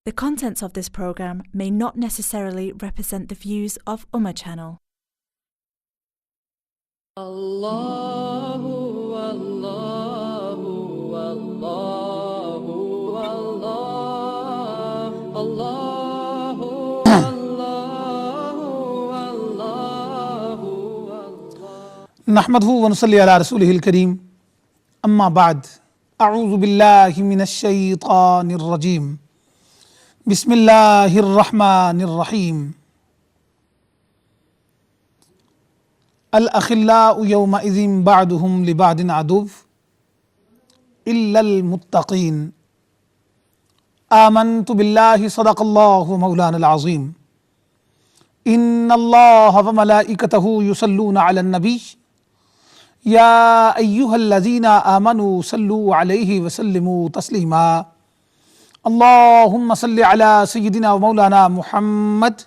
The contents of this program may not necessarily represent the views of Ummah Channel. Allahu, Allahu, Allahu, Allah, Allahu, Allahu, Allahu, Allah. نحمده ونصلي على رسوله الكريم اما بعد اعوذ باللہ من الشیطان الرجیم بسم اللہ الرحمن الرحیم الاخلاء یومئذ بعضهم لبعض عدو الا المتقین آمنت باللہ صدق اللہ مولانا العظیم ان اللہ وملائکتہ یصلون علی النبی یا ایہا الذین آمنوا صلوا علیہ وسلموا تسلیما اللہم صل علی سیدنا و مولانا محمد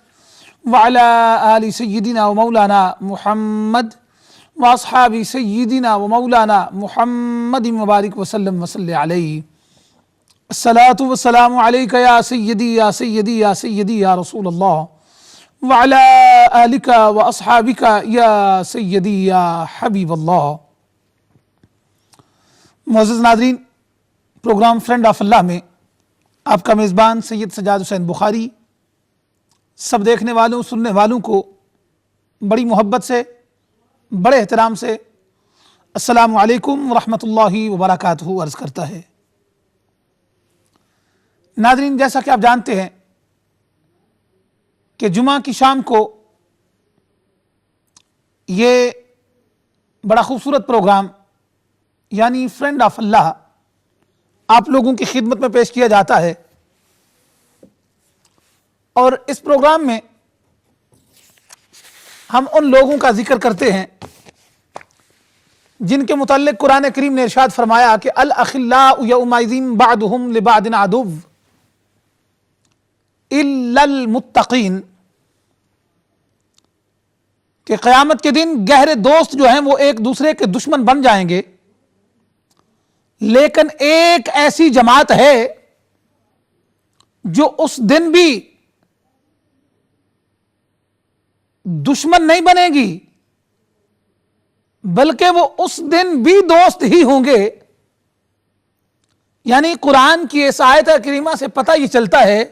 وعلی آل سیدنا و مولانا محمد واصحاب سیدنا و مولانا محمد مبارک وسلم وصل علیہ الصلاۃ والسلام علیک یا سیدی یا سیدی یا سیدی یا رسول اللہ وعلی آلک و اصحابک یا سیدی یا حبیب اللہ۔ معزز ناظرین، پروگرام فرینڈ آف اللہ میں آپ کا میزبان سید سجاد حسین بخاری سب دیکھنے والوں سننے والوں کو بڑی محبت سے بڑے احترام سے السلام علیکم ورحمۃ اللہ وبرکاتہ عرض کرتا ہے۔ ناظرین، جیسا کہ آپ جانتے ہیں کہ جمعہ کی شام کو یہ بڑا خوبصورت پروگرام یعنی فرینڈ آف اللہ آپ لوگوں کی خدمت میں پیش کیا جاتا ہے، اور اس پروگرام میں ہم ان لوگوں کا ذکر کرتے ہیں جن کے متعلق قرآن کریم نے ارشاد فرمایا کہ الاخلاء یومئذ بعضهم لبعض عدو الا المتقین، کہ قیامت کے دن گہرے دوست جو ہیں وہ ایک دوسرے کے دشمن بن جائیں گے، لیکن ایک ایسی جماعت ہے جو اس دن بھی دشمن نہیں بنے گی بلکہ وہ اس دن بھی دوست ہی ہوں گے۔ یعنی قرآن کی اس آیت کریمہ سے پتہ یہ چلتا ہے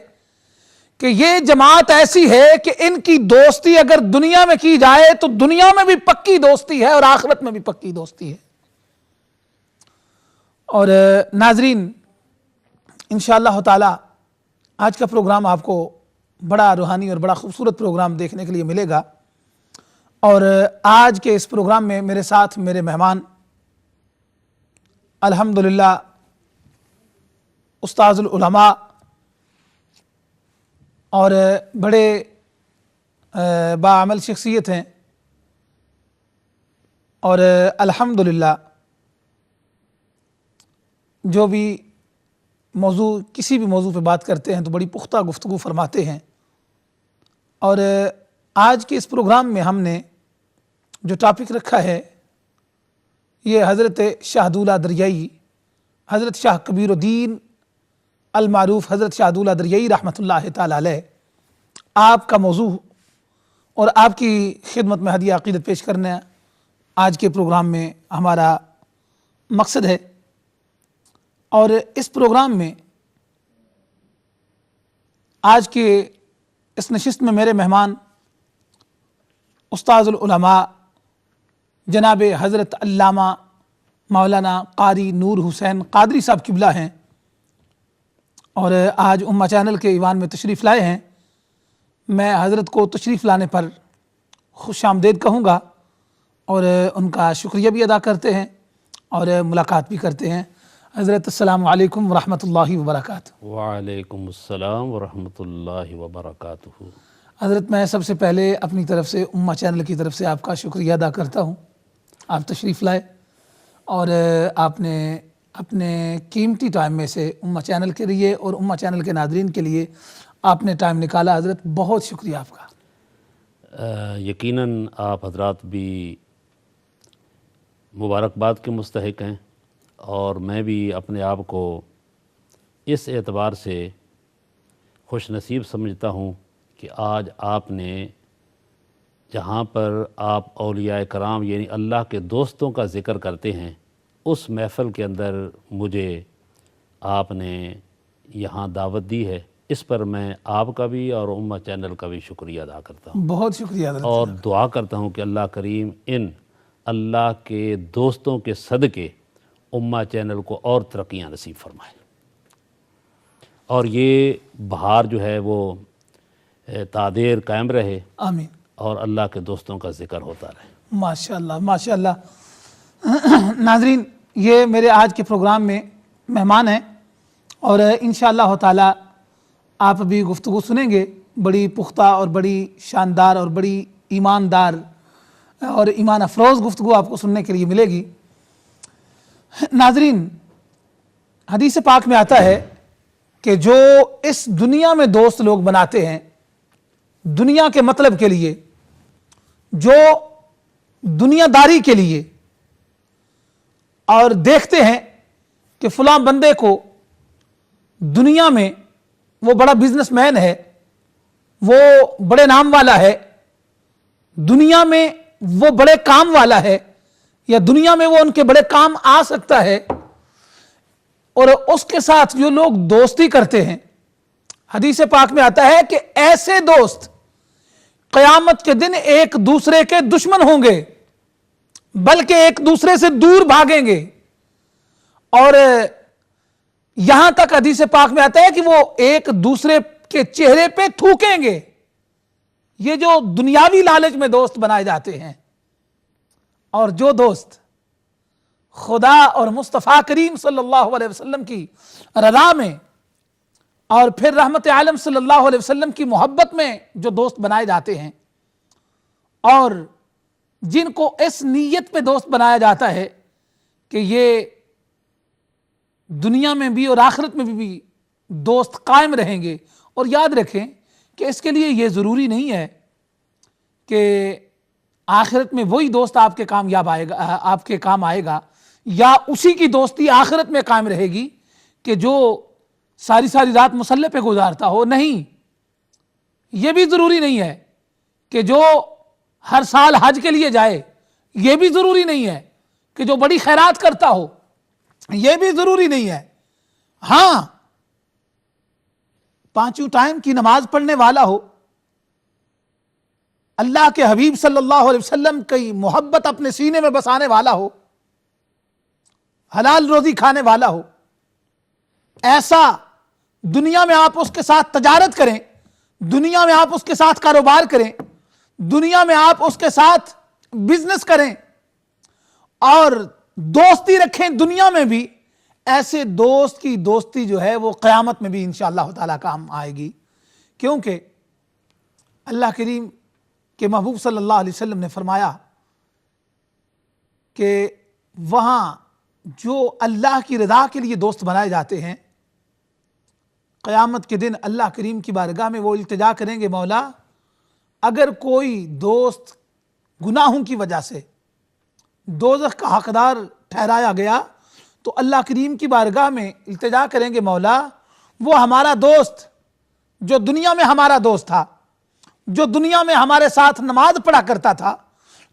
کہ یہ جماعت ایسی ہے کہ ان کی دوستی اگر دنیا میں کی جائے تو دنیا میں بھی پکی دوستی ہے اور آخرت میں بھی پکی دوستی ہے۔ اور ناظرین، انشاءاللہ تعالی آج کا پروگرام آپ کو بڑا روحانی اور بڑا خوبصورت پروگرام دیکھنے کے لیے ملے گا، اور آج کے اس پروگرام میں میرے ساتھ میرے مہمان الحمدللہ استاذ العلماء اور بڑے باعمل شخصیت ہیں، اور الحمدللہ جو بھی موضوع کسی بھی موضوع پہ بات کرتے ہیں تو بڑی پختہ گفتگو فرماتے ہیں۔ اور آج کے اس پروگرام میں ہم نے جو ٹاپک رکھا ہے یہ حضرت شاہدولہ دریائی، حضرت شاہ کبیر الدین المعروف حضرت شاہدولہ دریائی رحمۃ اللہ تعالی علیہ آپ کا موضوع اور آپ کی خدمت میں ہدیہ عقیدت پیش کرنا آج کے پروگرام میں ہمارا مقصد ہے۔ اور اس پروگرام میں آج کے اس نشست میں میرے مہمان استاذ العلماء جناب حضرت علامہ مولانا قاری نور حسین قادری صاحب قبلہ ہیں، اور آج امہ چینل کے ایوان میں تشریف لائے ہیں۔ میں حضرت کو تشریف لانے پر خوش آمدید کہوں گا اور ان کا شکریہ بھی ادا کرتے ہیں اور ملاقات بھی کرتے ہیں۔ حضرت السلام علیکم ورحمۃ اللہ وبرکاتہ۔ وعلیکم السلام ورحمۃ اللہ وبرکاتہ۔ حضرت، میں سب سے پہلے اپنی طرف سے امہ چینل کی طرف سے آپ کا شکریہ ادا کرتا ہوں، آپ تشریف لائے اور آپ نے اپنے قیمتی ٹائم میں سے امہ چینل کے لیے اور امہ چینل کے ناظرین کے لیے آپ نے ٹائم نکالا۔ حضرت بہت شکریہ آپ کا۔ یقیناً آپ حضرات بھی مبارکباد کے مستحق ہیں، اور میں بھی اپنے آپ کو اس اعتبار سے خوش نصیب سمجھتا ہوں کہ آج آپ نے جہاں پر آپ اولیاء کرام یعنی اللہ کے دوستوں کا ذکر کرتے ہیں اس محفل کے اندر مجھے آپ نے یہاں دعوت دی ہے، اس پر میں آپ کا بھی اور امہ چینل کا بھی شکریہ ادا کرتا ہوں، بہت شکریہ حضرت. اور دعا کرتا ہوں کہ اللہ کریم ان اللہ کے دوستوں کے صدقے امہ چینل کو اور ترقیاں نصیب فرمائے، اور یہ بہار جو ہے وہ تعدیر قائم رہے آمین. اور اللہ کے دوستوں کا ذکر ہوتا رہے. ماشاءاللہ ماشاءاللہ. ناظرین، یہ میرے آج کے پروگرام میں مہمان ہیں اور انشاءاللہ تعالی آپ بھی گفتگو سنیں گے. بڑی پختہ اور بڑی شاندار اور بڑی ایماندار اور ایمان افروز گفتگو آپ کو سننے کے لیے ملے گی. ناظرین، حدیث پاک میں آتا ہے کہ جو اس دنیا میں دوست لوگ بناتے ہیں دنیا کے مطلب کے لیے، جو دنیا داری کے لیے، اور دیکھتے ہیں کہ فلاں بندے کو دنیا میں وہ بڑا بزنس مین ہے، وہ بڑے نام والا ہے، دنیا میں وہ بڑے کام والا ہے، یا دنیا میں وہ ان کے بڑے کام آ سکتا ہے، اور اس کے ساتھ جو لوگ دوستی کرتے ہیں، حدیث پاک میں آتا ہے کہ ایسے دوست قیامت کے دن ایک دوسرے کے دشمن ہوں گے، بلکہ ایک دوسرے سے دور بھاگیں گے. اور یہاں تک حدیث پاک میں آتا ہے کہ وہ ایک دوسرے کے چہرے پہ تھوکیں گے. یہ جو دنیاوی لالچ میں دوست بنائے جاتے ہیں، اور جو دوست خدا اور مصطفیٰ کریم صلی اللہ علیہ وسلم کی رضا میں اور پھر رحمت عالم صلی اللہ علیہ وسلم کی محبت میں جو دوست بنائے جاتے ہیں، اور جن کو اس نیت پہ دوست بنایا جاتا ہے کہ یہ دنیا میں بھی اور آخرت میں بھی دوست قائم رہیں گے. اور یاد رکھیں کہ اس کے لیے یہ ضروری نہیں ہے کہ آخرت میں وہی دوست آپ کے کامیاب آئے گا، آپ کے کام آئے گا، یا اسی کی دوستی آخرت میں قائم رہے گی کہ جو ساری ساری رات مصلی پہ گزارتا ہو. نہیں، یہ بھی ضروری نہیں ہے کہ جو ہر سال حج کے لیے جائے. یہ بھی ضروری نہیں ہے کہ جو بڑی خیرات کرتا ہو. یہ بھی ضروری نہیں ہے. ہاں، پانچوں ٹائم کی نماز پڑھنے والا ہو، اللہ کے حبیب صلی اللہ علیہ وسلم کی محبت اپنے سینے میں بسانے والا ہو، حلال روزی کھانے والا ہو. ایسا دنیا میں آپ اس کے ساتھ تجارت کریں، دنیا میں آپ اس کے ساتھ کاروبار کریں، دنیا میں آپ اس کے ساتھ بزنس کریں اور دوستی رکھیں دنیا میں بھی. ایسے دوست کی دوستی جو ہے وہ قیامت میں بھی انشاءاللہ تعالیٰ کام آئے گی، کیونکہ اللہ کریم کے محبوب صلی اللہ علیہ وسلم نے فرمایا کہ وہاں جو اللہ کی رضا کے لیے دوست بنائے جاتے ہیں، قیامت کے دن اللہ کریم کی بارگاہ میں وہ التجا کریں گے، مولا اگر کوئی دوست گناہوں کی وجہ سے دوزخ کا حقدار ٹھہرایا گیا تو اللہ کریم کی بارگاہ میں التجا کریں گے، مولا وہ ہمارا دوست جو دنیا میں ہمارا دوست تھا، جو دنیا میں ہمارے ساتھ نماز پڑھا کرتا تھا،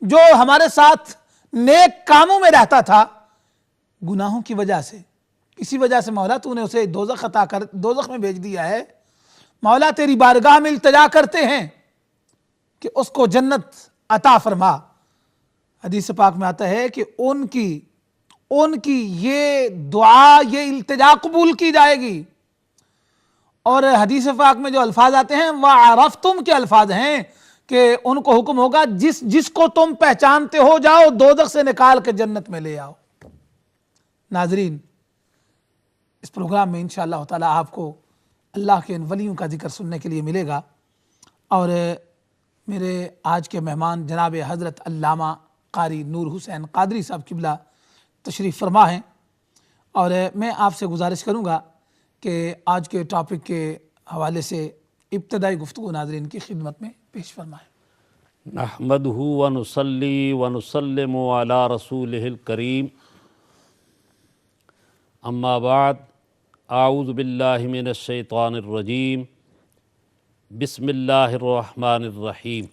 جو ہمارے ساتھ نیک کاموں میں رہتا تھا، گناہوں کی وجہ سے کسی وجہ سے مولا تو نے اسے دوزخ میں بھیج دیا ہے. مولا تیری بارگاہ میں التجا کرتے ہیں کہ اس کو جنت عطا فرما. حدیث پاک میں آتا ہے کہ ان کی یہ دعا، یہ التجا قبول کی جائے گی. اور حدیث پاک میں جو الفاظ آتے ہیں وَعَرَفْتُمْ کے الفاظ ہیں کہ ان کو حکم ہوگا جس کو تم پہچانتے ہو جاؤ دوزخ سے نکال کے جنت میں لے آؤ. ناظرین، اس پروگرام میں انشاءاللہ تعالیٰ آپ کو اللہ کے ان ولیوں کا ذکر سننے کے لیے ملے گا. اور میرے آج کے مہمان جناب حضرت علامہ قاری نور حسین قادری صاحب قبلہ تشریف فرما ہیں، اور میں آپ سے گزارش کروں گا کہ آج کے ٹاپک کے حوالے سے ابتدائی گفتگو ناظرین کی خدمت میں پیش فرمائیں. نحمدہ ونصلی ونسلم علی رسولہ الکریم، اما بعد، اعوذ باللہ من الشیطان الرجیم، بسم اللہ الرحمن الرحیم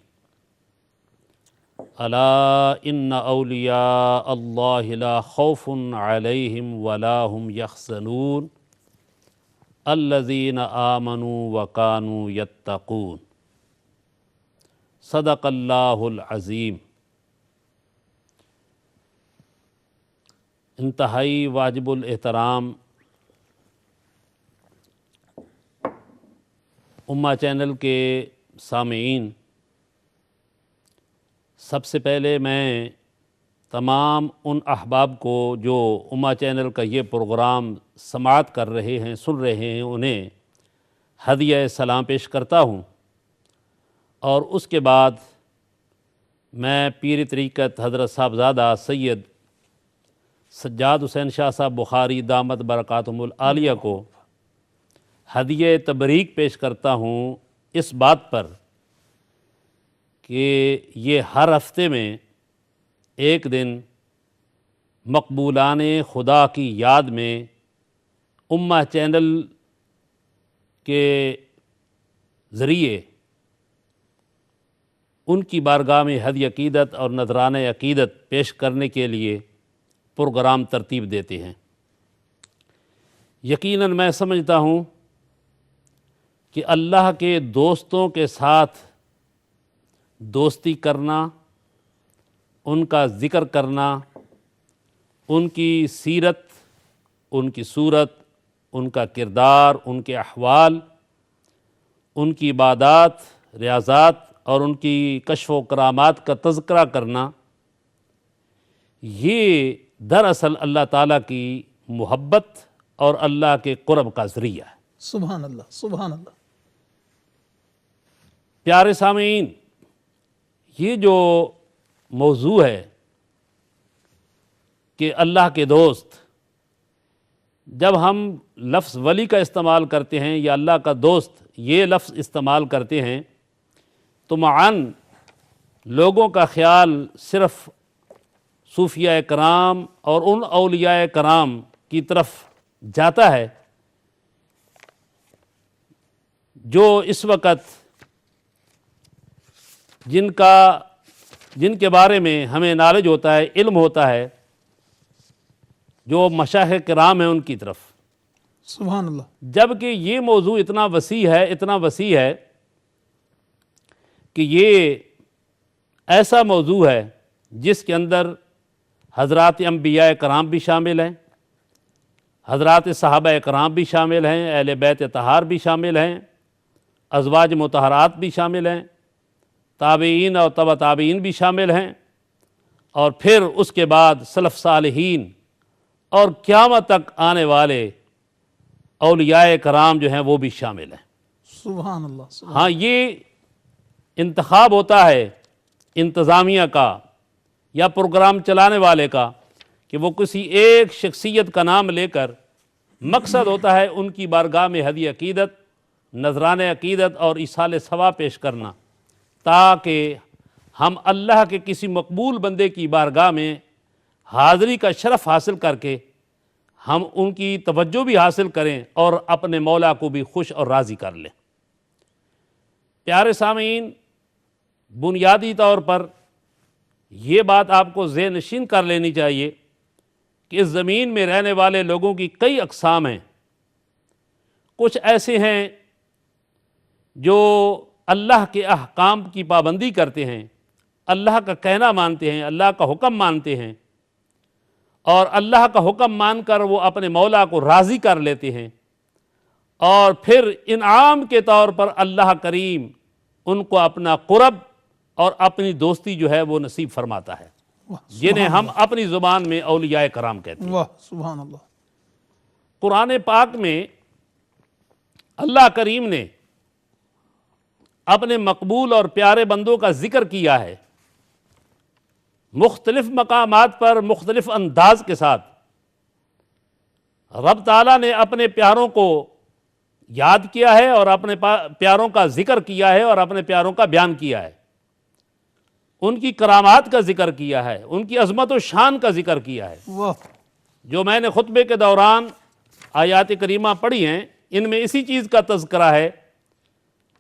الا ان اولیاء اللہ لا خوف علیہم ولا هم یحزنون الذین آمنوا وکانوا یتقون صدق اللہ العظیم۔ انتہائی واجب الاحترام امہ چینل کے سامعین، سب سے پہلے میں تمام ان احباب کو جو امہ چینل کا یہ پروگرام سماعت کر رہے ہیں، سن رہے ہیں، انہیں ہدیہ سلام پیش کرتا ہوں، اور اس کے بعد میں پیر طریقت حضرت صاحبزادہ سید سجاد حسین شاہ صاحب بخاری دامت برکاتہم العالیہ کو ہدیہ تبریک پیش کرتا ہوں اس بات پر کہ یہ ہر ہفتے میں ایک دن مقبولان خدا کی یاد میں امہ چینل کے ذریعے ان کی بارگاہ میں ہدیہ عقیدت اور نذرانہ عقیدت پیش کرنے کے لیے پروگرام ترتیب دیتے ہیں۔ یقیناً میں سمجھتا ہوں کہ اللہ کے دوستوں کے ساتھ دوستی کرنا، ان کا ذکر کرنا، ان کی سیرت، ان کی صورت، ان کا کردار، ان کے احوال، ان کی عبادات، ریاضات اور ان کی کشف و کرامات کا تذکرہ کرنا، یہ دراصل اللہ تعالیٰ کی محبت اور اللہ کے قرب کا ذریعہ ہے۔ سبحان اللہ، سبحان اللہ۔ پیارے سامعین، یہ جو موضوع ہے کہ اللہ کے دوست، جب ہم لفظ ولی کا استعمال کرتے ہیں یا اللہ کا دوست یہ لفظ استعمال کرتے ہیں تو معاً لوگوں کا خیال صرف صوفیاء کرام اور ان اولیاء کرام کی طرف جاتا ہے جو اس وقت جن کے بارے میں ہمیں نالج ہوتا ہے، علم ہوتا ہے، جو مشائخ کرام ہیں ان کی طرف۔ سبحان اللہ۔ جبکہ یہ موضوع اتنا وسیع ہے کہ یہ ایسا موضوع ہے جس کے اندر حضرات انبیاء کرام بھی شامل ہیں، حضرات صحابہ کرام بھی شامل ہیں، اہل بیت طہار بھی شامل ہیں، ازواج مطہرات بھی شامل ہیں، تابعین اور تبع تابعین بھی شامل ہیں، اور پھر اس کے بعد سلف صالحین اور قیامت تک آنے والے اولیاء کرام جو ہیں وہ بھی شامل ہیں۔ سبحان اللہ، سبحان ہاں، یہ انتخاب ہوتا ہے انتظامیہ کا یا پروگرام چلانے والے کا کہ وہ کسی ایک شخصیت کا نام لے کر، مقصد ہوتا ہے ان کی بارگاہ میں ہدیہ عقیدت، نذرانہ عقیدت اور ایصال ثواب پیش کرنا، تاکہ ہم اللہ کے کسی مقبول بندے کی بارگاہ میں حاضری کا شرف حاصل کر کے ہم ان کی توجہ بھی حاصل کریں اور اپنے مولا کو بھی خوش اور راضی کر لیں۔ پیارے سامعین، بنیادی طور پر یہ بات آپ کو ذہن نشین کر لینی چاہیے کہ اس زمین میں رہنے والے لوگوں کی کئی اقسام ہیں۔ کچھ ایسے ہیں جو اللہ کے احکام کی پابندی کرتے ہیں، اللہ کا کہنا مانتے ہیں، اللہ کا حکم مانتے ہیں، اور اللہ کا حکم مان کر وہ اپنے مولا کو راضی کر لیتے ہیں، اور پھر انعام کے طور پر اللہ کریم ان کو اپنا قرب اور اپنی دوستی جو ہے وہ نصیب فرماتا ہے، جنہیں ہم اپنی زبان میں اولیاء کرام کہتے ہیں۔ واہ، سبحان اللہ۔ قرآن پاک میں اللہ کریم نے اپنے مقبول اور پیارے بندوں کا ذکر کیا ہے، مختلف مقامات پر مختلف انداز کے ساتھ۔ رب تعالیٰ نے اپنے پیاروں کو یاد کیا ہے اور اپنے پیاروں کا ذکر کیا ہے اور اپنے پیاروں کا بیان کیا ہے، ان کی کرامات کا ذکر کیا ہے، ان کی عظمت و شان کا ذکر کیا ہے۔ واہ، جو میں نے خطبے کے دوران آیات کریمہ پڑھی ہیں، ان میں اسی چیز کا تذکرہ ہے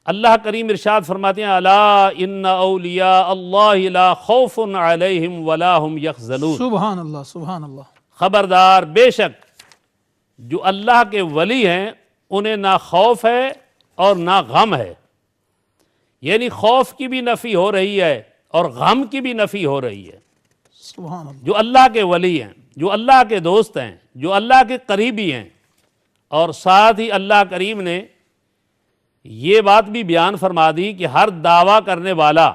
اللہ کریم ارشاد فرماتے ہیں الا ان اولیاء اللہ لا خوف علیہم ولا هم یحزنون، سبحان اللہ، سبحان اللہ، خبردار، بے شک جو اللہ کے ولی ہیں انہیں نہ خوف ہے اور نہ غم ہے، یعنی خوف کی بھی نفی ہو رہی ہے اور غم کی بھی نفی ہو رہی ہے۔ سبحان اللہ، جو اللہ کے ولی ہیں، جو اللہ کے دوست ہیں، جو اللہ کے قریبی ہیں، اور ساتھ ہی اللہ کریم نے یہ بات بھی بیان فرما دی کہ ہر دعویٰ کرنے والا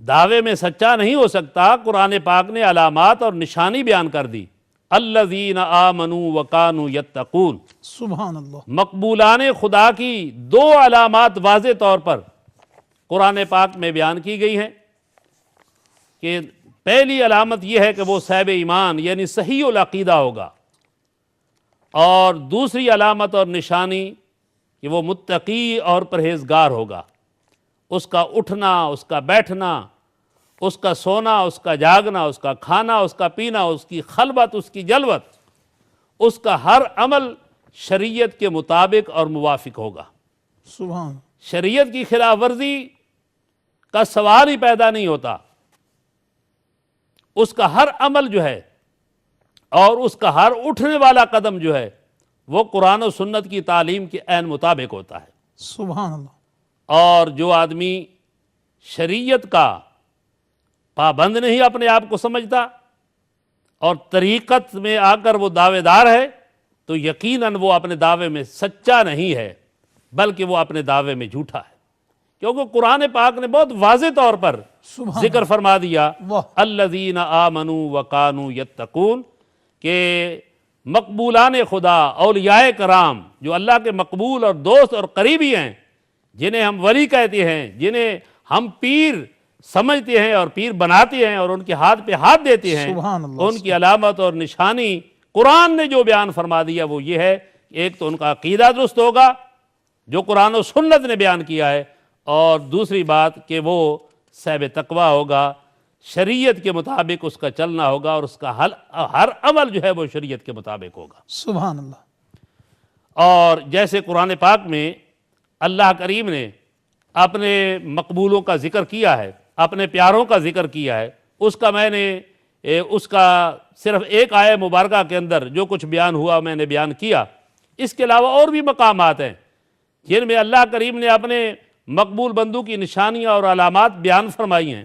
دعوے میں سچا نہیں ہو سکتا۔ قرآن پاک نے علامات اور نشانی بیان کر دی، الذین آمنوا وکانوا یتقون، سبحان اللہ، مقبولان خدا کی دو علامات واضح طور پر قرآن پاک میں بیان کی گئی ہیں کہ پہلی علامت یہ ہے کہ وہ صاحب ایمان یعنی صحیح العقیدہ ہوگا، اور دوسری علامت اور نشانی کہ وہ متقی اور پرہیزگار ہوگا۔ اس کا اٹھنا، اس کا بیٹھنا، اس کا سونا، اس کا جاگنا، اس کا کھانا، اس کا پینا، اس کی خلوت، اس کی جلوت، اس کا ہر عمل شریعت کے مطابق اور موافق ہوگا۔ سبحان، شریعت کی خلاف ورزی کا سوال ہی پیدا نہیں ہوتا۔ اس کا ہر عمل جو ہے اور اس کا ہر اٹھنے والا قدم جو ہے وہ قرآن و سنت کی تعلیم کے عین مطابق ہوتا ہے۔ سبحان اللہ، اور جو آدمی شریعت کا پابند نہیں اپنے آپ کو سمجھتا اور طریقت میں آ کر وہ دعوے دار ہے تو یقیناً وہ اپنے دعوے میں سچا نہیں ہے بلکہ وہ اپنے دعوے میں جھوٹا ہے، کیونکہ قرآن پاک نے بہت واضح طور پر سبحان ذکر فرما دیا واہ، الذین آمنوا وکانوا یتقون، کہ مقبولان خدا، اولیاء کرام جو اللہ کے مقبول اور دوست اور قریبی ہیں، جنہیں ہم ولی کہتے ہیں، جنہیں ہم پیر سمجھتے ہیں اور پیر بناتے ہیں اور ان کے ہاتھ پہ ہاتھ دیتے ہیں، سبحان اللہ، ان کی علامت اور نشانی قرآن نے جو بیان فرما دیا وہ یہ ہے کہ ایک تو ان کا عقیدہ درست ہوگا جو قرآن و سنت نے بیان کیا ہے، اور دوسری بات کہ وہ صاحب تقویٰ ہوگا، شریعت کے مطابق اس کا چلنا ہوگا اور اس کا ہر عمل جو ہے وہ شریعت کے مطابق ہوگا۔ سبحان اللہ، اور جیسے قرآن پاک میں اللہ کریم نے اپنے مقبولوں کا ذکر کیا ہے، اپنے پیاروں کا ذکر کیا ہے، اس کا میں نے اس کا صرف ایک آیہ مبارکہ کے اندر جو کچھ بیان ہوا میں نے بیان کیا۔ اس کے علاوہ اور بھی مقامات ہیں جن میں اللہ کریم نے اپنے مقبول بندوں کی نشانیاں اور علامات بیان فرمائی ہیں۔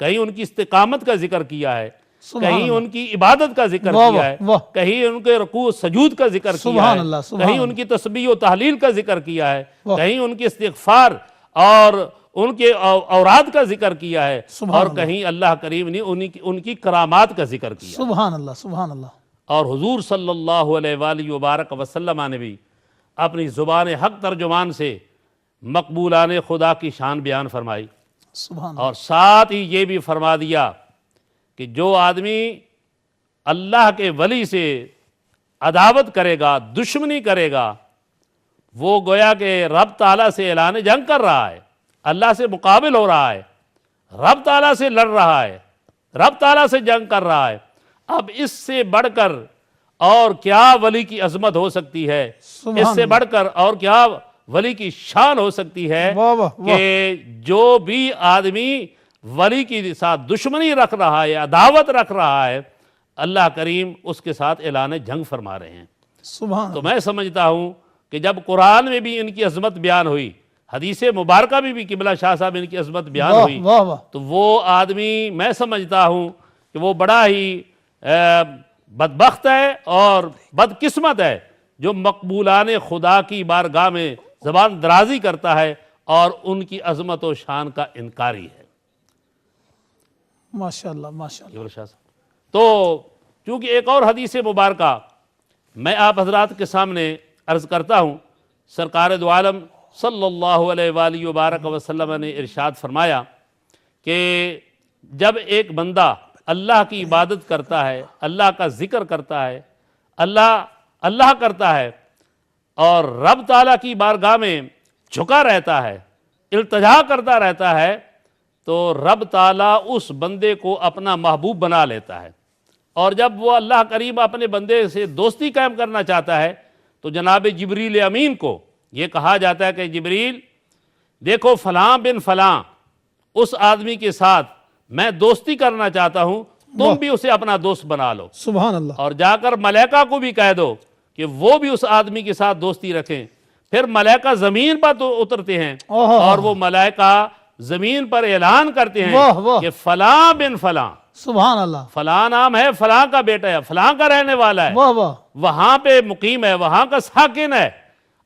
کہیں ان کی استقامت کا ذکر کیا ہے، کہیں ان کی عبادت کا ذکر واہ کیا ہے، واہ، کہیں ان کے رکوع و سجود کا ذکر کیا سبحان ہے، اللہ، سبحان کہیں ان کی تسبیح و تحلیل کا ذکر کیا ہے، واہ، کہیں ان کی استغفار اور ان کے اوراد کا ذکر کیا ہے، سبحان اور اللہ، کہیں اللہ کریم نے ان کی کرامات کا ذکر کیا۔ سبحان اللہ، سبحان اللہ، اور حضور صلی اللہ علیہ وآلہ وبارک وسلم نے بھی اپنی زبان حق ترجمان سے مقبولان خدا کی شان بیان فرمائی، سبحان اللہ، اور ساتھ ہی یہ بھی فرما دیا کہ جو آدمی اللہ کے ولی سے عداوت کرے گا، دشمنی کرے گا، وہ گویا کہ رب تعالیٰ سے اعلان جنگ کر رہا ہے، اللہ سے مقابل ہو رہا ہے، رب تعالیٰ سے لڑ رہا ہے، رب تعالیٰ سے جنگ کر رہا ہے۔ اب اس سے بڑھ کر اور کیا ولی کی عظمت ہو سکتی ہے، اس سے بڑھ کر اور کیا ولی کی شان ہو سکتی ہے واہ واہ واہ، کہ جو بھی آدمی ولی کی ساتھ دشمنی رکھ رہا ہے، عداوت رکھ رہا ہے، اللہ کریم اس کے ساتھ اعلان جنگ فرما رہے ہیں۔ سبحان تو میں سمجھتا ہوں کہ جب قرآن میں بھی ان کی عظمت بیان ہوئی، حدیث مبارکہ میں بھی قبلہ شاہ صاحب ان کی عظمت بیان واہ ہوئی، واہ واہ، تو وہ آدمی میں سمجھتا ہوں کہ وہ بڑا ہی بدبخت ہے اور بدقسمت ہے جو مقبولان خدا کی بارگاہ میں زبان درازی کرتا ہے اور ان کی عظمت و شان کا انکاری ہے۔ ماشاءاللہ، ماشاءاللہ، جبر شاہ صاحب، تو چونکہ ایک اور حدیث مبارکہ میں آپ حضرات کے سامنے عرض کرتا ہوں، سرکار دو عالم صلی اللہ علیہ وآلہ وبارک وسلم نے ارشاد فرمایا کہ جب ایک بندہ اللہ کی عبادت کرتا ہے، اللہ کا ذکر کرتا ہے، اللہ کرتا ہے اور رب تعالیٰ کی بارگاہ میں جھکا رہتا ہے، التجا کرتا رہتا ہے، تو رب تعالیٰ اس بندے کو اپنا محبوب بنا لیتا ہے، اور جب وہ اللہ کریم اپنے بندے سے دوستی قائم کرنا چاہتا ہے تو جناب جبریل امین کو یہ کہا جاتا ہے کہ جبریل دیکھو فلاں بن فلاں اس آدمی کے ساتھ میں دوستی کرنا چاہتا ہوں، تم بھی اسے اپنا دوست بنا لو، سبحان اللہ، اور جا کر ملائکہ کو بھی کہہ دو کہ وہ بھی اس آدمی کے ساتھ دوستی رکھیں۔ پھر ملائکہ زمین پر تو اترتے ہیں اور وہ ملائکہ زمین پر اعلان کرتے ہیں واہ واہ، کہ فلاں بن فلاں، سبحان اللہ، فلاں نام ہے، فلاں کا بیٹا ہے، فلاں کا رہنے والا ہے، واہ واہ، وہاں پہ مقیم ہے، وہاں کا ساکن ہے،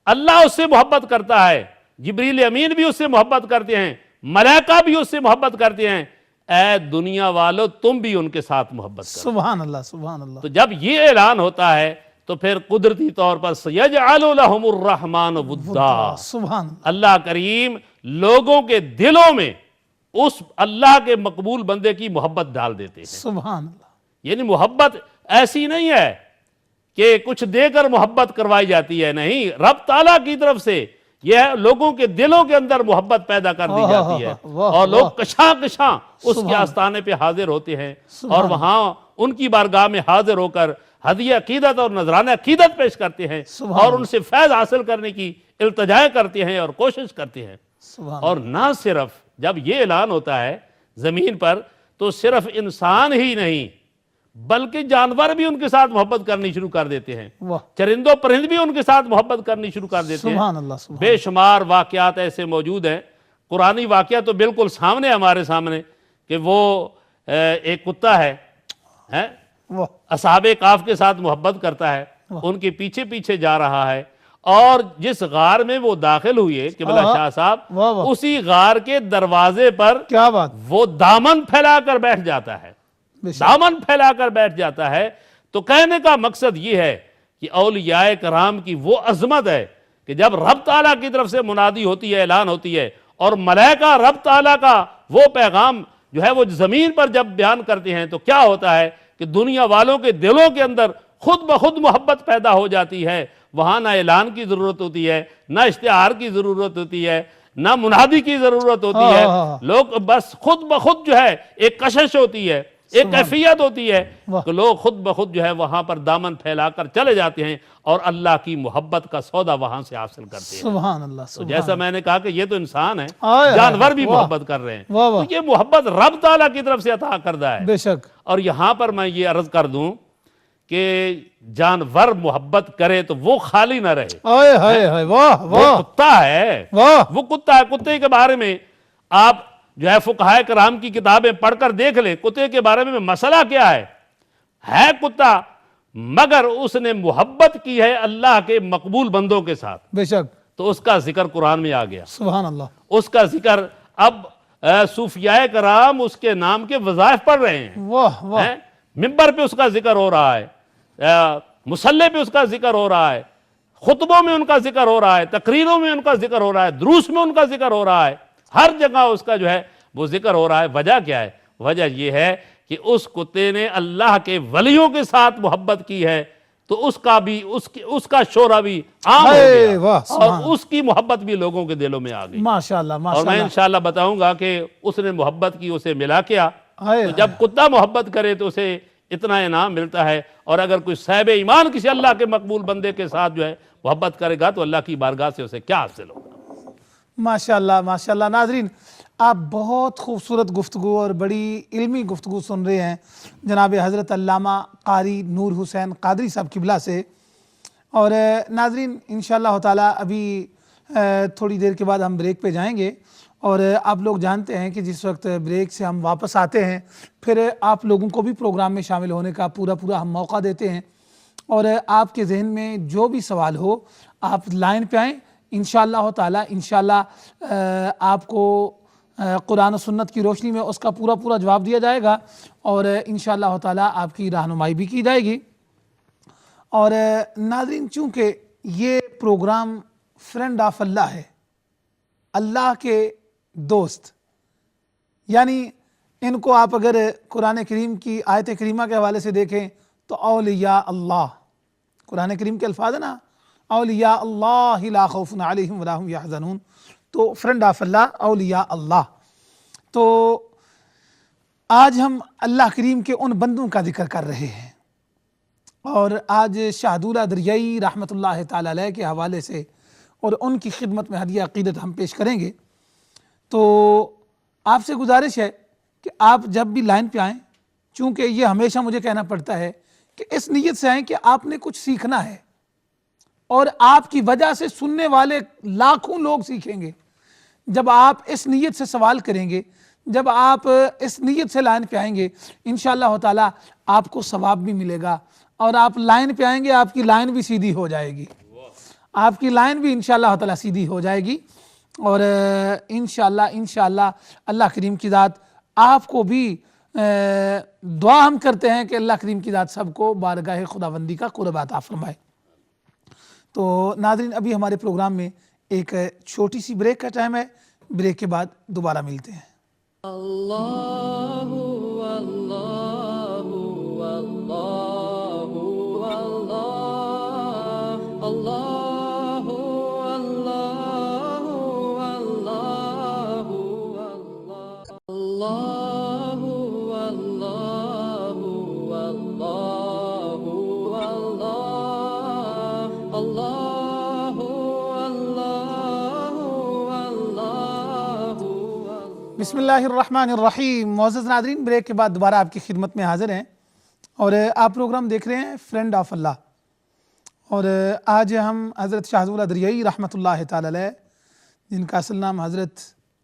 اللہ اس سے محبت کرتا ہے، جبریل امین بھی اس سے محبت کرتے ہیں، ملائکہ بھی اس سے محبت کرتے ہیں، اے دنیا والو تم بھی ان کے ساتھ محبت کرو۔ سبحان اللہ، سبحان اللہ، تو جب یہ اعلان ہوتا ہے تو پھر قدرتی طور پر سَيَجْعَلُ لَهُمُ الرَّحْمَنُ وُدًّا، سبحان اللہ، اللہ کریم لوگوں کے دلوں میں اس اللہ کے مقبول بندے کی محبت ڈال دیتے ہیں۔ سبحان اللہ، یعنی محبت ایسی نہیں ہے کہ کچھ دے کر محبت کروائی جاتی ہے، نہیں، رب تعالیٰ کی طرف سے یہ لوگوں کے دلوں کے اندر محبت پیدا کر دی جاتی ہے، اور لوگ کشاں کشاں اس کے آستانے پہ حاضر ہوتے ہیں اور وہاں ان کی بارگاہ میں حاضر ہو کر ہدیہ عقیدت اور نذرانہ عقیدت پیش کرتے ہیں اور ان سے فیض حاصل کرنے کی التجائیں کرتے ہیں اور کوشش کرتے ہیں۔ سبحان اور نہ صرف جب یہ اعلان ہوتا ہے زمین پر تو صرف انسان ہی نہیں بلکہ جانور بھی ان کے ساتھ محبت کرنی شروع کر دیتے ہیں، واہ، چرند و پرند بھی ان کے ساتھ محبت کرنی شروع کر دیتے ہیں۔ سبحان اللہ، سبحان بے شمار واقعات ایسے موجود ہیں، قرآنی واقعہ تو بالکل سامنے ہمارے سامنے کہ وہ ایک کتا ہے، واہ، اصحاب کہف کے ساتھ محبت کرتا ہے، ان کے پیچھے پیچھے جا رہا ہے، اور جس غار میں وہ داخل ہوئے قبلہ شاہ صاحب، واہ واہ، اسی غار کے دروازے پر کیا بات، وہ دامن پھیلا کر بیٹھ جاتا ہے، بے شک، دامن پھیلا کر بیٹھ جاتا ہے۔ تو کہنے کا مقصد یہ ہے کہ اولیاء کرام کی وہ عظمت ہے کہ جب رب تعالیٰ کی طرف سے منادی ہوتی ہے، اعلان ہوتی ہے، اور ملائکہ رب تعالیٰ کا وہ پیغام جو ہے وہ زمین پر جب بیان کرتے ہیں تو کیا ہوتا ہے کہ دنیا والوں کے دلوں کے اندر خود بخود محبت پیدا ہو جاتی ہے۔ وہاں نہ اعلان کی ضرورت ہوتی ہے، نہ اشتہار کی ضرورت ہوتی ہے، نہ منادی کی ضرورت ہوتی ہے، لوگ بس خود بخود جو ہے ایک کشش ہوتی ہے، ایک کیفیت ہوتی ہے کہ لوگ خود بخود جو ہے وہاں پر دامن پھیلا کر چلے جاتے ہیں اور اللہ کی محبت کا سودا وہاں سے حاصل کرتے ہیں۔ سبحان اللہ، تو جیسا میں نے کہا کہ یہ تو انسان ہے، آئے جانور بھی واہ، محبت کر رہے ہیں، واہ واہ، تو یہ محبت رب تعالیٰ کی طرف سے عطا کردہ ہے۔ بے شک، اور یہاں پر میں یہ عرض کر دوں کہ جانور محبت کرے تو وہ خالی نہ رہے۔ آئے ہائے ہائے، واہ وہ واہ، کتا ہے، واہ، وہ کتا ہے، کتے کے بارے میں آپ جو ہے فقہائے کرام کی کتابیں پڑھ کر دیکھ لیں، کتے کے بارے میں مسئلہ کیا ہے کتا، مگر اس نے محبت کی ہے اللہ کے مقبول بندوں کے ساتھ، بے شک، تو اس کا ذکر قرآن میں آ گیا، سبحان اللہ، اس کا ذکر اب صوفیاء کرام اس کے نام کے وظائف پڑھ رہے ہیں، واہ واہ، ممبر پہ اس کا ذکر ہو رہا ہے، مصلی پہ اس کا ذکر ہو رہا ہے، خطبوں میں ان کا ذکر ہو رہا ہے، تقریروں میں ان کا ذکر ہو رہا ہے، دروس میں ان کا ذکر ہو رہا ہے، ہر جگہ اس کا جو ہے وہ ذکر ہو رہا ہے۔ وجہ کیا ہے؟ وجہ یہ ہے کہ اس کتے نے اللہ کے ولیوں کے ساتھ محبت کی ہے تو اس کا بھی اس کا شعرہ بھی عام ہو اے واہ، گیا سبحان اور اس کی محبت بھی لوگوں کے دلوں میں آ گئی۔ ماشاءاللہ، اور میں ماشاءاللہ، انشاءاللہ بتاؤں گا کہ اس نے محبت کی، اسے ملا کیا، آئے تو جب کتا محبت کرے تو اسے اتنا انعام ملتا ہے، اور اگر کوئی صاحب ایمان کسی اللہ کے مقبول بندے کے ساتھ جو ہے محبت کرے گا تو اللہ کی بارگاہ سے اسے کیا حاصل ہوگا۔ ماشاءاللہ، ماشاءاللہ۔ ناظرین، آپ بہت خوبصورت گفتگو اور بڑی علمی گفتگو سن رہے ہیں جناب حضرت علامہ قاری نور حسین قادری صاحب قبلہ سے، اور ناظرین انشاءاللہ تعالی ابھی تھوڑی دیر کے بعد ہم بریک پہ جائیں گے، اور آپ لوگ جانتے ہیں کہ جس وقت بریک سے ہم واپس آتے ہیں پھر آپ لوگوں کو بھی پروگرام میں شامل ہونے کا پورا ہم موقع دیتے ہیں، اور آپ کے ذہن میں جو بھی سوال ہو آپ لائن پہ آئیں، انشاءاللہ تعالی انشاءاللہ آپ کو قرآن و سنت کی روشنی میں اس کا پورا جواب دیا جائے گا، اور انشاءاللہ تعالی آپ کی رہنمائی بھی کی جائے گی۔ اور ناظرین، چونکہ یہ پروگرام فرینڈ آف اللہ ہے، اللہ کے دوست، یعنی ان کو آپ اگر قرآن کریم کی آیت کریمہ کے حوالے سے دیکھیں تو اولیاء اللہ، قرآن کریم کے الفاظ ہیں نا، اولیاء اللہ لا خوف علیہم ولا ھم یحزنون، تو فرینڈ آف اللہ، اولیاء اللہ۔ تو آج ہم اللہ کریم کے ان بندوں کا ذکر کر رہے ہیں، اور آج شاہدولہ دریائی رحمۃ اللہ تعالی علیہ کے حوالے سے اور ان کی خدمت میں ہدیہ عقیدت ہم پیش کریں گے۔ تو آپ سے گزارش ہے کہ آپ جب بھی لائن پہ آئیں، چونکہ یہ ہمیشہ مجھے کہنا پڑتا ہے کہ اس نیت سے آئیں کہ آپ نے کچھ سیکھنا ہے، اور آپ کی وجہ سے سننے والے لاکھوں لوگ سیکھیں گے۔ جب آپ اس نیت سے سوال کریں گے، جب آپ اس نیت سے لائن پہ آئیں گے، انشاءاللہ تعالی آپ کو ثواب بھی ملے گا، اور آپ لائن پہ آئیں گے آپ کی لائن بھی سیدھی ہو جائے گی، آپ کی لائن بھی انشاءاللہ تعالی سیدھی ہو جائے گی، اور انشاءاللہ اللہ کریم کی ذات آپ کو بھی دعا ہم کرتے ہیں کہ اللہ کریم کی ذات سب کو بارگاہ خداوندی کا قرب عطا فرمائے۔ تو ناظرین، ابھی ہمارے پروگرام میں ایک چھوٹی سی بریک کا ٹائم ہے، بریک کے بعد دوبارہ ملتے ہیں۔ اللہ اللہ اللہ اللہ اللہ اللہ اللہ بسم اللہ الرحمن الرحیم۔ معزز ناظرین، بریک کے بعد دوبارہ آپ کی خدمت میں حاضر ہیں، اور آپ پروگرام دیکھ رہے ہیں فرینڈ آف اللہ، اور آج ہم حضرت شاہ حضور دریائی رحمۃ اللہ تعالی علیہ، جن کا اصل نام حضرت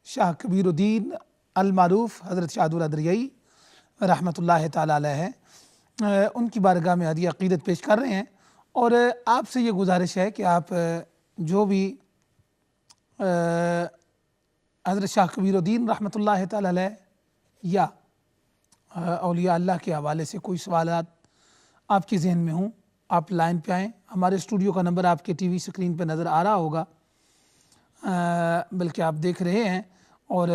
شاہ کبیر الدین المعروف حضرت شاہ حضور دریائی رحمۃ اللہ تعالی علیہ ہے، ان کی بارگاہ میں ہدیہ عقیدت پیش کر رہے ہیں، اور آپ سے یہ گزارش ہے کہ آپ جو بھی حضرت شاہ کبیر الدین رحمۃ اللہ تعالی علیہ یا اولیاء اللہ کے حوالے سے کوئی سوالات آپ کے ذہن میں ہوں، آپ لائن پہ آئیں۔ ہمارے اسٹوڈیو کا نمبر آپ کے ٹی وی سکرین پہ نظر آ رہا ہوگا، بلکہ آپ دیکھ رہے ہیں، اور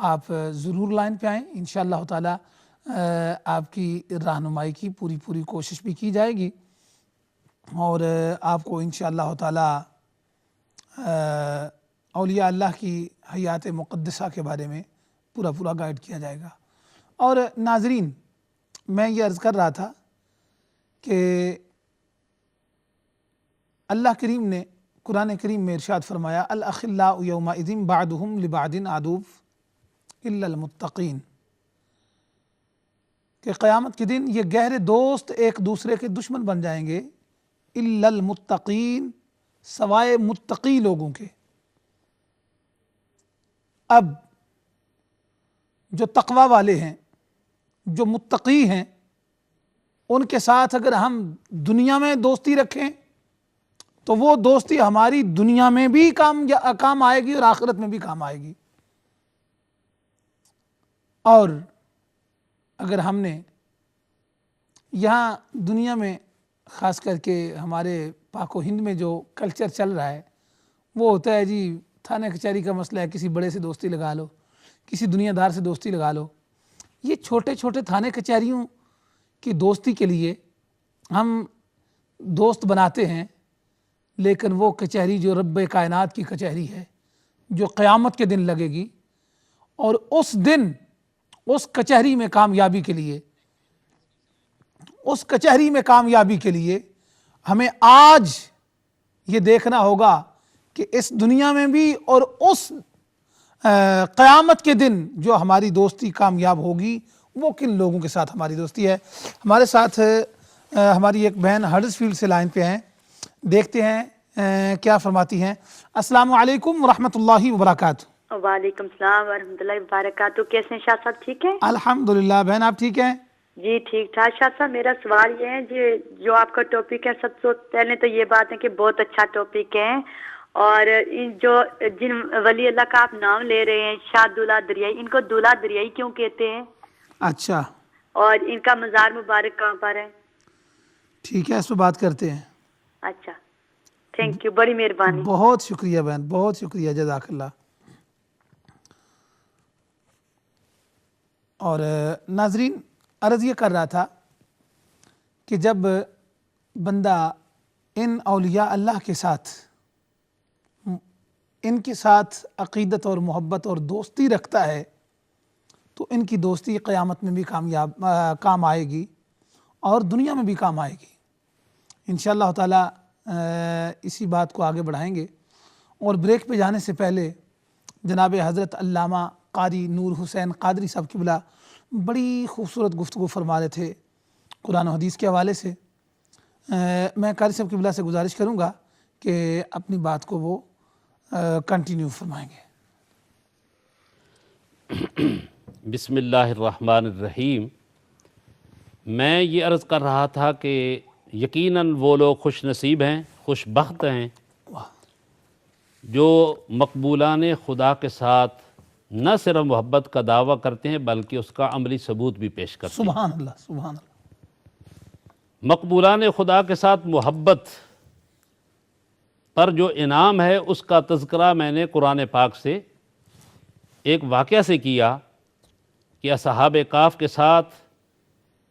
آپ ضرور لائن پہ آئیں۔ انشاءاللہ تعالی آپ کی رہنمائی کی پوری کوشش بھی کی جائے گی، اور آپ کو انشاءاللہ تعالی اولیاء اللہ کی حیات مقدسہ کے بارے میں پورا گائیڈ کیا جائے گا۔ اور ناظرین، میں یہ عرض کر رہا تھا کہ اللہ کریم نے قرآن کریم میں ارشاد فرمایا، الاخلاء یومئذ بعضهم لبعض عدو الا المتقین، کہ قیامت کے دن یہ گہرے دوست ایک دوسرے کے دشمن بن جائیں گے، الا المتقین، سوائے متقی لوگوں کے۔ اب جو تقوی والے ہیں، جو متقی ہیں، ان کے ساتھ اگر ہم دنیا میں دوستی رکھیں تو وہ دوستی ہماری دنیا میں بھی کام آئے گی اور آخرت میں بھی کام آئے گی، اور اگر ہم نے یہاں دنیا میں خاص کر کے ہمارے پاک و ہند میں جو کلچر چل رہا ہے، وہ ہوتا ہے جی تھانے کچہری کا مسئلہ ہے، کسی بڑے سے دوستی لگا لو، کسی دنیا دار سے دوستی لگا لو۔ یہ چھوٹے تھانے کچہریوں کی دوستی کے لیے ہم دوست بناتے ہیں، لیکن وہ کچہری جو رب کائنات کی کچہری ہے، جو قیامت کے دن لگے گی، اور اس دن اس کچہری میں کامیابی کے لیے ہمیں آج یہ دیکھنا ہوگا کہ اس دنیا میں بھی اور اس قیامت کے دن جو ہماری دوستی کامیاب ہوگی وہ کن لوگوں کے ساتھ ہماری دوستی ہے۔ ہمارے ساتھ ہماری ایک بہن ہڈرسفیلڈ سے لائن پہ ہیں، دیکھتے ہیں کیا فرماتی ہیں۔ السلام علیکم ورحمۃ اللہ وبرکاتہ۔ وعلیکم السلام ورحمۃ اللہ وبرکاتہ۔ کیسے ہیں شاہ صاحب؟ ٹھیک ہیں؟ الحمدللہ بہن، آپ ٹھیک ہیں؟ جی ٹھیک ٹھاک۔ شاہ صاحب میرا سوال یہ ہے جی، جو آپ کا ٹاپک ہے، سب سے پہلے تو یہ بات ہے کہ بہت اچھا ٹاپک ہے، اور جو جن ولی اللہ کا آپ نام لے رہے ہیں شاہ دولہ دریائی، ان کو دولہ دریائی کیوں کہتے ہیں؟ اچھا، اور ان کا مزار مبارک کہاں پر ہے؟ ٹھیک ہے، اس پہ بات کرتے ہیں۔ اچھا، تھینک یو، بڑی مہربانی۔ بہت شکریہ بہن، بہت شکریہ، جزاک اللہ۔ اور ناظرین، عرض یہ کر رہا تھا کہ جب بندہ ان اولیاء اللہ کے ساتھ، ان کے ساتھ عقیدت اور محبت اور دوستی رکھتا ہے تو ان کی دوستی قیامت میں بھی کام آئے گی اور دنیا میں بھی کام آئے گی۔ انشاءاللہ تعالی اسی بات کو آگے بڑھائیں گے، اور بریک پہ جانے سے پہلے جناب حضرت علامہ قاری نور حسین قادری صاحب قبلہ بڑی خوبصورت گفتگو فرما رہے تھے قرآن و حدیث کے حوالے سے. میں قاری صاحب قبلہ سے گزارش کروں گا کہ اپنی بات کو وہ کنٹینیو فرمائیں گے. بسم اللہ الرحمن الرحیم. میں یہ عرض کر رہا تھا کہ یقیناً وہ لوگ خوش نصیب ہیں، خوش بخت ہیں جو مقبولان خدا کے ساتھ نہ صرف محبت کا دعویٰ کرتے ہیں بلکہ اس کا عملی ثبوت بھی پیش کرتے ہیں. سبحان اللہ سبحان اللہ. مقبولان خدا کے ساتھ محبت پر جو انعام ہے اس کا تذکرہ میں نے قرآن پاک سے ایک واقعہ سے کیا کہ اصحاب کہف کے ساتھ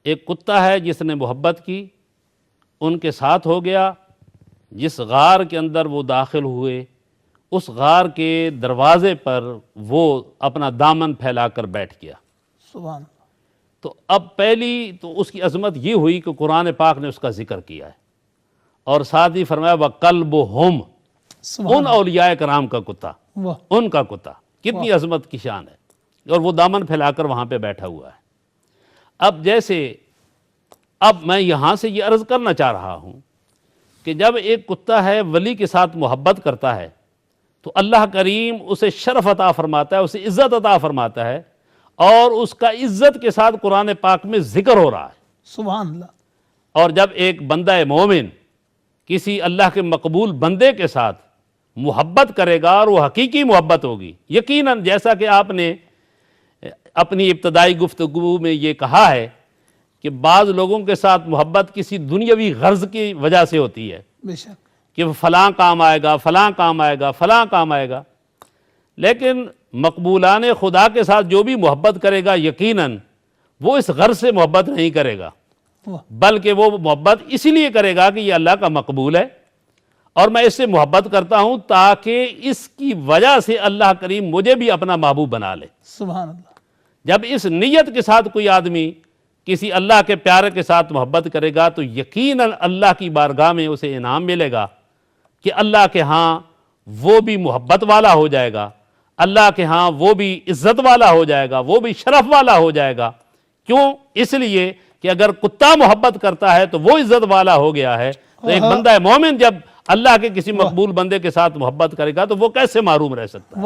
ایک کتا ہے جس نے محبت کی، ان کے ساتھ ہو گیا. جس غار کے اندر وہ داخل ہوئے اس غار کے دروازے پر وہ اپنا دامن پھیلا کر بیٹھ گیا. سبحان اللہ. تو اب پہلی تو اس کی عظمت یہ ہوئی کہ قرآن پاک نے اس کا ذکر کیا ہے اور ساتھ ہی فرمایا وَقَلْبُهُمْ، ان اولیاء کرام کا کتا، ان کا کتا. کتنی عظمت کی شان ہے، اور وہ دامن پھیلا کر وہاں پہ بیٹھا ہوا ہے. اب میں یہاں سے یہ عرض کرنا چاہ رہا ہوں کہ جب ایک کتا ہے ولی کے ساتھ محبت کرتا ہے تو اللہ کریم اسے شرف عطا فرماتا ہے، اسے عزت عطا فرماتا ہے، اور اس کا عزت کے ساتھ قرآن پاک میں ذکر ہو رہا ہے. سبحان اللہ. اور جب ایک بندہ مومن کسی اللہ کے مقبول بندے کے ساتھ محبت کرے گا اور وہ حقیقی محبت ہوگی، یقیناً جیسا کہ آپ نے اپنی ابتدائی گفتگو میں یہ کہا ہے کہ بعض لوگوں کے ساتھ محبت کسی دنیاوی غرض کی وجہ سے ہوتی ہے بے شک. کہ فلاں کام آئے گا، فلاں کام آئے گا، فلاں کام آئے گا. لیکن مقبولان خدا کے ساتھ جو بھی محبت کرے گا یقیناً وہ اس غرض سے محبت نہیں کرے گا، بلکہ وہ محبت اسی لیے کرے گا کہ یہ اللہ کا مقبول ہے اور میں اس سے محبت کرتا ہوں تاکہ اس کی وجہ سے اللہ کریم مجھے بھی اپنا محبوب بنا لے. سبحان اللہ. جب اس نیت کے ساتھ کوئی آدمی کسی اللہ کے پیارے کے ساتھ محبت کرے گا تو یقیناً اللہ کی بارگاہ میں اسے انعام ملے گا کہ اللہ کے ہاں وہ بھی محبت والا ہو جائے گا، اللہ کے ہاں وہ بھی عزت والا ہو جائے گا، وہ بھی شرف والا ہو جائے گا. کیوں؟ اس لیے کہ اگر کتا محبت کرتا ہے تو وہ عزت والا ہو گیا ہے، تو ایک بندہ مومن جب اللہ کے کسی مقبول بندے کے ساتھ محبت کرے گا تو وہ کیسے محروم رہ سکتا ہے.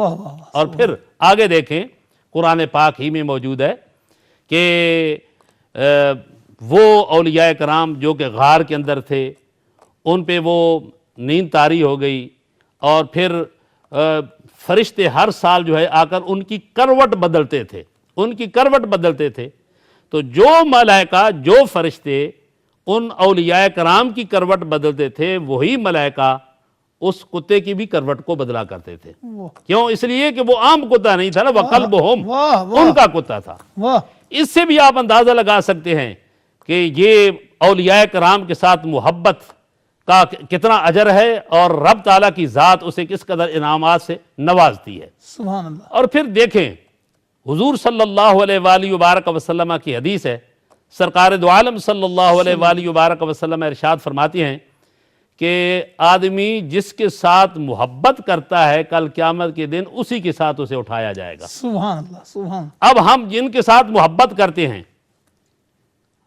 اور پھر آگے دیکھیں قرآن پاک ہی میں موجود ہے کہ وہ اولیاء کرام جو کہ غار کے اندر تھے ان پہ وہ نیند طاری ہو گئی، اور پھر فرشتے ہر سال جو ہے آ کر ان کی کروٹ بدلتے تھے، ان کی کروٹ بدلتے تھے. تو جو ملائکہ، جو فرشتے ان اولیاء کرام کی کروٹ بدلتے تھے وہی ملائکہ اس کتے کی بھی کروٹ کو بدلا کرتے تھے. کیوں؟ اس لیے کہ وہ عام کتا نہیں تھا نا، وَقَلْبُهُمْ، ان کا کتا تھا. اس سے بھی آپ اندازہ لگا سکتے ہیں کہ یہ اولیاء کرام کے ساتھ محبت کا کتنا اجر ہے اور رب تعالیٰ کی ذات اسے کس قدر انعامات سے نوازتی ہے. سبحان اللہ. اور پھر دیکھیں حضور صلی اللہ علیہ وآلہ وبارک وسلم کی حدیث ہے، سرکار دو عالم صلی اللہ علیہ وآلہ وبارک وسلم ارشاد فرماتی ہیں کہ آدمی جس کے ساتھ محبت کرتا ہے کل قیامت کے دن اسی کے ساتھ اسے اٹھایا جائے گا. سبحان اللہ سبحان. اب ہم جن کے ساتھ محبت کرتے ہیں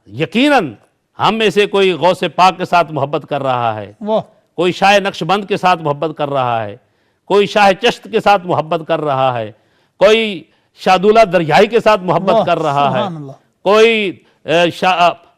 یقیناً ہم میں سے کوئی غوث پاک کے ساتھ محبت کر رہا ہے، کوئی شاہ نقش بند کے ساتھ محبت کر رہا ہے، کوئی شاہ چشت کے ساتھ محبت کر رہا ہے، کوئی شاہ دولہ دریائی کے ساتھ محبت کر رہا ہے،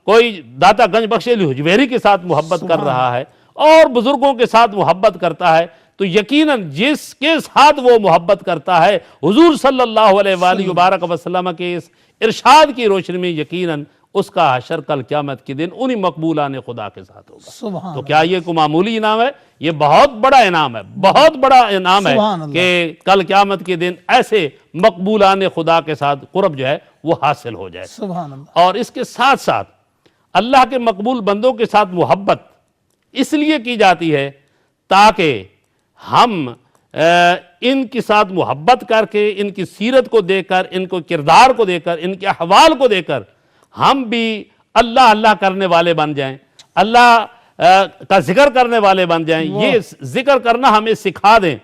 کوئی داتا گنج بخش علی حجویری کے ساتھ محبت کر رہا ہے، اور بزرگوں کے ساتھ محبت کرتا ہے. تو یقیناً جس کے ساتھ وہ محبت کرتا ہے حضور صلی اللہ علیہ وآلہ وبارک وسلم کے اس ارشاد کی روشنی میں یقیناً اس کا حشر کل قیامت کے دن انہی مقبولان خدا کے ساتھ ہوگا. تو کیا یہ کوئی معمولی انعام ہے؟ یہ بہت بڑا انعام ہے، بہت بڑا انعام ہے کہ کل قیامت کے دن ایسے مقبولان خدا کے ساتھ قرب جو ہے وہ حاصل ہو جائے. اور اس کے ساتھ ساتھ اللہ کے مقبول بندوں کے ساتھ محبت اس لیے کی جاتی ہے تاکہ ہم ان کے ساتھ محبت کر کے ان کی سیرت کو دیکھ کر، ان کو کردار کو دیکھ کر، ان کے احوال کو دیکھ کر ہم بھی اللہ اللہ کرنے والے بن جائیں، اللہ کا ذکر کرنے والے بن جائیں. یہ ذکر کرنا ہمیں سکھا دیں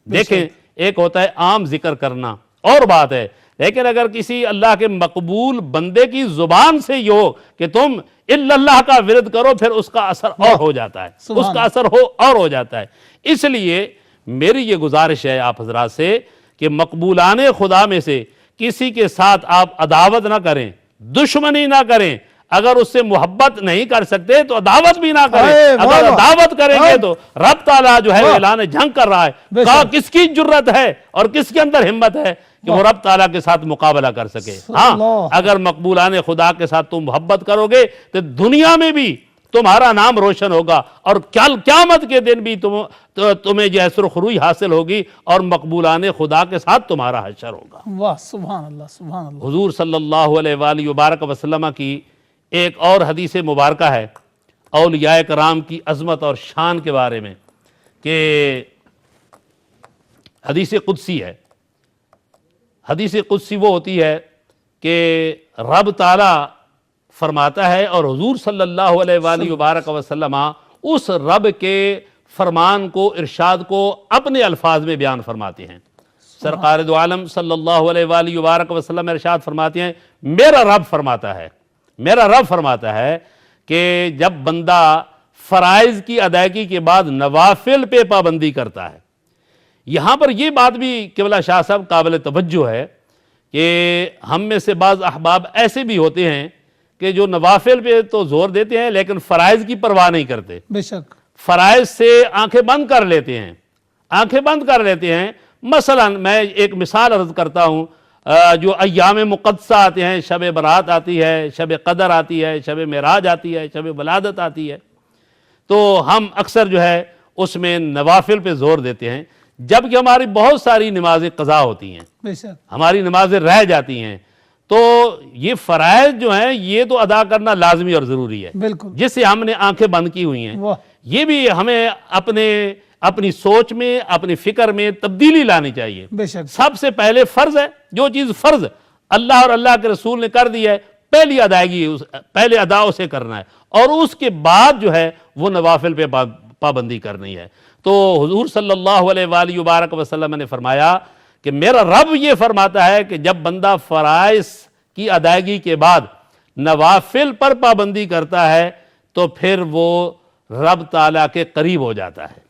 دیکھیں ایک ہوتا ہے عام ذکر کرنا اور بات ہے، لیکن اگر کسی اللہ کے مقبول بندے کی زبان سے یہ ہو کہ تم الا اللہ کا ورد کرو، پھر اس کا اثر اور ہو جاتا ہے، اس کا اثر اور ہو جاتا ہے۔ اس لیے میری یہ گزارش ہے آپ حضرات سے کہ مقبولان خدا میں سے کسی کے ساتھ آپ عداوت نہ کریں، دشمنی نہ کریں، اگر اس سے محبت نہیں کر سکتے تو عداوت بھی نہ کریں، اگر عداوت کریں گے تو رب تعالیٰ جو ہے اعلان جنگ کر رہا ہے، کہا کس کی جرت ہے اور کس کے اندر ہمت ہے کہ وہ رب تعالیٰ کے ساتھ مقابلہ کر سکے۔ ہاں اگر مقبولان خدا کے ساتھ تم محبت کرو گے تو دنیا میں بھی تمہارا نام روشن ہوگا اور قیامت کے دن بھی تمہیں جو ہے سرخروئی حاصل ہوگی اور مقبولان خدا کے ساتھ تمہارا حشر ہوگا۔ واہ سبحان اللہ سبحان اللہ۔ حضور صلی اللہ علیہ وآلہ وبارک وسلم کی ایک اور حدیث مبارکہ ہے اولیاء کرام کی عظمت اور شان کے بارے میں، کہ حدیث قدسی ہے۔ حدیث قدسی وہ ہوتی ہے کہ رب تعالیٰ فرماتا ہے اور حضور صلی اللہ علیہ وآلہ وبارک وسلم اس رب کے فرمان کو، ارشاد کو اپنے الفاظ میں بیان فرماتے ہیں۔ سرکار دو عالم صلی اللہ علیہ وآلہ وبارک وسلم ارشاد فرماتے ہیں، میرا رب فرماتا ہے کہ جب بندہ فرائض کی ادائیگی کے بعد نوافل پہ پابندی کرتا ہے۔ یہاں پر یہ بات بھی قبلہ شاہ صاحب قابل توجہ ہے کہ ہم میں سے بعض احباب ایسے بھی ہوتے ہیں کہ جو نوافل پہ تو زور دیتے ہیں لیکن فرائض کی پرواہ نہیں کرتے، بے شک فرائض سے آنکھیں بند کر لیتے ہیں۔ مثلا میں ایک مثال عرض کرتا ہوں، جو ایام مقدسہ آتے ہیں، شب برات آتی ہے، شب قدر آتی ہے، شب معراج آتی ہے، شب ولادت آتی ہے، تو ہم اکثر جو ہے اس میں نوافل پہ زور دیتے ہیں، جبکہ ہماری بہت ساری نمازیں قضا ہوتی ہیں، بے شک ہماری نمازیں رہ جاتی ہیں۔ تو یہ فرائض جو ہیں یہ تو ادا کرنا لازمی اور ضروری ہے، بالکل، جس سے ہم نے آنکھیں بند کی ہوئی ہیں۔ واہ یہ بھی ہمیں اپنی سوچ میں، اپنی فکر میں تبدیلی لانی چاہیے۔ بے شک سب سے پہلے فرض ہے، جو چیز فرض اللہ اور اللہ کے رسول نے کر دی ہے، پہلی ادائیگی پہلے ادا اسے کرنا ہے، اور اس کے بعد جو ہے وہ نوافل پہ پابندی کرنی ہے۔ تو حضور صلی اللہ علیہ وآلہ وبارک وسلم نے فرمایا کہ میرا رب یہ فرماتا ہے کہ جب بندہ فرائض کی ادائیگی کے بعد نوافل پر پابندی کرتا ہے تو پھر وہ رب تعالیٰ کے قریب ہو جاتا ہے،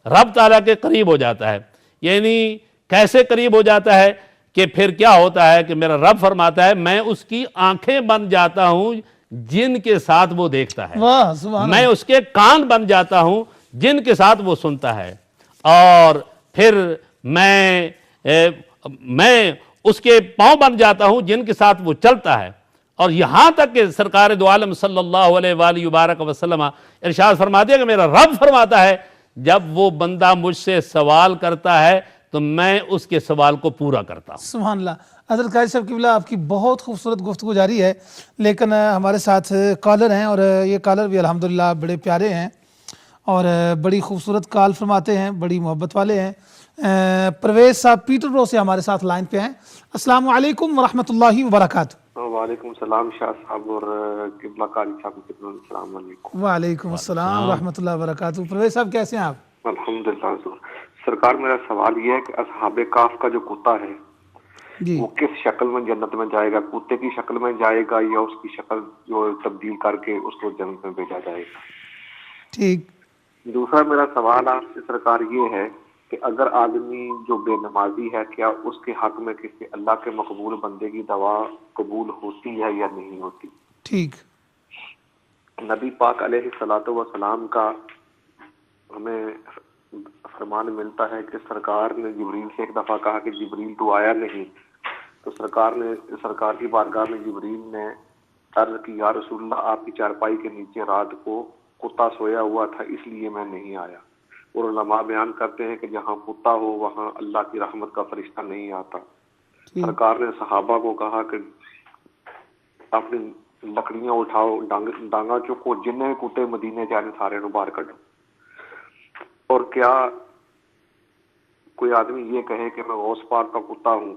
رب تعالیٰ کے قریب ہو جاتا ہے۔ یعنی کیسے قریب ہو جاتا ہے کہ پھر کیا ہوتا ہے کہ میرا رب فرماتا ہے میں اس کی آنکھیں بن جاتا ہوں جن کے ساتھ وہ دیکھتا ہے، واہ سبحان میں اس کے کان بن جاتا ہوں جن کے ساتھ وہ سنتا ہے، اور پھر میں اس کے پاؤں بن جاتا ہوں جن کے ساتھ وہ چلتا ہے۔ اور یہاں تک کہ سرکار دو عالم صلی اللہ علیہ وآلہ وبارک وسلم ارشاد فرماتے ہیں کہ میرا رب فرماتا ہے جب وہ بندہ مجھ سے سوال کرتا ہے تو میں اس کے سوال کو پورا کرتا ہوں۔ سبحان اللہ۔ حضرت قاری صاحب قبلہ آپ کی بہت خوبصورت گفتگو جاری ہے، لیکن ہمارے ساتھ کالر ہیں، اور یہ کالر بھی الحمدللہ بڑے پیارے ہیں اور بڑی خوبصورت کال فرماتے ہیں، بڑی محبت والے ہیں۔ پرویز صاحب پیٹر برو سے ہمارے ساتھ لائن پہ ہیں۔ السلام علیکم ورحمۃ اللہ وبرکاتہ۔ وعلیکم السلام شاہ صاحب اور قبلہ قاری صاحب کو السلام علیکم۔ وعلیکم السلام ورحمۃ اللہ وبرکاتہ۔ پرویز صاحب کیسے ہیں آپ؟ الحمدللہ سرکار، میرا سوال یہ ہے کہ اصحاب کہف کا جو کتا ہے جی وہ کس شکل میں جنت میں جائے گا؟ کتے کی شکل میں جائے گا یا اس کی شکل جو تبدیل کر کے اس کو جنت میں بھیجا جائے گا؟ ٹھیک۔ دوسرا میرا سوال آپ سے سرکار یہ ہے کہ اگر آدمی جو بے نمازی ہے کیا اس کے حق میں کسی اللہ کے مقبول بندے کی دعا قبول ہوتی ہے یا نہیں ہوتی؟ ٹھیک۔ نبی پاک علیہ الصلوۃ والسلام کا ہمیں فرمان ملتا ہے کہ سرکار نے جبریل سے ایک دفعہ کہا کہ جبریل تو آیا نہیں، تو سرکار کی بارگاہ میں جبریل نے عرض کی یا رسول اللہ آپ کی چارپائی کے نیچے رات کو کتا سویا ہوا تھا اس لیے میں نہیں آیا۔ اور علماء بیان کرتے ہیں کہ جہاں کتا ہو وہاں اللہ کی رحمت کا فرشتہ نہیں آتا۔ سرکار نے صحابہ کو کہا کہ اپنی لکڑیاں اٹھاؤ، ڈانگا چکو، جنہیں کتے مدینے جانے سارے نو باہر کڈو۔ اور کیا کوئی آدمی یہ کہے کہ میں غوث پاک کا کتا ہوں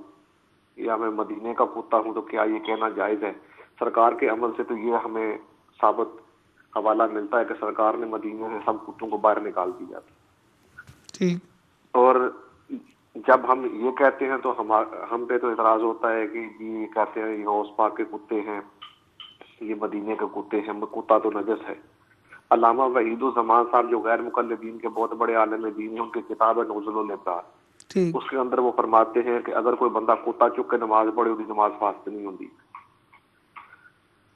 یا میں مدینے کا کتا ہوں تو کیا یہ کہنا جائز ہے؟ سرکار کے عمل سے تو یہ ہمیں ثابت حوالہ ملتا ہے کہ سرکار نے مدینے سے سب کتوں کو باہر نکال دیا تھا۔ ٹھیک۔ اور جب ہم یہ کہتے ہیں تو ہم پہ تو اعتراض ہوتا ہے کہ جی یہ کہتے ہیں یہ غوث پاک کے کتے ہیں، یہ مدینے کے کتے ہیں، کتا تو نجس ہے۔ علامہ وحید الزمان صاحب جو غیر مقلدین کے بہت بڑے عالم دین ہیں، ان کی کتاب ہے نزل الابرار، ٹھیک، اس کے اندر وہ فرماتے ہیں کہ اگر کوئی بندہ کتا چک کے نماز پڑھے اس کی نماز فاسد نہیں ہوتی۔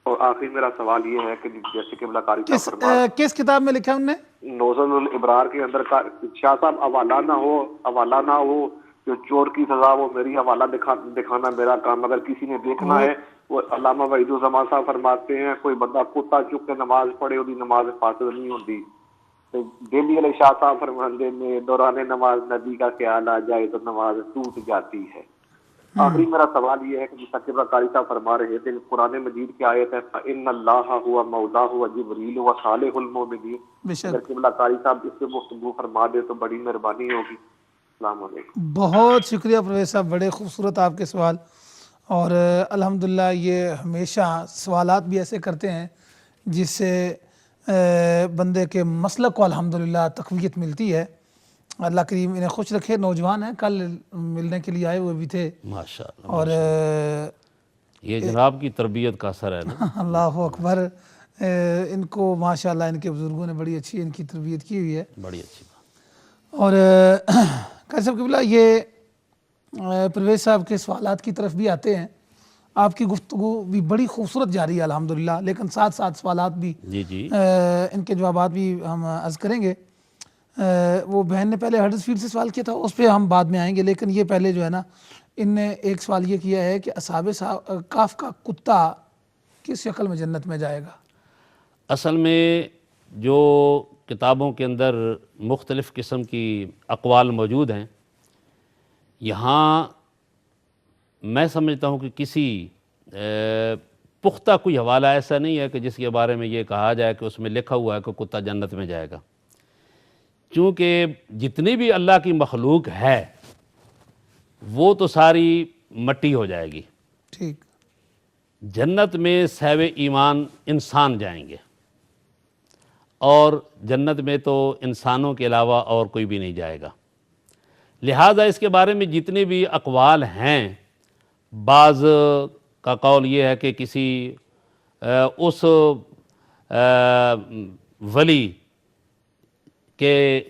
اور آخری میرا سوال یہ ہے کہ جیسے کہ قاری صاحب فرما کس کتاب میں لکھا انہوں نے؟ نزل الابرار کے اندر شاہ صاحب حوالہ نہ ہو جو چور کی سزا وہ میری حوالہ دکھانا میرا کام، اگر کسی نے دیکھنا ہے وہ علامہ وحید الزمان صاحب فرماتے ہیں کوئی بندہ کتا چک کے نماز پڑھے اس کی نماز فاسد نہیں ہوتی۔ دہلی علیہ شاہ صاحب فرماتے ہیں دوران نماز نبی کا خیال آ جائے تو نماز ٹوٹ جاتی ہے۔ آخری میرا سوال یہ ہے کہ جیسا کہ قاری صاحب فرما رہے تھے قرآن مجید کی آیت ہے فَإِنَّ اللَّهَ هُوَ مَوْلَاهُ وَجِبْرِيلُ وَصَالِحُ الْمُؤْمِنِينَ، اگر قبلہ قاری صاحب اس پہ گفتگو فرما دے تو بڑی مہربانی ہوگی۔ السلام علیکم۔ بہت شکریہ پرویز صاحب، بڑے خوبصورت آپ کے سوال، اور الحمدللہ یہ ہمیشہ سوالات بھی ایسے کرتے ہیں جس سے بندے کے مسلک کو الحمدللہ تقویت ملتی ہے۔ اللہ کریم انہیں خوش رکھے، نوجوان ہیں، کل ملنے کے لیے آئے ہوئے بھی تھے، ماشاءاللہ، اور یہ جناب کی تربیت کا اثر ہے نا۔ اللہ اکبر، ان کو ماشاءاللہ ان کے بزرگوں نے بڑی اچھی ان کی تربیت کی ہوئی ہے۔ بڑی اچھی بات۔ اور قاری صاحب قبلہ یہ پرویز صاحب کے سوالات کی طرف بھی آتے ہیں، آپ کی گفتگو بھی بڑی خوبصورت جاری ہے الحمدللہ، لیکن ساتھ ساتھ سوالات بھی جی ان کے جوابات بھی ہم عرض کریں گے۔ وہ بہن نے پہلے ہڈرسفیلڈ سے سوال کیا تھا، اس پہ ہم بعد میں آئیں گے، لیکن یہ پہلے جو ہے نا ان نے ایک سوال یہ کیا ہے کہ اصحاب کہف کا کتا کس شکل میں جنت میں جائے گا؟ اصل میں جو کتابوں کے اندر مختلف قسم کی اقوال موجود ہیں، یہاں میں سمجھتا ہوں کہ کسی پختہ کوئی حوالہ ایسا نہیں ہے کہ جس کے بارے میں یہ کہا جائے کہ اس میں لکھا ہوا ہے کہ کتا جنت میں جائے گا، چونکہ جتنی بھی اللہ کی مخلوق ہے وہ تو ساری مٹی ہو جائے گی۔ ٹھیک، جنت میں صاحب ایمان انسان جائیں گے، اور جنت میں تو انسانوں کے علاوہ اور کوئی بھی نہیں جائے گا، لہذا اس کے بارے میں جتنے بھی اقوال ہیں، بعض کا قول یہ ہے کہ کسی اس ولی کہ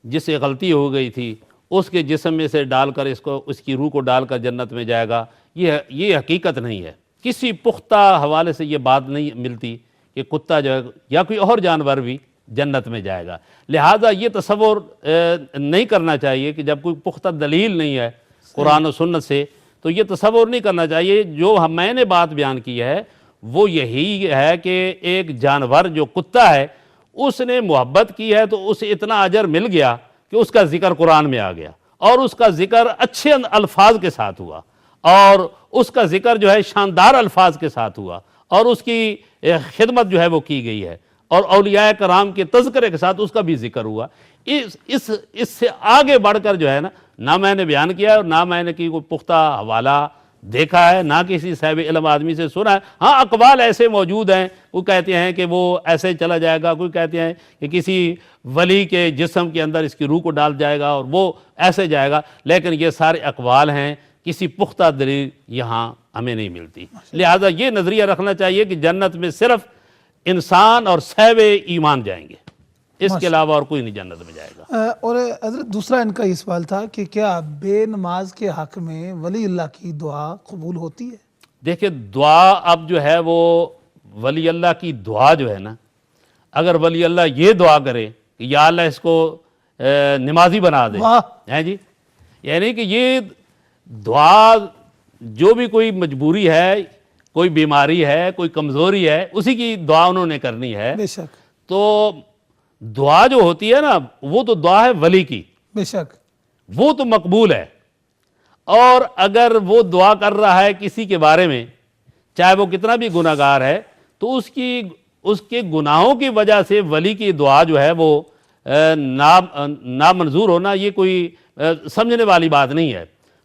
جس سے غلطی ہو گئی تھی اس کے جسم میں سے ڈال کر اس کی روح کو ڈال کر جنت میں جائے گا، یہ حقیقت نہیں ہے۔ کسی پختہ حوالے سے یہ بات نہیں ملتی کہ کتا جو ہے یا کوئی اور جانور بھی جنت میں جائے گا، لہذا یہ تصور نہیں کرنا چاہیے کہ جب کوئی پختہ دلیل نہیں ہے قرآن و سنت سے تو یہ تصور نہیں کرنا چاہیے۔ جو میں نے بات بیان کی ہے وہ یہی ہے کہ ایک جانور جو کتا ہے اس نے محبت کی ہے تو اسے اتنا اجر مل گیا کہ اس کا ذکر قرآن میں آ گیا، اور اس کا ذکر اچھے الفاظ کے ساتھ ہوا، اور اس کا ذکر جو ہے شاندار الفاظ کے ساتھ ہوا، اور اس کی خدمت جو ہے وہ کی گئی ہے، اور اولیاء کرام کے تذکرے کے ساتھ اس کا بھی ذکر ہوا۔ اس سے آگے بڑھ کر جو ہے نہ میں نے بیان کیا ہے اور نہ میں نے کوئی پختہ حوالہ دیکھا ہے، نہ کسی صاحب علم آدمی سے سنا ہے۔ ہاں اقوال ایسے موجود ہیں، وہ کہتے ہیں کہ وہ ایسے چلا جائے گا، کوئی کہتے ہیں کہ کسی ولی کے جسم کے اندر اس کی روح کو ڈال جائے گا اور وہ ایسے جائے گا، لیکن یہ سارے اقوال ہیں، کسی پختہ دلیل یہاں ہمیں نہیں ملتی۔ لہذا یہ نظریہ رکھنا چاہیے کہ جنت میں صرف انسان اور صاحب ایمان جائیں گے، اس کے علاوہ اور کوئی نہیں جنت میں جائے گا۔ اور حضرت دوسرا ان کا یہ سوال تھا کہ کیا بے نماز کے حق میں ولی اللہ کی دعا قبول ہوتی ہے؟ دیکھیں دعا اب جو ہے وہ ولی اللہ کی دعا جو ہے نا، اگر ولی اللہ یہ دعا کرے کہ یا اللہ اس کو نمازی بنا دے، ہیں جی، یعنی کہ یہ دعا جو بھی کوئی مجبوری ہے، کوئی بیماری ہے، کوئی کمزوری ہے، اسی کی دعا انہوں نے کرنی ہے، بے شک، تو دعا جو ہوتی ہے نا وہ تو دعا ہے ولی کی، بے شک، وہ تو مقبول ہے۔ اور اگر وہ دعا کر رہا ہے کسی کے بارے میں، چاہے وہ کتنا بھی گناہ گار ہے، تو اس کے گناہوں کی وجہ سے ولی کی دعا جو ہے وہ نامنظور ہونا یہ کوئی سمجھنے والی بات نہیں ہے،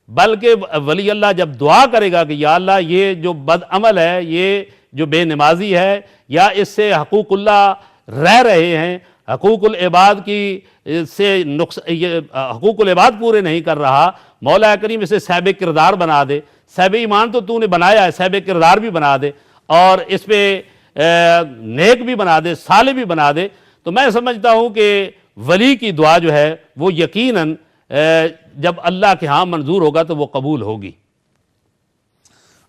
بلکہ ولی اللہ جب دعا کرے گا کہ یا اللہ یہ جو بد عمل ہے، یہ جو بے نمازی ہے، یا اس سے حقوق اللہ رہ رہے ہیں، حقوق العباد کی سے حقوق العباد پورے نہیں کر رہا، مولا کریم اسے صاحب کردار بنا دے. صاحب ایمان تو نے بنایا ہے، صاحب کردار بھی بنا دے اور اس پہ نیک بھی بنا دے، صالح بھی بنا دے. تو میں سمجھتا ہوں کہ ولی کی دعا جو ہے وہ یقیناً جب اللہ کے ہاں منظور ہوگا تو وہ قبول ہوگی.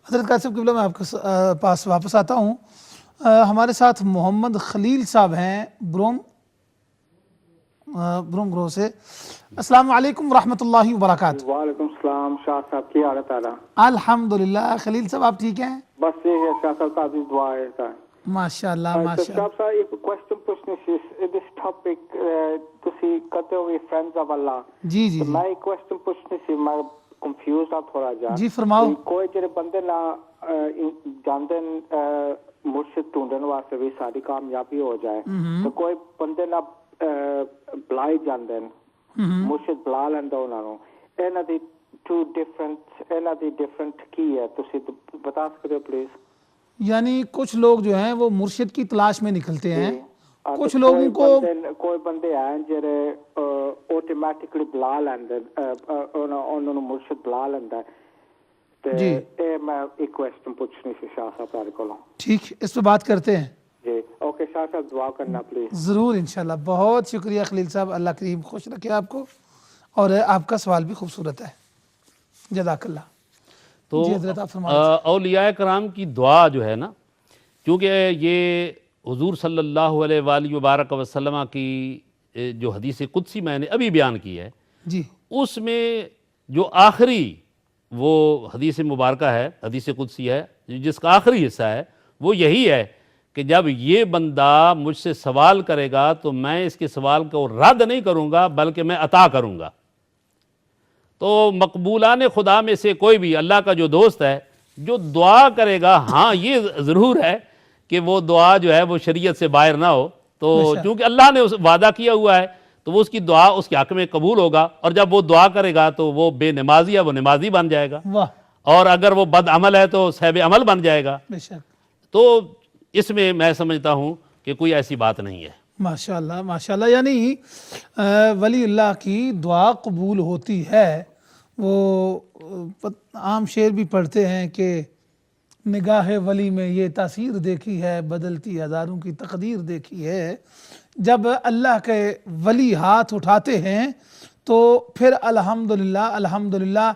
حضرت قاسم قبلہ میں آپ کے پاس واپس آتا ہوں. ہمارے ساتھ محمد خلیل صاحب ہیں بروم گرو سے. السلام علیکم ورحمۃ اللہ وبرکاتہ. وعلیکم السلام. شاہ صاحب کی حالت ہے؟ الحمدللہ. خلیل صاحب آپ ٹھیک ہیں؟ بس یہ ہے شاہ صاحب کا بھی دعا ہے. ماشاء اللہ ماشاء اللہ. صاحب ایک کوشچن پوچھنی سی اس ٹاپک تسی کرتے ہوئے فرینڈز آف اللہ. جی جی میں ایک کوشچن پوچھنی سی، میں کنفیوز ہاں تھوڑا جا. جی فرماؤ. کوئی جڑے بندے نہ جاندے مرشد ڈھونڈن واسطے بھی ساری کامیابی ہو جائے، تو کوئی بندے نہ بلائی جاندے مرشد بلا لیندا انہاں نوں. انہاں دی ڈفرنٹ کی ہے، تسی بتا سکتے ہو پلیز؟ یعنی کچھ لوگ جو ہیں وہ مرشد کی تلاش میں نکلتے ہیں، کچھ لوگوں کو کوئی بندے ہیں جڑے آٹومیٹکلی بلا لیندے انہاں نوں مرشد بلا لیندا ہے. جی میں ایک کوسچن پوچھنی سی شاہ صاحب تہاڈے کولوں. ٹھیک، اس پہ بات کرتے ہیں. جی اوکے شاہ صاحب دعا کرنا پلیز. ضرور انشاءاللہ. بہت شکریہ خلیل صاحب، اللہ کریم خوش رکھے آپ کو، اور آپ کا سوال بھی خوبصورت ہے. جزاک اللہ. تو جی حضرت آپ فرمائیں. اولیاء کرام کی دعا جو ہے نا، کیونکہ یہ حضور صلی اللہ علیہ وآلہ وبارک وسلم کی جو حدیث قدسی میں نے ابھی بیان کی ہے، جی اس میں جو آخری وہ حدیث مبارکہ ہے، حدیث قدسی ہے، جس کا آخری حصہ ہے وہ یہی ہے کہ جب یہ بندہ مجھ سے سوال کرے گا تو میں اس کے سوال کو رد نہیں کروں گا بلکہ میں عطا کروں گا. تو مقبولان خدا میں سے کوئی بھی اللہ کا جو دوست ہے جو دعا کرے گا، ہاں یہ ضرور ہے کہ وہ دعا جو ہے وہ شریعت سے باہر نہ ہو. تو چونکہ اللہ نے وعدہ کیا ہوا ہے تو وہ اس کی دعا اس کے حق میں قبول ہوگا، اور جب وہ دعا کرے گا تو وہ بے نمازی ہے وہ نمازی بن جائے گا، واہ. اور اگر وہ بد عمل ہے تو صاحب عمل بن جائے گا. بے شک. تو اس میں میں سمجھتا ہوں کہ کوئی ایسی بات نہیں ہے. ماشاءاللہ ماشاءاللہ. یعنی ولی اللہ کی دعا قبول ہوتی ہے. وہ عام شعر بھی پڑھتے ہیں کہ نگاہ ولی میں یہ تاثیر دیکھی ہے، بدلتی ہزاروں کی تقدیر دیکھی ہے. جب اللہ کے ولی ہاتھ اٹھاتے ہیں تو پھر الحمدللہ الحمدللہ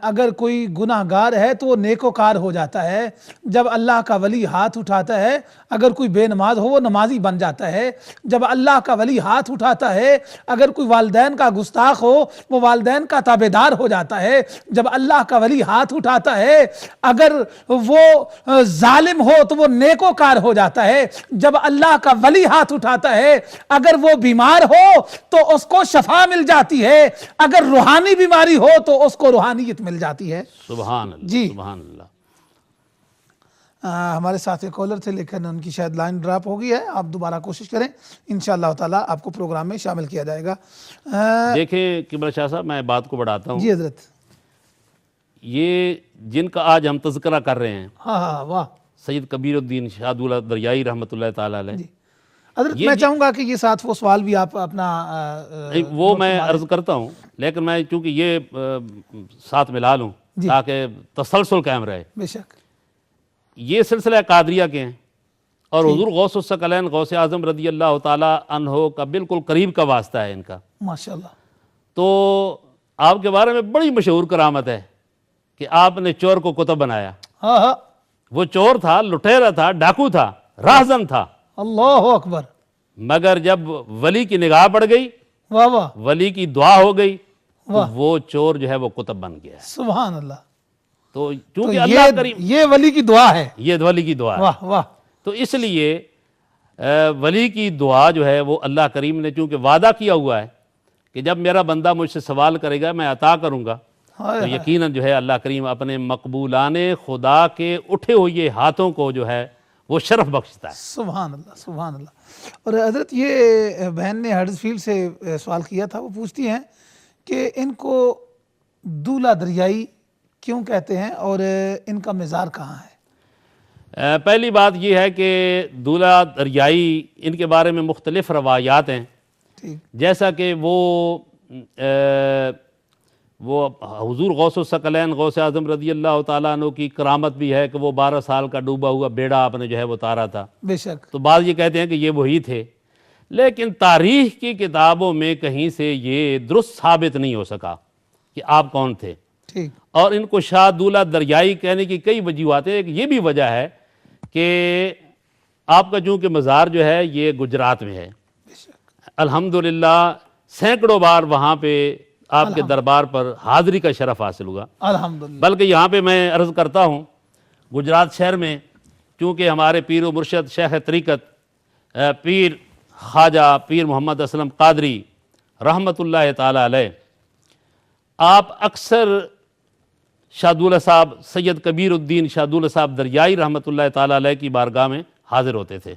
اگر کوئی گناہ گار ہے تو وہ نیکوکار ہو جاتا ہے. جب اللہ کا ولی ہاتھ اٹھاتا ہے، اگر کوئی بے نماز ہو وہ نمازی بن جاتا ہے. جب اللہ کا ولی ہاتھ اٹھاتا ہے، اگر کوئی والدین کا گستاخ ہو وہ والدین کا تابعدار ہو جاتا ہے. جب اللہ کا ولی ہاتھ اٹھاتا ہے، اگر وہ ظالم ہو تو وہ نیکوکار ہو جاتا ہے. جب اللہ کا ولی ہاتھ اٹھاتا ہے، اگر وہ بیمار ہو تو اس کو شفا مل جاتی ہے، اگر روحانی بیماری ہو تو اس کو روحانیت مل جاتی ہے. سبحان اللہ. جی. سبحان اللہ. ہمارے ساتھ ایک کالر تھے لیکن ان کی شاید لائن ڈراپ ہو گئی ہے. آپ دوبارہ کوشش کریں، انشاءاللہ تعالیٰ آپ کو پروگرام میں شامل کیا جائے گا. دیکھیں قبلہ شاہ صاحب، میں بات کو بڑھاتا ہوں. جی حضرت. یہ جن کا آج ہم تذکرہ کر رہے ہیں، ہاں ہاں واہ. سید کبیر الدین شاہ دولہ دریائی رحمۃ اللہ تعالیٰ علیہ. حضرت میں چاہوں گا کہ یہ ساتھ وہ سوال بھی آپ اپنا وہ میں عرض کرتا ہوں، لیکن میں چونکہ یہ ساتھ ملا لوں تاکہ تسلسل قائم رہے. بے شک. یہ سلسلہ قادریہ کے ہیں اور حضور غوث الثقلین غوث اعظم رضی اللہ تعالیٰ عنہ کا بالکل قریب کا واسطہ ہے ان کا. ماشاءاللہ. تو آپ کے بارے میں بڑی مشہور کرامت ہے کہ آپ نے چور کو کتب بنایا. ہاں ہاں. وہ چور تھا، لٹیرا تھا، ڈاکو تھا، راہزن تھا، اللہ اکبر. مگر جب ولی کی نگاہ پڑ گئی، واہ واہ. ولی کی دعا ہو گئی تو وہ چور جو ہے وہ کتب بن گیا. سبحان اللہ. تو چونکہ اللہ کریم، یہ ولی کی دعا ہے. یہ ولی کی دعا ہے. واہ واہ. تو اس لیے ولی کی دعا جو ہے وہ اللہ کریم نے چونکہ وعدہ کیا ہوا ہے کہ جب میرا بندہ مجھ سے سوال کرے گا میں عطا کروں گا، تو یقیناً جو ہے اللہ کریم اپنے مقبولان خدا کے اٹھے ہوئے ہاتھوں کو جو ہے وہ شرف بخشتا ہے. سبحان اللہ سبحان اللہ. اور حضرت یہ بہن نے ہڈرسفیلڈ سے سوال کیا تھا، وہ پوچھتی ہیں کہ ان کو دولہ دریائی کیوں کہتے ہیں اور ان کا مزار کہاں ہے؟ پہلی بات یہ ہے کہ دولہا دریائی ان کے بارے میں مختلف روایات ہیں، ٹھیک، جیسا کہ وہ حضور غوث الثقلین غوث اعظم رضی اللہ تعالیٰ عنہ کی کرامت بھی ہے کہ وہ 12 سال کا ڈوبا ہوا بیڑا آپ نے جو ہے وہ اتارا تھا، بے شک، تو بعض یہ کہتے ہیں کہ یہ وہی تھے، لیکن تاریخ کی کتابوں میں کہیں سے یہ درست ثابت نہیں ہو سکا کہ آپ کون تھے، ٹھیک، اور ان کو شاہ دولہا دریائی کہنے کی کئی وجوہات ہیں۔ ایک یہ بھی وجہ ہے کہ آپ کا چونکہ مزار جو ہے یہ گجرات میں ہے، الحمدللہ سینکڑوں بار وہاں پہ آپ کے دربار پر حاضری کا شرف حاصل ہوا، الحمدللہ، بلکہ یہاں پہ میں عرض کرتا ہوں گجرات شہر میں چونکہ ہمارے پیر و مرشد شیخ طریقت پیر خواجہ پیر محمد اسلم قادری رحمۃ اللہ تعالی علیہ، آپ اکثر شاہ دولہا صاحب سید کبیر الدین شاہ دولہا صاحب دریائی رحمۃ اللہ تعالی علیہ کی بارگاہ میں حاضر ہوتے تھے۔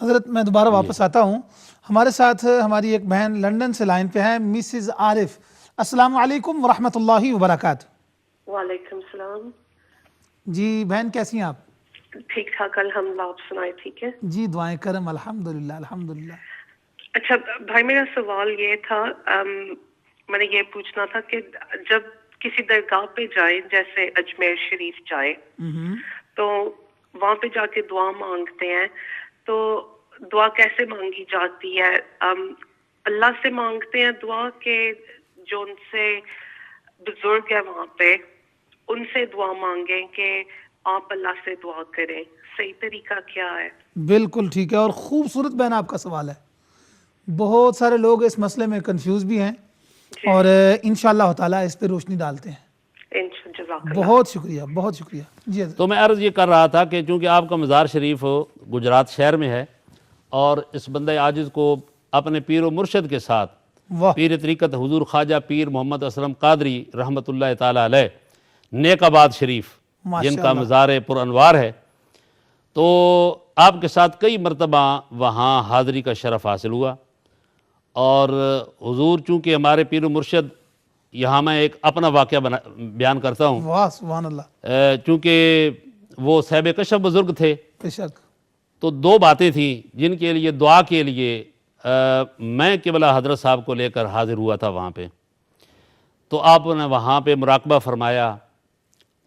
حضرت میں دوبارہ واپس آتا ہوں، ہمارے ساتھ ہماری ایک بہن لنڈن سے لائن پہ ہیں، مسز عارف۔ السلام علیکم ورحمۃ اللہ وبرکاتہ۔ وعلیکم السلام۔ جی بہن کیسی ہیں آپ؟ ٹھیک ٹھاک الحمدللہ، آپ سنائے ٹھیک ہے؟ جی دعائیں کرم، الحمدللہ الحمدللہ۔ اچھا بھائی، میرا سوال یہ تھا، میں نے یہ پوچھنا تھا کہ جب کسی درگاہ پہ جائیں، جیسے اجمیر شریف جائیں تو وہاں پہ جا کے دعا مانگتے ہیں، تو دعا کیسے مانگی جاتی ہے؟ اللہ سے مانگتے ہیں دعا کہ جو ان سے بزرگ ہے وہاں پہ ان سے دعا مانگیں کہ آپ اللہ سے دعا کریں؟ صحیح طریقہ کیا ہے؟ بالکل ٹھیک ہے، اور خوبصورت بہن آپ کا سوال ہے۔ بہت سارے لوگ اس مسئلے میں کنفیوز بھی ہیں اور انشاءاللہ تعالیٰ اس پہ روشنی ڈالتے ہیں۔ جزاک اللہ۔ بہت شکریہ، بہت شکریہ۔ جی حضرت۔ تو میں عرض یہ کر رہا تھا کہ چونکہ آپ کا مزار شریف گجرات شہر میں ہے اور اس بندہ عاجز کو اپنے پیر و مرشد کے ساتھ واہ، پیر طریقت حضور خواجہ پیر محمد اسلم قادری رحمۃ اللہ تعالی علیہ نیک آباد شریف جن کا مزار پر انوار ہے، تو آپ کے ساتھ کئی مرتبہ وہاں حاضری کا شرف حاصل ہوا، اور حضور چونکہ ہمارے پیر و مرشد، یہاں میں ایک اپنا واقعہ بیان کرتا ہوں، واہ سبحان اللہ، چونکہ وہ صاحب کشف بزرگ تھے، بے شک، تو دو باتیں تھیں جن کے لیے دعا کے لیے میں قبلہ حضرت صاحب کو لے کر حاضر ہوا تھا وہاں پہ، تو آپ نے وہاں پہ مراقبہ فرمایا،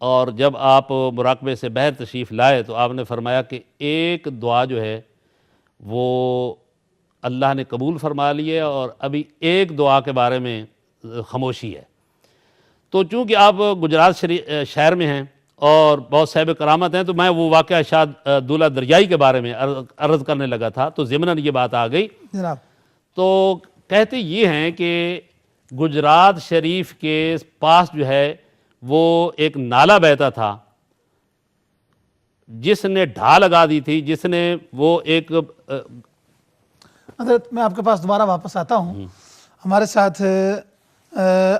اور جب آپ مراقبے سے باہر تشریف لائے تو آپ نے فرمایا کہ ایک دعا جو ہے وہ اللہ نے قبول فرما لی ہے اور ابھی ایک دعا کے بارے میں خاموشی ہے۔ تو چونکہ آپ گجرات شہر میں ہیں اور بہت صاحب کرامت ہیں، تو میں وہ واقعہ شاہ دولہا دریائی کے بارے میں عرض کرنے لگا تھا، تو ضمناً یہ بات آ گئی۔ جناب، تو کہتے یہ ہیں کہ گجرات شریف کے پاس جو ہے وہ ایک نالہ بہتا تھا، جس نے ڈھا لگا دی تھی، جس نے وہ ایک حضرت میں آپ کے پاس دوبارہ واپس آتا ہوں، ہمارے ساتھ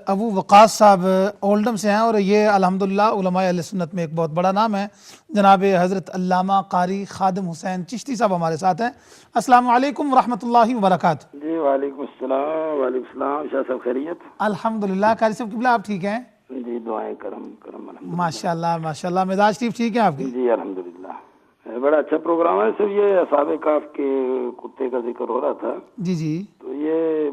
ابو وقاص صاحب اولڈم سے ہیں، اور یہ الحمدللہ علماء اہل سنت میں ایک بہت بڑا نام ہے، جناب حضرت علامہ قاری خادم حسین چشتی صاحب ہمارے ساتھ ہیں۔ السلام علیکم ورحمۃ اللہ وبرکاتہ۔ جی وعلیکم السلام، وعلیکم السلام، شاہ صاحب خیریت؟ الحمدللہ، قاری صاحب قبلہ آپ ٹھیک ہیں؟ جی دعائیں کرم الحمدللہ۔ ماشاءاللہ ماشاءاللہ، مزاج ٹھیک ٹھیک ہے آپ کے؟ جی الحمدللہ، بڑا اچھا پروگرام ہے۔ صرف یہ اصحاب کہف کے کتے کا ذکر ہو رہا تھا، جی جی، تو یہ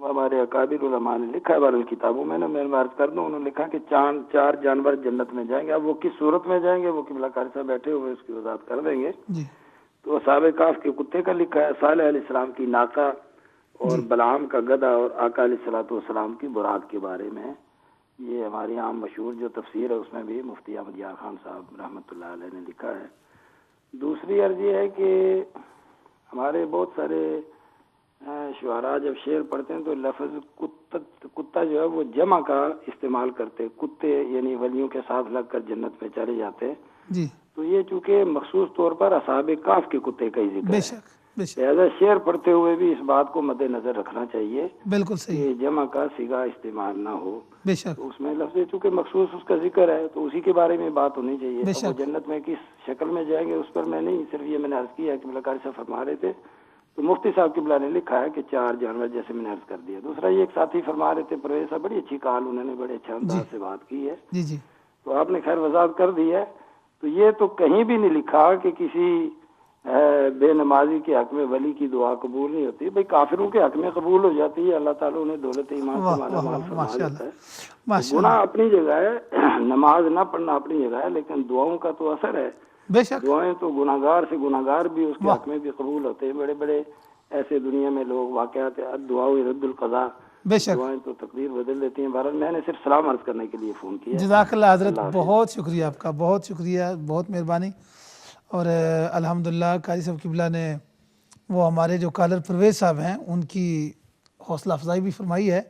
ہمارے اکابر علماء نے لکھا ہے بہرحال کتابوں میں، میں عرض کر دوں، انہوں نے لکھا کہ چار جانور جنت میں جائیں گے۔ اب وہ کس صورت میں جائیں گے وہ قبلہ قاری صاحب بیٹھے ہوئے اس کی وضاحت کر دیں گے۔ جی، تو اصحاب کہف کے کتے کا لکھا ہے، صالح علیہ السلام کی ناقہ اور بلعام کا گدھا اور آقا علیہ السلام کی براق کے بارے میں۔ یہ ہماری عام مشہور جو تفسیر ہے اس میں بھی مفتی احمد یار خان صاحب رحمۃ اللہ علیہ نے لکھا ہے۔ دوسری عرض یہ ہے کہ ہمارے بہت سارے شعراء جب شعر پڑھتے ہیں تو لفظ کتا جو ہے وہ جمع کا استعمال کرتے، کتے یعنی ولیوں کے ساتھ لگ کر جنت میں چلے جاتے ہیں۔ جی، تو یہ چونکہ مخصوص طور پر اصحاب کہف کے کتے کا ہی ذکر بے ہے، شک بے شک، لہذا شعر پڑھتے ہوئے بھی اس بات کو مد نظر رکھنا چاہیے بالکل صحیح، کہ جمع کا صیغہ استعمال نہ ہو۔ بے شک، تو اس میں لفظ چونکہ مخصوص اس کا ذکر ہے تو اسی کے بارے میں بات ہونی چاہیے۔ بے اب وہ شک، جنت میں کس شکل میں جائیں گے اس پر میں نہیں، صرف یہ میں نے عرض کیا ہے کہ قبلہ قاری صاحب فرما رہے تھے، تو مفتی صاحب قبلہ نے لکھا ہے کہ 4 جانور، جیسے میں نے عرض کر دیا۔ دوسرا یہ ایک ساتھی فرما رہے تھے پرویز صاحب، بڑی اچھی کال انہوں نے بڑے اچھے انداز سے بات کی ہے، جی جی، تو آپ نے خیر وضاحت کر دی ہے۔ تو یہ تو کہیں بھی نہیں لکھا کہ کسی بے نمازی کے حق میں ولی کی دعا قبول نہیں ہوتی. بھئی کافروں کے حق میں قبول ہو جاتی ہے, اللہ تعالیٰ انہیں دولت ایمان سے مالا مال فرما دیتا ہے. گناہ اپنی جگہ ہے, نماز نہ پڑھنا اپنی جگہ ہے, لیکن دعاؤں کا تو اثر ہے. بے شک دعائیں تو گناہگار سے گناہگار بھی اس کے حق میں بھی قبول ہوتے ہیں. بڑے بڑے ایسے دنیا میں لوگ واقعات ہیں, دعا رد القضاء, بے شک دعائیں تو تقدیر بدل دیتی ہیں. بہرحال میں نے صرف سلام عرض کرنے کے لیے فون کیا. جزاک اللہ حضرت, بہت شکریہ آپ کا, بہت شکریہ, بہت مہربانی. اور الحمدللہ قاری صاحب قبلہ نے وہ ہمارے جو کالر پرویز صاحب ہیں ان کی حوصلہ افزائی بھی فرمائی ہے.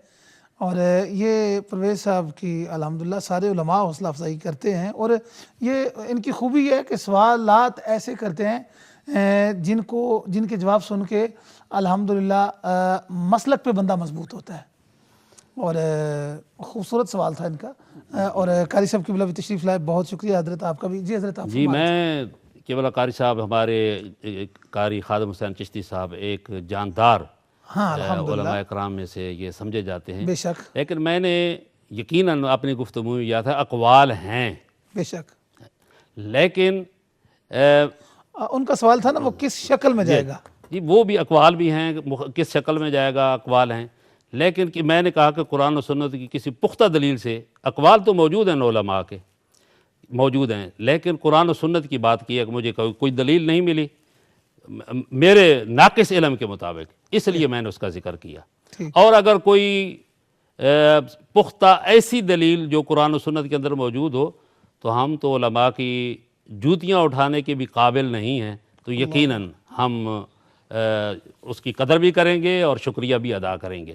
اور یہ پرویز صاحب کی الحمدللہ سارے علماء حوصلہ افزائی کرتے ہیں, اور یہ ان کی خوبی یہ ہے کہ سوالات ایسے کرتے ہیں جن کے جواب سن کے الحمدللہ مسلک پہ بندہ مضبوط ہوتا ہے. اور خوبصورت سوال تھا ان کا. اور قاری صاحب قبلہ بھی تشریف لائے, بہت شکریہ حضرت آپ کا بھی. جی حضرت آپ. جی میں قبلہ قاری صاحب ہمارے قاری خادم حسین چشتی صاحب ایک جاندار علماء اکرام میں سے یہ سمجھے جاتے ہیں. بے شک. لیکن میں نے یقیناً اپنی گفتگو میں یہ تھا اقوال ہیں, بے شک, لیکن ان کا سوال تھا نا وہ کس شکل میں جائے گا. جی وہ بھی اقوال بھی ہیں, کس شکل میں جائے گا اقوال ہیں, لیکن کہ میں نے کہا کہ قرآن و سنت کی کسی پختہ دلیل سے, اقوال تو موجود ہیں علماء کے موجود ہیں, لیکن قرآن و سنت کی بات کی ہے کہ مجھے کوئی دلیل نہیں ملی میرے ناقص علم کے مطابق, اس لیے میں نے اس کا ذکر کیا. اور اگر کوئی پختہ ایسی دلیل جو قرآن و سنت کے اندر موجود ہو تو ہم تو علماء کی جوتیاں اٹھانے کے بھی قابل نہیں ہیں, تو یقیناً ہم اس کی قدر بھی کریں گے اور شکریہ بھی ادا کریں گے.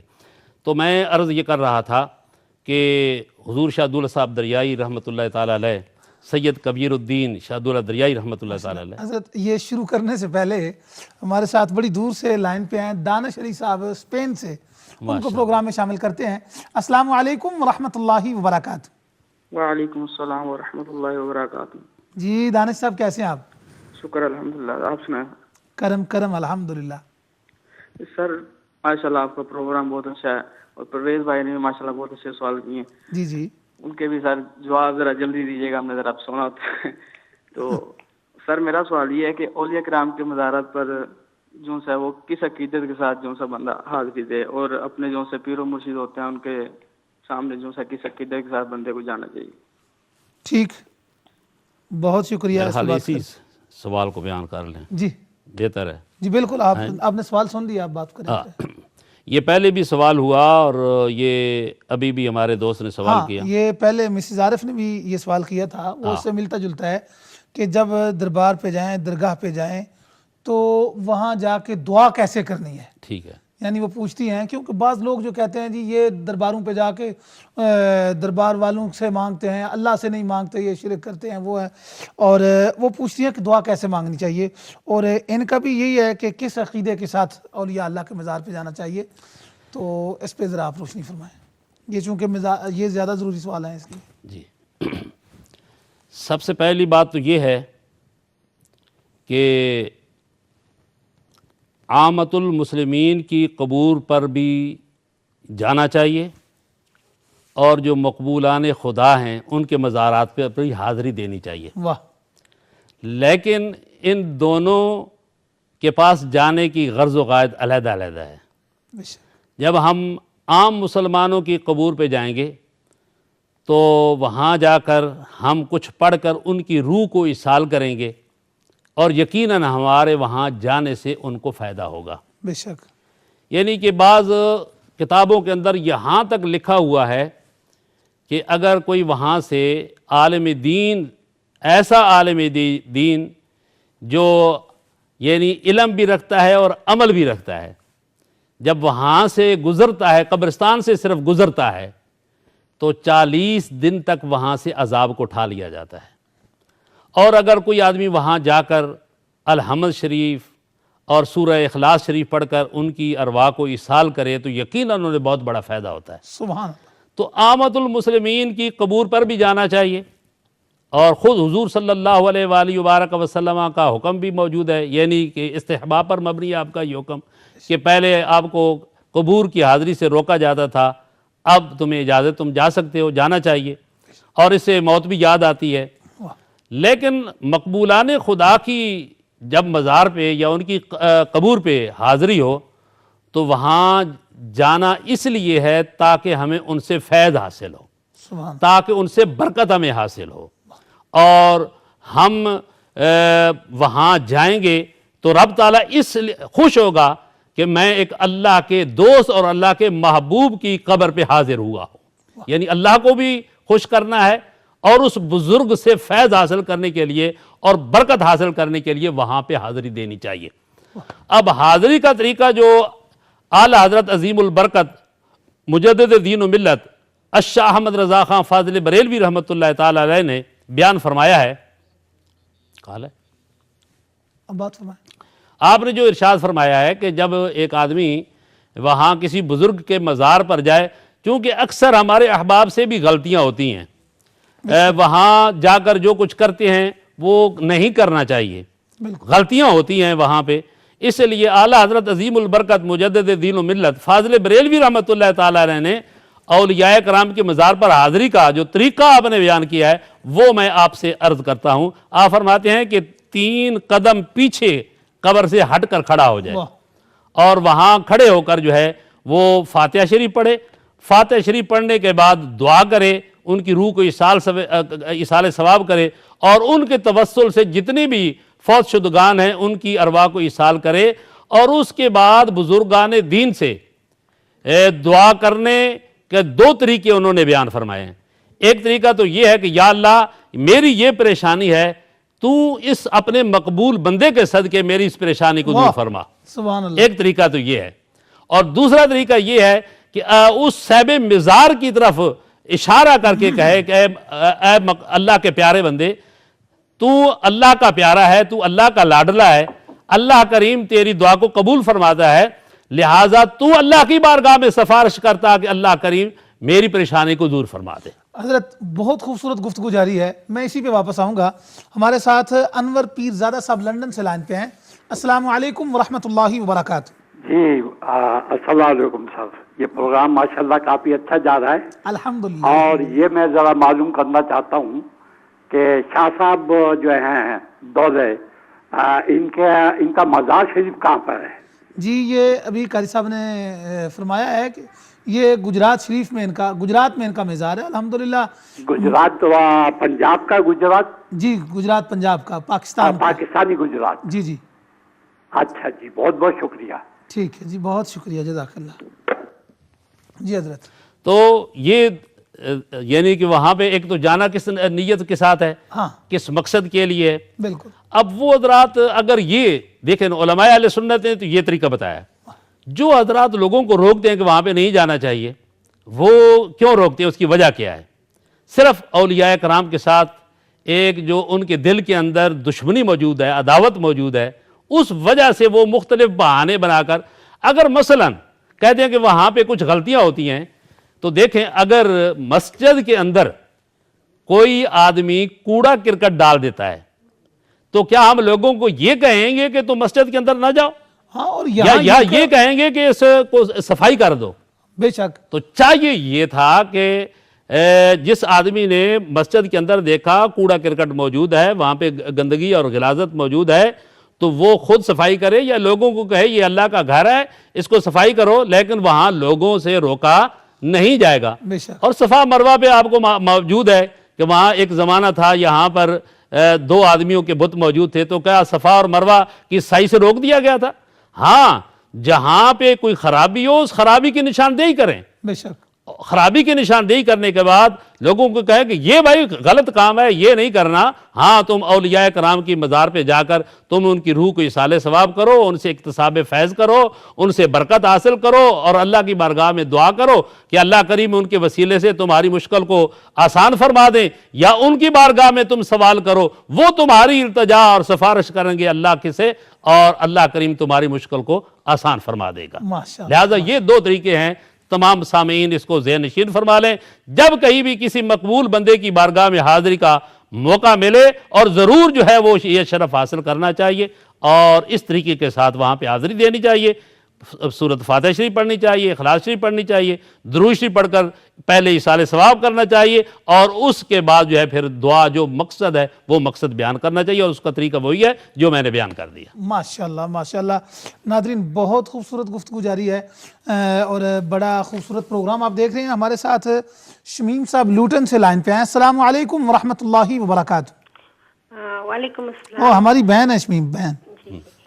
تو میں عرض یہ کر رہا تھا کہ حضور شاہ عبداللہ صاحب دریائی رحمۃ اللہ تعالیٰ علیہ, سید کبیر الدین شاہ عبداللہ دریائی رحمۃ اللہ تعالیٰ علیہ. حضرت یہ شروع کرنے سے پہلے ہمارے ساتھ بڑی دور سے لائن پہ ہیں دانش علی صاحب اسپین سے, ان کو پروگرام میں شامل کرتے ہیں. السلام علیکم ورحمۃ اللہ وبرکاتہ. وعلیکم السلام ورحمۃ اللہ وبرکاتہ. جی دانش صاحب کیسے ہیں آپ؟ شکر الحمدللہ, آپ سنائیں. کرم الحمدللہ. سر ماشاء اللہ آپ کا پروگرام بہت اچھا ہے, اور پرویز بھائی نے بھی ماشاء اللہ بہت اچھے سوال کیے ہیں. جی جی, ان کے بھی سر جواب ذرا جلدی دیجیے گا, ہم نے ذرا سونا ہوتا ہے. تو سر میرا سوال یہ ہے کہ اولیاء کرام کے مزارات پر جو ہے وہ کس عقیدت کے ساتھ جو سا بندہ حاضری دے, اور اپنے جو سے پیر و مرشد ہوتے ہیں ان کے سامنے جو سا کس عقیدت کے ساتھ بندے کو جانا چاہیے. ٹھیک, بہت شکریہ. اسی سوال کو بیان کر لیں. جی بہتر ہے. جی بالکل, آپ نے سوال سن لیا, آپ بات کریں. یہ پہلے بھی سوال ہوا اور یہ ابھی بھی ہمارے دوست نے سوال کیا. یہ پہلے مسز عارف نے بھی یہ سوال کیا تھا, وہ اس سے ملتا جلتا ہے کہ جب دربار پہ جائیں, درگاہ پہ جائیں, تو وہاں جا کے دعا کیسے کرنی ہے. ٹھیک ہے. یعنی وہ پوچھتی ہیں کیونکہ بعض لوگ جو کہتے ہیں جی یہ درباروں پہ جا کے دربار والوں سے مانگتے ہیں, اللہ سے نہیں مانگتے, یہ شرک کرتے ہیں, وہ ہے. اور وہ پوچھتی ہیں کہ دعا کیسے مانگنی چاہیے, اور ان کا بھی یہی ہے کہ کس عقیدے کے ساتھ اولیاء اللہ کے مزار پہ جانا چاہیے. تو اس پہ ذرا آپ روشنی فرمائیں, یہ چونکہ یہ زیادہ ضروری سوال ہیں اس کے. جی سب سے پہلی بات تو یہ ہے کہ عامۃ المسلمین کی قبور پر بھی جانا چاہیے, اور جو مقبولان خدا ہیں ان کے مزارات پہ بھی حاضری دینی چاہیے. واہ. لیکن ان دونوں کے پاس جانے کی غرض و غائد علیحدہ علیحدہ ہے. جب ہم عام مسلمانوں کی قبور پہ جائیں گے تو وہاں جا کر ہم کچھ پڑھ کر ان کی روح کو ایصال کریں گے, اور یقیناً ہمارے وہاں جانے سے ان کو فائدہ ہوگا. بے شک. یعنی کہ بعض کتابوں کے اندر یہاں تک لکھا ہوا ہے کہ اگر کوئی وہاں سے عالم دین, ایسا عالم دین جو یعنی علم بھی رکھتا ہے اور عمل بھی رکھتا ہے, جب وہاں سے گزرتا ہے, قبرستان سے صرف گزرتا ہے, تو 40 دن تک وہاں سے عذاب کو اٹھا لیا جاتا ہے. اور اگر کوئی آدمی وہاں جا کر الحمد شریف اور سورہ اخلاص شریف پڑھ کر ان کی ارواح کو ایصال کرے تو یقیناً انہیں بہت بڑا فائدہ ہوتا ہے. سبحان اللہ. تو عامۃ المسلمین کی قبور پر بھی جانا چاہیے, اور خود حضور صلی اللہ علیہ وآلہ وبارک وسلم کا حکم بھی موجود ہے, یعنی کہ استحباب پر مبنی ہے آپ کا یہ حکم کہ پہلے آپ کو قبور کی حاضری سے روکا جاتا تھا, اب تمہیں اجازت, تم جا سکتے ہو, جانا چاہیے, اور اس سے موت بھی یاد آتی ہے. لیکن مقبولان خدا کی جب مزار پہ یا ان کی قبور پہ حاضری ہو تو وہاں جانا اس لیے ہے تاکہ ہمیں ان سے فیض حاصل ہو، تاکہ ان سے برکت ہمیں حاصل ہو، اور ہم وہاں جائیں گے تو رب تعالیٰ اس لیے خوش ہوگا کہ میں ایک اللہ کے دوست اور اللہ کے محبوب کی قبر پہ حاضر ہوا ہوں. یعنی اللہ کو بھی خوش کرنا ہے اور اس بزرگ سے فیض حاصل کرنے کے لیے اور برکت حاصل کرنے کے لیے وہاں پہ حاضری دینی چاہیے. اب حاضری کا طریقہ جو اعلی حضرت عظیم البرکت مجدد دین و ملت الشاہ احمد رضا خان فاضل بریلوی رحمۃ اللہ تعالی علیہ نے بیان فرمایا ہے، قال ہے اب بات فرمائیں. آپ نے جو ارشاد فرمایا ہے کہ جب ایک آدمی وہاں کسی بزرگ کے مزار پر جائے، چونکہ اکثر ہمارے احباب سے بھی غلطیاں ہوتی ہیں، وہاں جا کر جو کچھ کرتے ہیں وہ نہیں کرنا چاہیے، غلطیاں ہوتی ہیں وہاں پہ. اس لیے اعلیٰ حضرت عظیم البرکت مجدد دین و ملت فاضل بریلوی رحمۃ اللہ تعالی علیہ نے اولیاء کرام کے مزار پر حاضری کا جو طریقہ آپ نے بیان کیا ہے وہ میں آپ سے عرض کرتا ہوں. آپ فرماتے ہیں کہ 3 قدم پیچھے قبر سے ہٹ کر کھڑا ہو جائے اور وہاں کھڑے ہو کر جو ہے وہ فاتحہ شریف پڑھے. فاتحہ شریف پڑھنے کے بعد دعا کرے، ان کی روح کو ایصال ثواب کرے، اور ان کے توسل سے جتنے بھی فوت شدگان ہیں ان کی ارواح کو ایصال کرے. اور اس کے بعد بزرگان دین سے دعا کرنے کے 2 طریقے انہوں نے بیان فرمائے ہیں. ایک طریقہ تو یہ ہے کہ یا اللہ میری یہ پریشانی ہے، تو اس اپنے مقبول بندے کے صدقے میری اس پریشانی کو دور فرما. سبحان اللہ. ایک طریقہ تو یہ ہے. اور دوسرا طریقہ یہ ہے کہ اس صاحب مزار کی طرف اشارہ کر کے کہے کہ اے اللہ کے پیارے بندے، تو اللہ کا پیارا ہے، تو اللہ کا لاڈلا ہے، اللہ کریم تیری دعا کو قبول فرماتا ہے، لہٰذا تو اللہ کی بارگاہ میں سفارش کرتا کہ اللہ کریم میری پریشانی کو دور فرما دے. حضرت بہت خوبصورت گفتگو جاری ہے، میں اسی پہ واپس آؤں گا. ہمارے ساتھ انور پیر زادہ صاحب لندن سے لائن پہ ہیں. السلام علیکم ورحمۃ اللہ وبرکاتہ. جی السلام علیکم صاحب. یہ پروگرام ماشاءاللہ کافی اچھا جا رہا ہے الحمدللہ. اور یہ میں ذرا معلوم کرنا چاہتا ہوں کہ شاہ صاحب جو ہیں دولے ان کا مزار شریف کہاں پر ہے؟ جی یہ ابھی قاری صاحب نے فرمایا ہے کہ یہ گجرات شریف میں گجرات میں ان کا مزار ہے الحمدللہ. گجرات پنجاب کا گجرات؟ جی گجرات پنجاب کا، پاکستانی گجرات. جی جی اچھا جی، بہت بہت شکریہ. ٹھیک ہے جی، بہت شکریہ، جزاک اللہ. جی حضرت. تو یہ یعنی کہ وہاں پہ ایک تو جانا کس نیت کے ساتھ ہے، کس مقصد کے لیے ہے. بالکل. اب وہ حضرات اگر یہ دیکھیں علماء اہل سنت نے تو یہ طریقہ بتایا. جو حضرات لوگوں کو روکتے ہیں کہ وہاں پہ نہیں جانا چاہیے، وہ کیوں روکتے ہیں، اس کی وجہ کیا ہے؟ صرف اولیاء کرام کے ساتھ ایک جو ان کے دل کے اندر دشمنی موجود ہے، عداوت موجود ہے، اس وجہ سے وہ مختلف بہانے بنا کر اگر مثلا کہتے ہیں کہ وہاں پہ کچھ غلطیاں ہوتی ہیں، تو دیکھیں اگر مسجد کے اندر کوئی آدمی کوڑا کرکٹ ڈال دیتا ہے تو کیا ہم لوگوں کو یہ کہیں گے کہ تم مسجد کے اندر نہ جاؤ؟ ہاں، اور یا یہ کہیں گے کہ اس کو صفائی کر دو؟ بے شک. تو چاہیے یہ تھا کہ جس آدمی نے مسجد کے اندر دیکھا کوڑا کرکٹ موجود ہے، وہاں پہ گندگی اور غلاظت موجود ہے، تو وہ خود صفائی کرے یا لوگوں کو کہے یہ اللہ کا گھر ہے اس کو صفائی کرو، لیکن وہاں لوگوں سے روکا نہیں جائے گا. اور صفا مروہ پہ آپ کو موجود ہے کہ وہاں ایک زمانہ تھا یہاں پر 2 آدمیوں کے بت موجود تھے، تو کیا صفا اور مروہ کی صحیح سے روک دیا گیا تھا؟ ہاں، جہاں پہ کوئی خرابی ہو اس خرابی کی نشاندہی کریں. بے شک. خرابی کی نشاندہی کرنے کے بعد لوگوں کو کہے کہ یہ بھائی غلط کام ہے، یہ نہیں کرنا. ہاں، تم اولیاء کرام کی مزار پہ جا کر تم ان کی روح کو ایصال ثواب کرو، ان سے اکتساب فیض کرو، ان سے برکت حاصل کرو، اور اللہ کی بارگاہ میں دعا کرو کہ اللہ کریم ان کے وسیلے سے تمہاری مشکل کو آسان فرما دیں، یا ان کی بارگاہ میں تم سوال کرو، وہ تمہاری التجا اور سفارش کریں گے اللہ کے سے، اور اللہ کریم تمہاری مشکل کو آسان فرما دے گا. لہٰذا یہ 2 طریقے ہیں. تمام سامعین اس کو ذہن نشین فرما لیں. جب کہیں بھی کسی مقبول بندے کی بارگاہ میں حاضری کا موقع ملے، اور ضرور جو ہے وہ یہ شرف حاصل کرنا چاہیے اور اس طریقے کے ساتھ وہاں پہ حاضری دینی چاہیے. سورۃ فاتحہ شریف پڑھنی چاہیے، اخلاص شریف پڑھنی چاہیے، درود شریف پڑھ کر پہلے ایصال ثواب کرنا چاہیے، اور اس کے بعد جو ہے پھر دعا جو مقصد ہے وہ مقصد بیان کرنا چاہیے، اور اس کا طریقہ وہی ہے جو میں نے بیان کر دیا۔ ماشاءاللہ ماشاءاللہ۔ ناظرین بہت خوبصورت گفتگو جاری ہے اور بڑا خوبصورت پروگرام آپ دیکھ رہے ہیں۔ ہمارے ساتھ شمیم صاحب لوٹن سے لائن پہ ہیں۔ السلام علیکم ورحمۃ اللہ وبرکاتہ۔ وعلیکم السلام۔ او ہماری بہن ہے شمیم بہن۔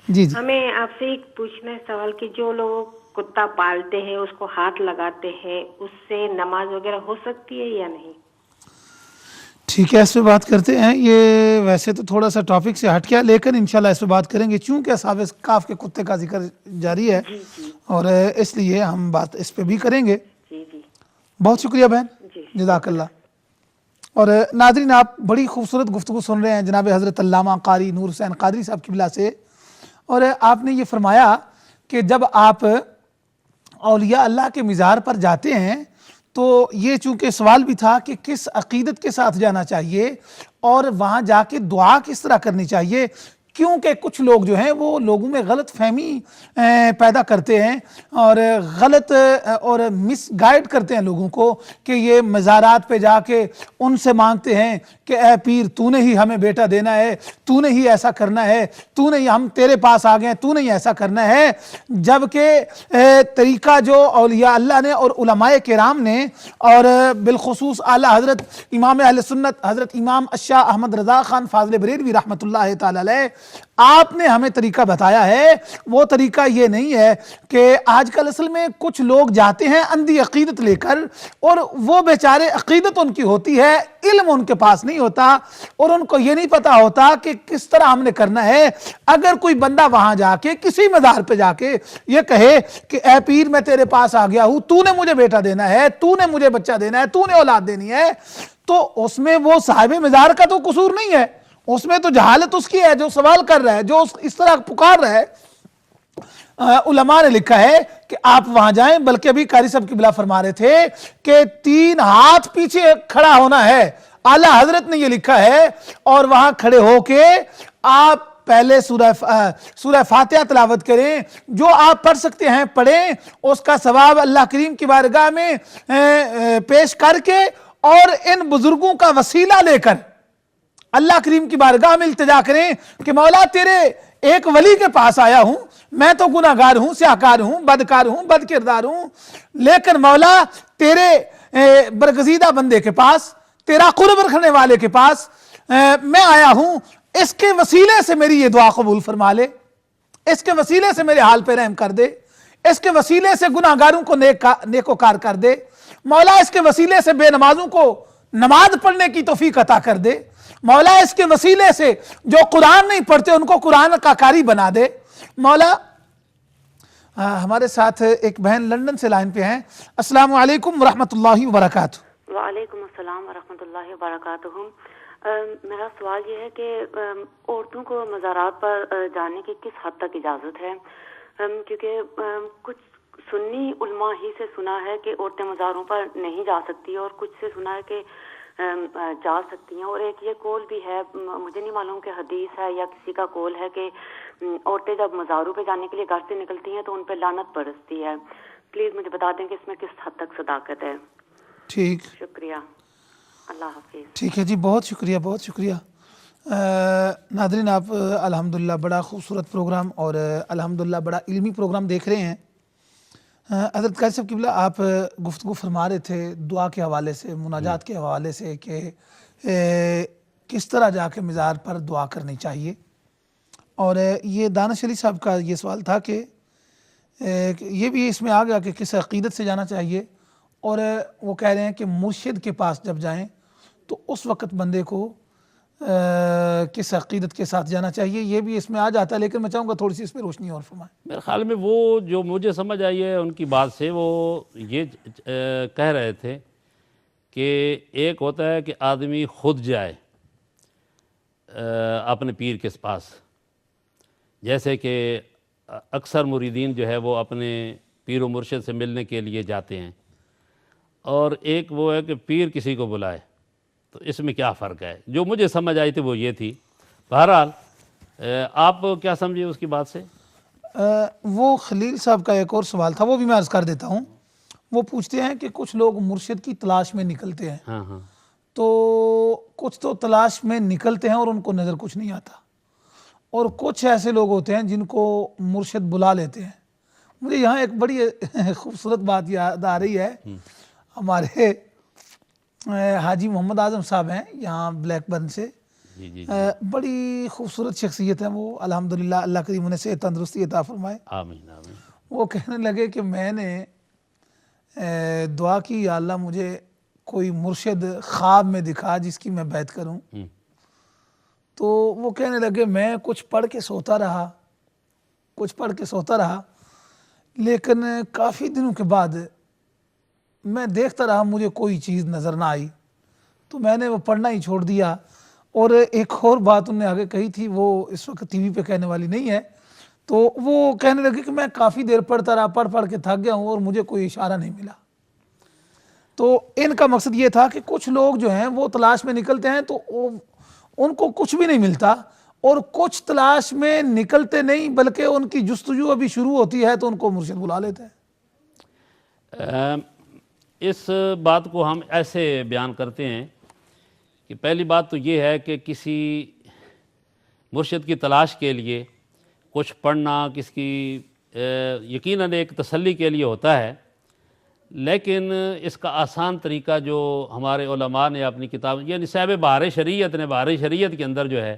جی جی ہمیں آپ سے ایک پوچھنا ہے سوال کہ جو لوگ کتا پالتے ہیں اس کو ہاتھ لگاتے ہیں، اس سے نماز وغیرہ ہو سکتی ہے یا نہیں؟ ٹھیک ہے، اس پہ بات کرتے ہیں۔ یہ ویسے تو تھوڑا سا ٹاپک سے ہٹ گیا، لیکن انشاءاللہ اس پہ بات کریں گے چونکہ اصحاب کہف کے کتے کا ذکر جاری ہے اور اس لیے ہم بات اس پہ بھی کریں گے۔ بہت شکریہ بہن، جزاک اللہ۔ اور ناظرین آپ بڑی خوبصورت گفتگو سن رہے ہیں جناب حضرت علامہ قاری نور حسین قادری صاحب قبلہ سے، اور آپ نے یہ فرمایا کہ جب آپ اولیاء اللہ کے مزار پر جاتے ہیں تو یہ چونکہ سوال بھی تھا کہ کس عقیدت کے ساتھ جانا چاہیے اور وہاں جا کے دعا کس طرح کرنی چاہیے، کیونکہ کچھ لوگ جو ہیں وہ لوگوں میں غلط فہمی پیدا کرتے ہیں اور غلط اور مس گائیڈ کرتے ہیں لوگوں کو کہ یہ مزارات پہ جا کے ان سے مانگتے ہیں کہ اے پیر تو نے ہی ہمیں بیٹا دینا ہے، تو نے ہی ایسا کرنا ہے، تو نے ہی ہم تیرے پاس آ گئے ہیں، تو نے ہی ایسا کرنا ہے، جبکہ طریقہ جو اولیاء اللہ نے اور علماء کرام نے اور بالخصوص اعلیٰ حضرت امام اہل سنت حضرت امام الشاہ احمد رضا خان فاضل بریلوی رحمۃ اللہ تعالی علیہ آپ نے ہمیں طریقہ بتایا ہے، وہ طریقہ یہ نہیں ہے کہ آج کل اصل میں کچھ لوگ جاتے ہیں اندھی عقیدت لے کر اور وہ بیچارے عقیدت ان کی ہوتی ہے، علم ان کے پاس نہیں ہوتا اور ان کو یہ نہیں پتا ہوتا کہ کس طرح ہم نے کرنا ہے۔ اگر کوئی بندہ وہاں جا کے کسی مزار پہ جا کے یہ کہے کہ اے پیر میں تیرے پاس آ گیا ہوں، تو نے مجھے بیٹا دینا ہے، تو نے مجھے بچہ دینا ہے، تو نے اولاد دینی ہے، تو اس میں وہ صاحب مزار کا تو قصور نہیں ہے، اس میں تو جہالت اس کی ہے جو سوال کر رہا ہے، جو اس طرح پکار رہا ہے۔ علماء نے لکھا ہے کہ آپ وہاں جائیں، بلکہ ابھی قاری صاحب قبلہ فرما رہے تھے کہ 3 ہاتھ پیچھے کھڑا ہونا ہے، اعلیٰ حضرت نے یہ لکھا ہے، اور وہاں کھڑے ہو کے آپ پہلے سورہ فاتحہ تلاوت کریں، جو آپ پڑھ سکتے ہیں پڑھیں، اس کا ثواب اللہ کریم کی بارگاہ میں پیش کر کے اور ان بزرگوں کا وسیلہ لے کر اللہ کریم کی بارگاہ میں التجا کریں کہ مولا تیرے ایک ولی کے پاس آیا ہوں، میں تو گناہگار ہوں، سیاہکار ہوں، بدکار ہوں، بد کردار ہوں، لیکن مولا تیرے برگزیدہ بندے کے پاس، تیرا قرب رکھنے والے کے پاس میں آیا ہوں، اس کے وسیلے سے میری یہ دعا قبول فرما لے، اس کے وسیلے سے میرے حال پہ رحم کر دے، اس کے وسیلے سے گناہگاروں کو نیکوکار کر دے، مولا اس کے وسیلے سے بے نمازوں کو نماز پڑھنے کی توفیق عطا کر دے، مولا اس کے وسیلے سے جو قرآن نہیں پڑھتے ان کو قرآن کا قاری بنا دے، مولا۔ ہمارے ساتھ ایک بہن لندن سے لائن پہ ہیں۔ السلام علیکم ورحمۃ اللہ وبرکاتہ۔ وعلیکم السلام ورحمۃ اللہ وبرکاتہ۔ میرا سوال یہ ہے کہ عورتوں کو مزارات پر جانے کی کس حد تک اجازت ہے؟ کیونکہ کچھ سنی علماء ہی سے سنا ہے کہ عورتیں مزاروں پر نہیں جا سکتی اور کچھ سے سنا ہے کہ جا سکتی ہیں، اور ایک یہ قول بھی ہے، مجھے نہیں معلوم کہ حدیث ہے یا کسی کا قول ہے کہ عورتیں جب مزاروں پہ جانے کے لیے گھر سے نکلتی ہیں تو ان پہ لعنت برستی ہے۔ پلیز مجھے بتا دیں کہ اس میں کس حد تک صداقت ہے؟ ٹھیک، شکریہ، اللہ حافظ۔ ٹھیک ہے جی، بہت شکریہ بہت شکریہ۔ ناظرین آپ الحمدللہ بڑا خوبصورت پروگرام اور الحمدللہ بڑا علمی پروگرام دیکھ رہے ہیں۔ حضرت قاری صاحب قبلہ آپ گفتگو فرما رہے تھے دعا کے حوالے سے، مناجات کے حوالے سے کہ کس طرح جا کے مزار پر دعا کرنی چاہیے، اور یہ دانش علی صاحب کا یہ سوال تھا کہ یہ بھی اس میں آ گیا کہ کس عقیدت سے جانا چاہیے، اور وہ کہہ رہے ہیں کہ مرشد کے پاس جب جائیں تو اس وقت بندے کو کس عقیدت کے ساتھ جانا چاہیے، یہ بھی اس میں آ جاتا ہے، لیکن میں چاہوں گا تھوڑی سی اس پہ روشنی اور فرمائیں۔ میرے خیال میں وہ جو مجھے سمجھ آئی ہے ان کی بات سے، وہ یہ کہہ رہے تھے کہ ایک ہوتا ہے کہ آدمی خود جائے اپنے پیر کے پاس، جیسے کہ اکثر مریدین جو ہے وہ اپنے پیر و مرشد سے ملنے کے لیے جاتے ہیں، اور ایک وہ ہے کہ پیر کسی کو بلائے، تو اس میں کیا فرق ہے؟ جو مجھے سمجھ آئی تھی وہ یہ تھی۔ بہرحال آپ کیا سمجھے اس کی بات سے؟ وہ خلیل صاحب کا ایک اور سوال تھا، وہ بھی میں عرض کر دیتا ہوں. وہ پوچھتے ہیں کہ کچھ لوگ مرشد کی تلاش میں نکلتے ہیں، تو کچھ تو تلاش میں نکلتے ہیں اور ان کو نظر کچھ نہیں آتا، اور کچھ ایسے لوگ ہوتے ہیں جن کو مرشد بلا لیتے ہیں. مجھے یہاں ایک بڑی خوبصورت بات یاد آ رہی ہے. ہمارے حاجی محمد اعظم صاحب ہیں یہاں بلیک برن سے، بڑی خوبصورت شخصیت ہے وہ، الحمدللہ اللہ کریم انہیں صحت تندرستی عطا فرمائے. آمین آمین. وہ کہنے لگے کہ میں نے دعا کی، یا اللہ مجھے کوئی مرشد خواب میں دکھا جس کی میں بیعت کروں. تو وہ کہنے لگے میں کچھ پڑھ کے سوتا رہا، لیکن کافی دنوں کے بعد میں دیکھتا رہا، مجھے کوئی چیز نظر نہ آئی، تو میں نے وہ پڑھنا ہی چھوڑ دیا. اور ایک اور بات انہوں نے آگے کہی تھی، وہ اس وقت ٹی وی پہ کہنے والی نہیں ہے. تو وہ کہنے لگے کہ میں کافی دیر پڑھتا رہا، پڑھ کے تھک گیا ہوں اور مجھے کوئی اشارہ نہیں ملا. تو ان کا مقصد یہ تھا کہ کچھ لوگ جو ہیں وہ تلاش میں نکلتے ہیں تو ان کو کچھ بھی نہیں ملتا، اور کچھ تلاش میں نکلتے نہیں بلکہ ان کی جستجو ابھی شروع ہوتی ہے تو ان کو مرشد بلا لیتے ہیں. اس بات کو ہم ایسے بیان کرتے ہیں کہ پہلی بات تو یہ ہے کہ کسی مرشد کی تلاش کے لیے کچھ پڑھنا کس کی یقیناً ایک تسلی کے لیے ہوتا ہے، لیکن اس کا آسان طریقہ جو ہمارے علماء نے اپنی کتاب، یعنی صاحب بہار شریعت نے بہار شریعت کے اندر جو ہے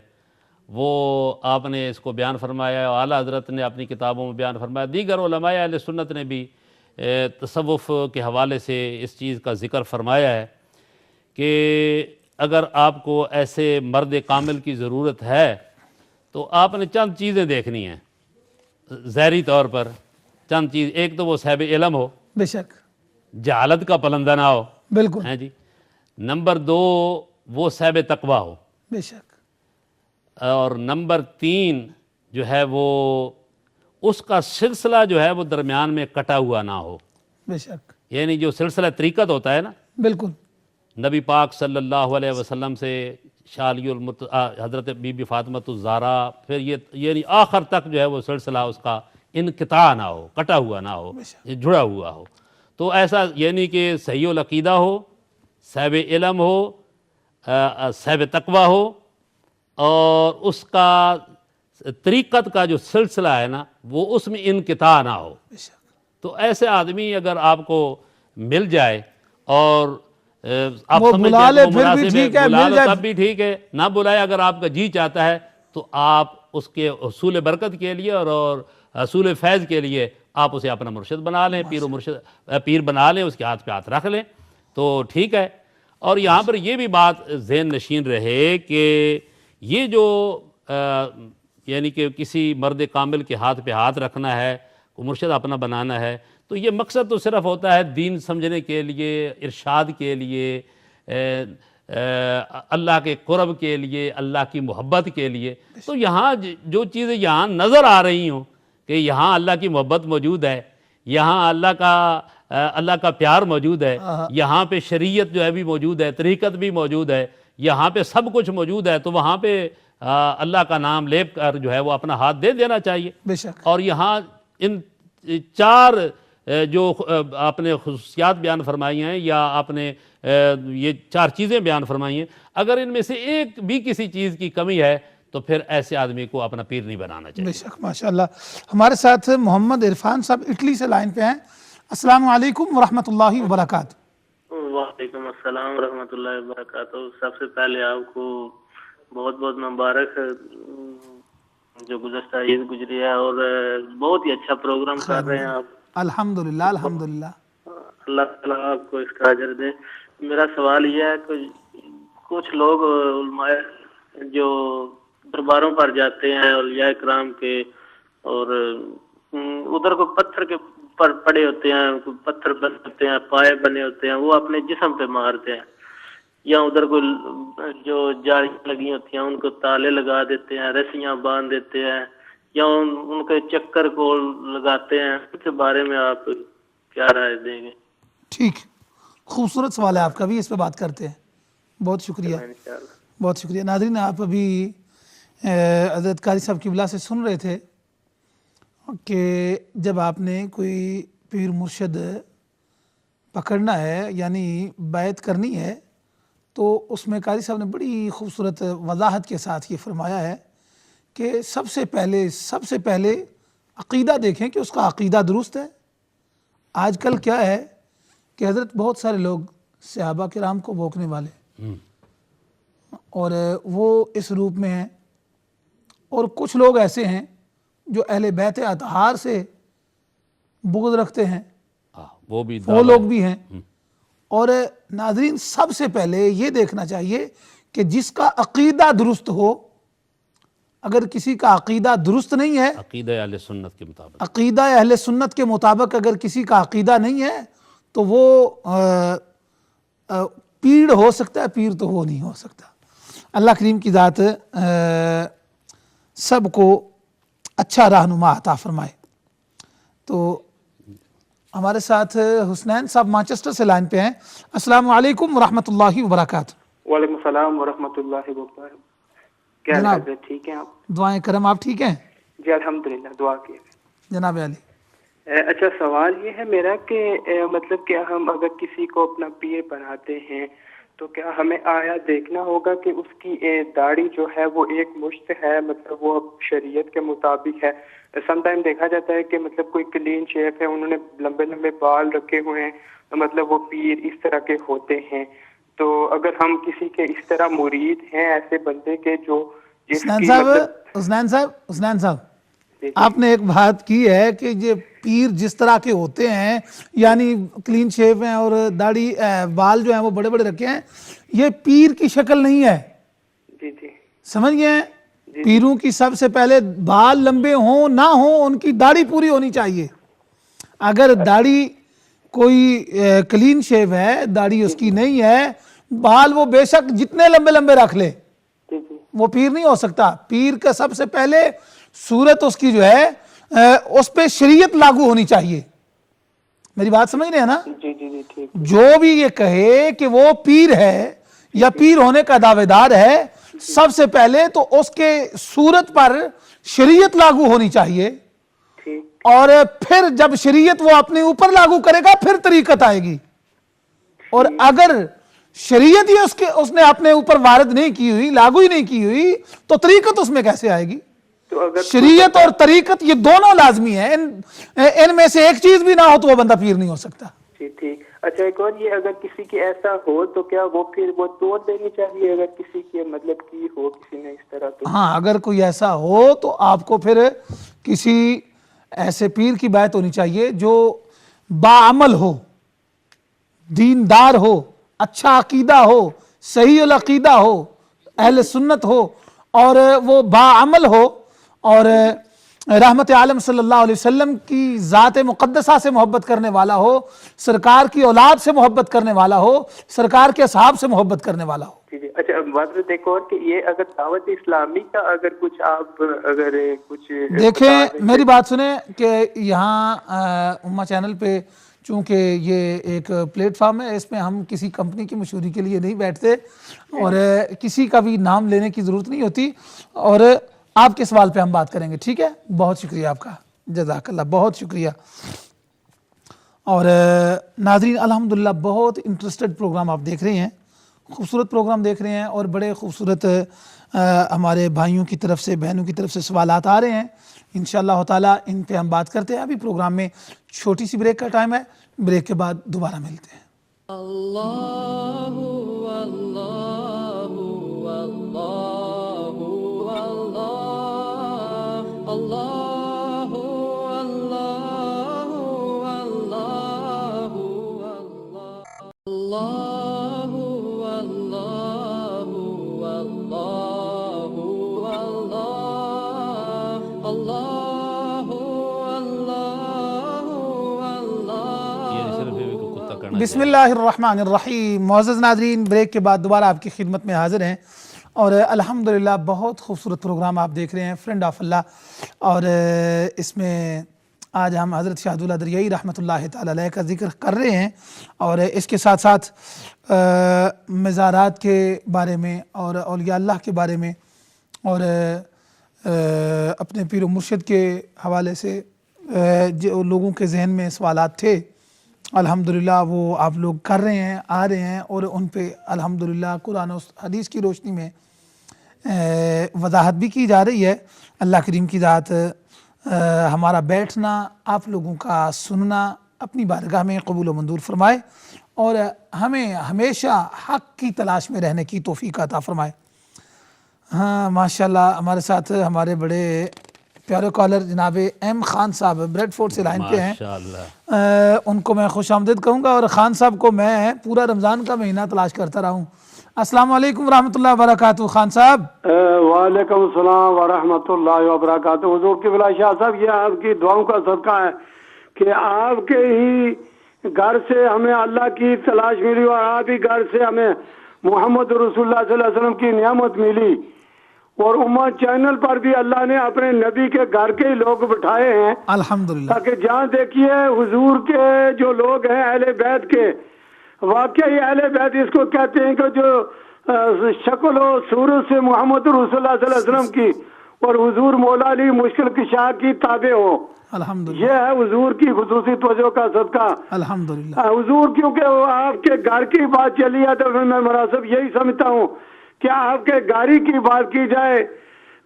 وہ آپ نے اس کو بیان فرمایا، اور اعلیٰ حضرت نے اپنی کتابوں میں بیان فرمایا، دیگر علماء اہل سنت نے بھی تصوف کے حوالے سے اس چیز کا ذکر فرمایا ہے کہ اگر آپ کو ایسے مرد کامل کی ضرورت ہے تو آپ نے چند چیزیں دیکھنی ہیں ظاہری طور پر. چند چیز، ایک تو وہ صاحب علم ہو، بے شک، جہالت کا پلندہ نہ ہو، بالکل ہیں جی. نمبر 2 وہ صاحب تقویٰ ہو، بے شک. اور نمبر 3 جو ہے وہ اس کا سلسلہ جو ہے وہ درمیان میں کٹا ہوا نہ ہو. بے شک. یعنی جو سلسلہ طریقت ہوتا ہے نا، بالکل، نبی پاک صلی اللہ علیہ وسلم سے شالی حضرت بی بی فاطمہ الزہرا، پھر یہ یعنی آخر تک جو ہے وہ سلسلہ اس کا انقطاع نہ ہو، کٹا ہوا نہ ہو، جڑا ہوا ہو. تو ایسا یعنی کہ صحیح العقیدہ ہو، صاحب علم ہو، صاحب تقویٰ ہو، اور اس کا طریقت کا جو سلسلہ ہے نا وہ اس میں انقطاع نہ ہو. تو ایسے آدمی اگر آپ کو مل جائے اور آپ بلا لے پھر بھی ٹھیک ہے، بلا لو تب بھی ٹھیک ہے، نہ بلائے اگر آپ کا جی چاہتا ہے تو آپ اس کے حصول برکت کے لیے اور حصول فیض کے لیے آپ اسے اپنا مرشد بنا لیں، پیر بنا لیں، اس کے ہاتھ پہ ہاتھ رکھ لیں تو ٹھیک ہے. اور یہاں پر یہ بھی بات ذہن نشین رہے کہ یہ جو یعنی کہ کسی مرد کامل کے ہاتھ پہ ہاتھ رکھنا ہے، مرشد اپنا بنانا ہے، تو یہ مقصد تو صرف ہوتا ہے دین سمجھنے کے لیے، ارشاد کے لیے، اللہ کے قرب کے لیے، اللہ کی محبت کے لیے. تو یہاں جو چیزیں یہاں نظر آ رہی ہوں کہ یہاں اللہ کی محبت موجود ہے، یہاں اللہ کا پیار موجود ہے، یہاں پہ شریعت جو ہے بھی موجود ہے، طریقت بھی موجود ہے، یہاں پہ سب کچھ موجود ہے، تو وہاں پہ اللہ کا نام لے کر جو ہے وہ اپنا ہاتھ دے دینا چاہیے. بے شک. اور یہاں ان 4 جو آپ نے خصوصیات بیان فرمائی ہیں یا آپ نے یہ 4 چیزیں بیان فرمائی ہیں، اگر ان میں سے ایک بھی کسی چیز کی کمی ہے تو پھر ایسے آدمی کو اپنا پیر نہیں بنانا چاہیے. بے شک، ماشاءاللہ. ہمارے ساتھ محمد عرفان صاحب اٹلی سے لائن پہ ہیں. السلام علیکم ورحمۃ اللہ وبرکاتہ. وعلیکم السلام ورحمۃ اللہ وبرکاتہ. سب سے پہلے آپ کو بہت بہت مبارک جو گزشتہ عید گزری ہے، اور بہت ہی اچھا پروگرام کر رہے ہیں آپ. الحمدللہ الحمدللہ. اللہ تعالیٰ آپ کو اس کا اجر دے. میرا سوال یہ ہے کہ کچھ لوگ علماء جو درباروں پر جاتے ہیں اولیاء کرام کے، اور ادھر کو پتھر کے پر پڑے ہوتے ہیں، پتھر بنے ہوتے ہیں، پائے بنے ہوتے ہیں، وہ اپنے جسم پہ مارتے ہیں، یا ادھر کو جو جالیاں لگی ہوتی ہیں ان کو تالے لگا دیتے ہیں، رسیاں باندھ دیتے ہیں، یا ان کے چکر کو لگاتے ہیں. اس کے بارے میں آپ کیا رائے دیں گے؟ ٹھیک، خوبصورت سوال ہے آپ کا بھی، اس پہ بات کرتے ہیں. بہت شکریہ، بہت شکریہ. ناظرین، آپ ابھی حضرت قاری صاحب قبلہ سے سن رہے تھے، کہ جب آپ نے کوئی پیر مرشد پکڑنا ہے یعنی بیعت کرنی ہے تو اس میں قاری صاحب نے بڑی خوبصورت وضاحت کے ساتھ یہ فرمایا ہے کہ سب سے پہلے عقیدہ دیکھیں کہ اس کا عقیدہ درست ہے. آج کل کیا ہے کہ حضرت بہت سارے لوگ صحابہ کرام کو بوکنے والے اور وہ اس روپ میں ہیں، اور کچھ لوگ ایسے ہیں جو اہل بیت اطہار سے بغض رکھتے ہیں، وہ لوگ بھی ہیں. اور ناظرین سب سے پہلے یہ دیکھنا چاہیے کہ جس کا عقیدہ درست ہو. اگر کسی کا عقیدہ درست نہیں ہے، عقیدہ اہل سنت کے مطابق اگر کسی کا عقیدہ نہیں ہے تو وہ پیر ہو سکتا ہے، پیر تو وہ نہیں ہو سکتا. اللہ کریم کی ذات سب کو اچھا رہنما عطا فرمائے. تو ہمارے ساتھ حسنین صاحب مانچسٹر سے لائن پہ ہیں. السلام علیکم ورحمۃ اللہ وبرکاتہ. وعلیکم السلام ورحمۃ اللہ وبرکاتہ. کیا حال ہے؟ ٹھیک ہیں آپ؟ دعائیں کرم. آپ ٹھیک ہیں؟ جی الحمدللہ، دعا کیے. جناب علی. اچھا، سوال یہ ہے میرا کہ مطلب کیا ہم اگر کسی کو اپنا پیر بناتے ہیں تو کیا ہمیں آیا دیکھنا ہوگا کہ اس کی داڑھی جو ہے وہ ایک مشت ہے، مطلب وہ شریعت کے مطابق ہے؟ سم ٹائم دیکھا جاتا ہے کہ مطلب کوئی کلین شیف ہے، انہوں نے لمبے لمبے بال رکھے ہوئے ہیں، مطلب وہ پیر اس طرح کے ہوتے ہیں. تو اگر ہم کسی کے اس طرح مرید ہیں ایسے بندے کے جو حسنین صاحب آپ نے ایک بات کی ہے کہ یہ پیر جس طرح کے ہوتے ہیں یعنی کلین شیف ہیں اور داڑھی بال جو ہیں وہ بڑے بڑے رکھے ہیں، یہ پیر کی شکل نہیں ہے. جی جی سمجھ گئے ہیں؟ پیروں کی سب سے پہلے بال لمبے ہوں نہ ہوں، ان کی داڑھی پوری ہونی چاہیے. اگر داڑھی کوئی کلین شیف ہے، داڑھی اس کی نہیں ہے، بال وہ بے شک جتنے لمبے لمبے رکھ لے، وہ پیر نہیں ہو سکتا. پیر کا سب سے پہلے صورت اس کی جو ہے اس پہ شریعت لاگو ہونی چاہیے. میری بات سمجھ رہے ہیں نا؟ جی جی جی ٹھیک. جو بھی یہ کہے کہ وہ پیر ہے یا پیر ہونے کا دعوے دار ہے، سب سے پہلے تو اس کے صورت پر شریعت لاگو ہونی چاہیے، اور پھر جب شریعت وہ اپنے اوپر لاگو کرے گا پھر طریقت آئے گی. اور اگر شریعت ہی اس نے اپنے اوپر وارد نہیں کی ہوئی، لاگو ہی نہیں کی ہوئی، تو طریقت اس میں کیسے آئے گی؟ شریعت اور طریقت یہ دونوں لازمی ہیں، ان میں سے ایک چیز بھی نہ ہو تو وہ بندہ پیر نہیں ہو سکتا. جی ٹھیک. اچھا ایک اور یہ، اگر کسی کی ایسا ہو تو کیا وہ پھر وہ توڑ دینی چاہیے اگر کسی کی مطلب کی ہو کسی نے اس طرح؟ تو ہاں، اگر کوئی ایسا ہو تو آپ کو پھر کسی ایسے پیر کی بیعت ہونی چاہیے جو باعمل ہو، دیندار ہو، اچھا عقیدہ ہو، صحیح العقیدہ ہو، اہل سنت ہو، اور وہ باعمل ہو، اور رحمت عالم صلی اللہ علیہ وسلم کی ذات مقدسہ سے محبت کرنے والا ہو، سرکار کی اولاد سے محبت کرنے والا ہو، سرکار کے اصحاب سے محبت کرنے والا ہو. جی جی. اچھا بات دیکھو اور کہ یہ اگر دعوت اسلامی کا اگر کچھ آپ اگر کچھ دیکھیں، میری بات سنیں کہ یہاں امہ چینل پہ چونکہ یہ ایک پلیٹ فارم ہے، اس میں ہم کسی کمپنی کی مشہوری کے لیے نہیں بیٹھتے اور کسی کا بھی نام لینے کی ضرورت نہیں ہوتی، اور آپ کے سوال پہ ہم بات کریں گے. ٹھیک ہے؟ بہت شکریہ آپ کا، جزاک اللہ، بہت شکریہ. اور ناظرین الحمدللہ بہت انٹرسٹڈ پروگرام آپ دیکھ رہے ہیں، خوبصورت پروگرام دیکھ رہے ہیں، اور بڑے خوبصورت ہمارے بھائیوں کی طرف سے، بہنوں کی طرف سے سوالات آ رہے ہیں. انشاءاللہ تعالی ان پہ ہم بات کرتے ہیں. ابھی پروگرام میں چھوٹی سی بریک کا ٹائم ہے، بریک کے بعد دوبارہ ملتے ہیں. اللہ اللہ اللہ اللہ بسم اللہ الرحمن الرحیم. معزز ناظرین، بریک کے بعد دوبارہ آپ کی خدمت میں حاضر ہیں، اور الحمدللہ بہت خوبصورت پروگرام آپ دیکھ رہے ہیں، فرینڈ آف اللہ. اور اس میں آج ہم حضرت شاہ عبداللہ دریائی رحمۃ اللہ تعالی علیہ کا ذکر کر رہے ہیں، اور اس کے ساتھ ساتھ مزارات کے بارے میں اور اولیاء اللہ کے بارے میں اور اپنے پیر و مرشد کے حوالے سے جو لوگوں کے ذہن میں سوالات تھے الحمدللہ وہ آپ لوگ کر رہے ہیں، آ رہے ہیں، اور ان پہ الحمدللہ قرآن و حدیث کی روشنی میں وضاحت بھی کی جا رہی ہے۔ اللہ کریم کی ذات ہمارا بیٹھنا، آپ لوگوں کا سننا اپنی بارگاہ میں قبول و منظور فرمائے، اور ہمیں ہمیشہ حق کی تلاش میں رہنے کی توفیق عطا فرمائے۔ ہاں ماشاءاللہ ہمارے ساتھ ہمارے بڑے پیارے کالر جناب ایم خان صاحب بریڈ فورڈ سے لائن پہ ہیں، ان کو میں خوش آمدید کہوں گا، اور خان صاحب کو میں پورا رمضان کا مہینہ تلاش کرتا رہا ہوں۔ السلام علیکم ورحمۃ اللہ وبرکاتہ خان صاحب۔ وعلیکم السلام ورحمۃ اللہ وبرکاتہ۔ حضور کی بلا شاہ صاحب، یہ آپ کی دعاؤں کا صدقہ ہے کہ آپ کے ہی گھر سے ہمیں اللہ کی تلاش ملی، اور آپ ہی گھر سے ہمیں محمد رسول اللہ صلی اللہ علیہ وسلم کی نعمت ملی، اور امت چینل پر بھی اللہ نے اپنے نبی کے گھر کے ہی لوگ بٹھائے ہیں الحمدللہ، تاکہ جہاں دیکھیے حضور کے جو لوگ ہیں اہل بیت کے، واقعی اہل بیت اس کو کہتے ہیں کہ جو شکل و صورت سے محمد رسول اللہ صلی اللہ علیہ وسلم کی اور حضور مولا علی مشکل کشا کی تابع ہو۔ الحمدللہ، یہ ہے حضور کی خصوصی توجہ کا صدقہ۔ الحمدللہ حضور کیونکہ وہ آپ کے گھر کی بات چلی ہے تو میں مناسب یہی سمجھتا ہوں کہ آپ کے گھر کی بات کی جائے۔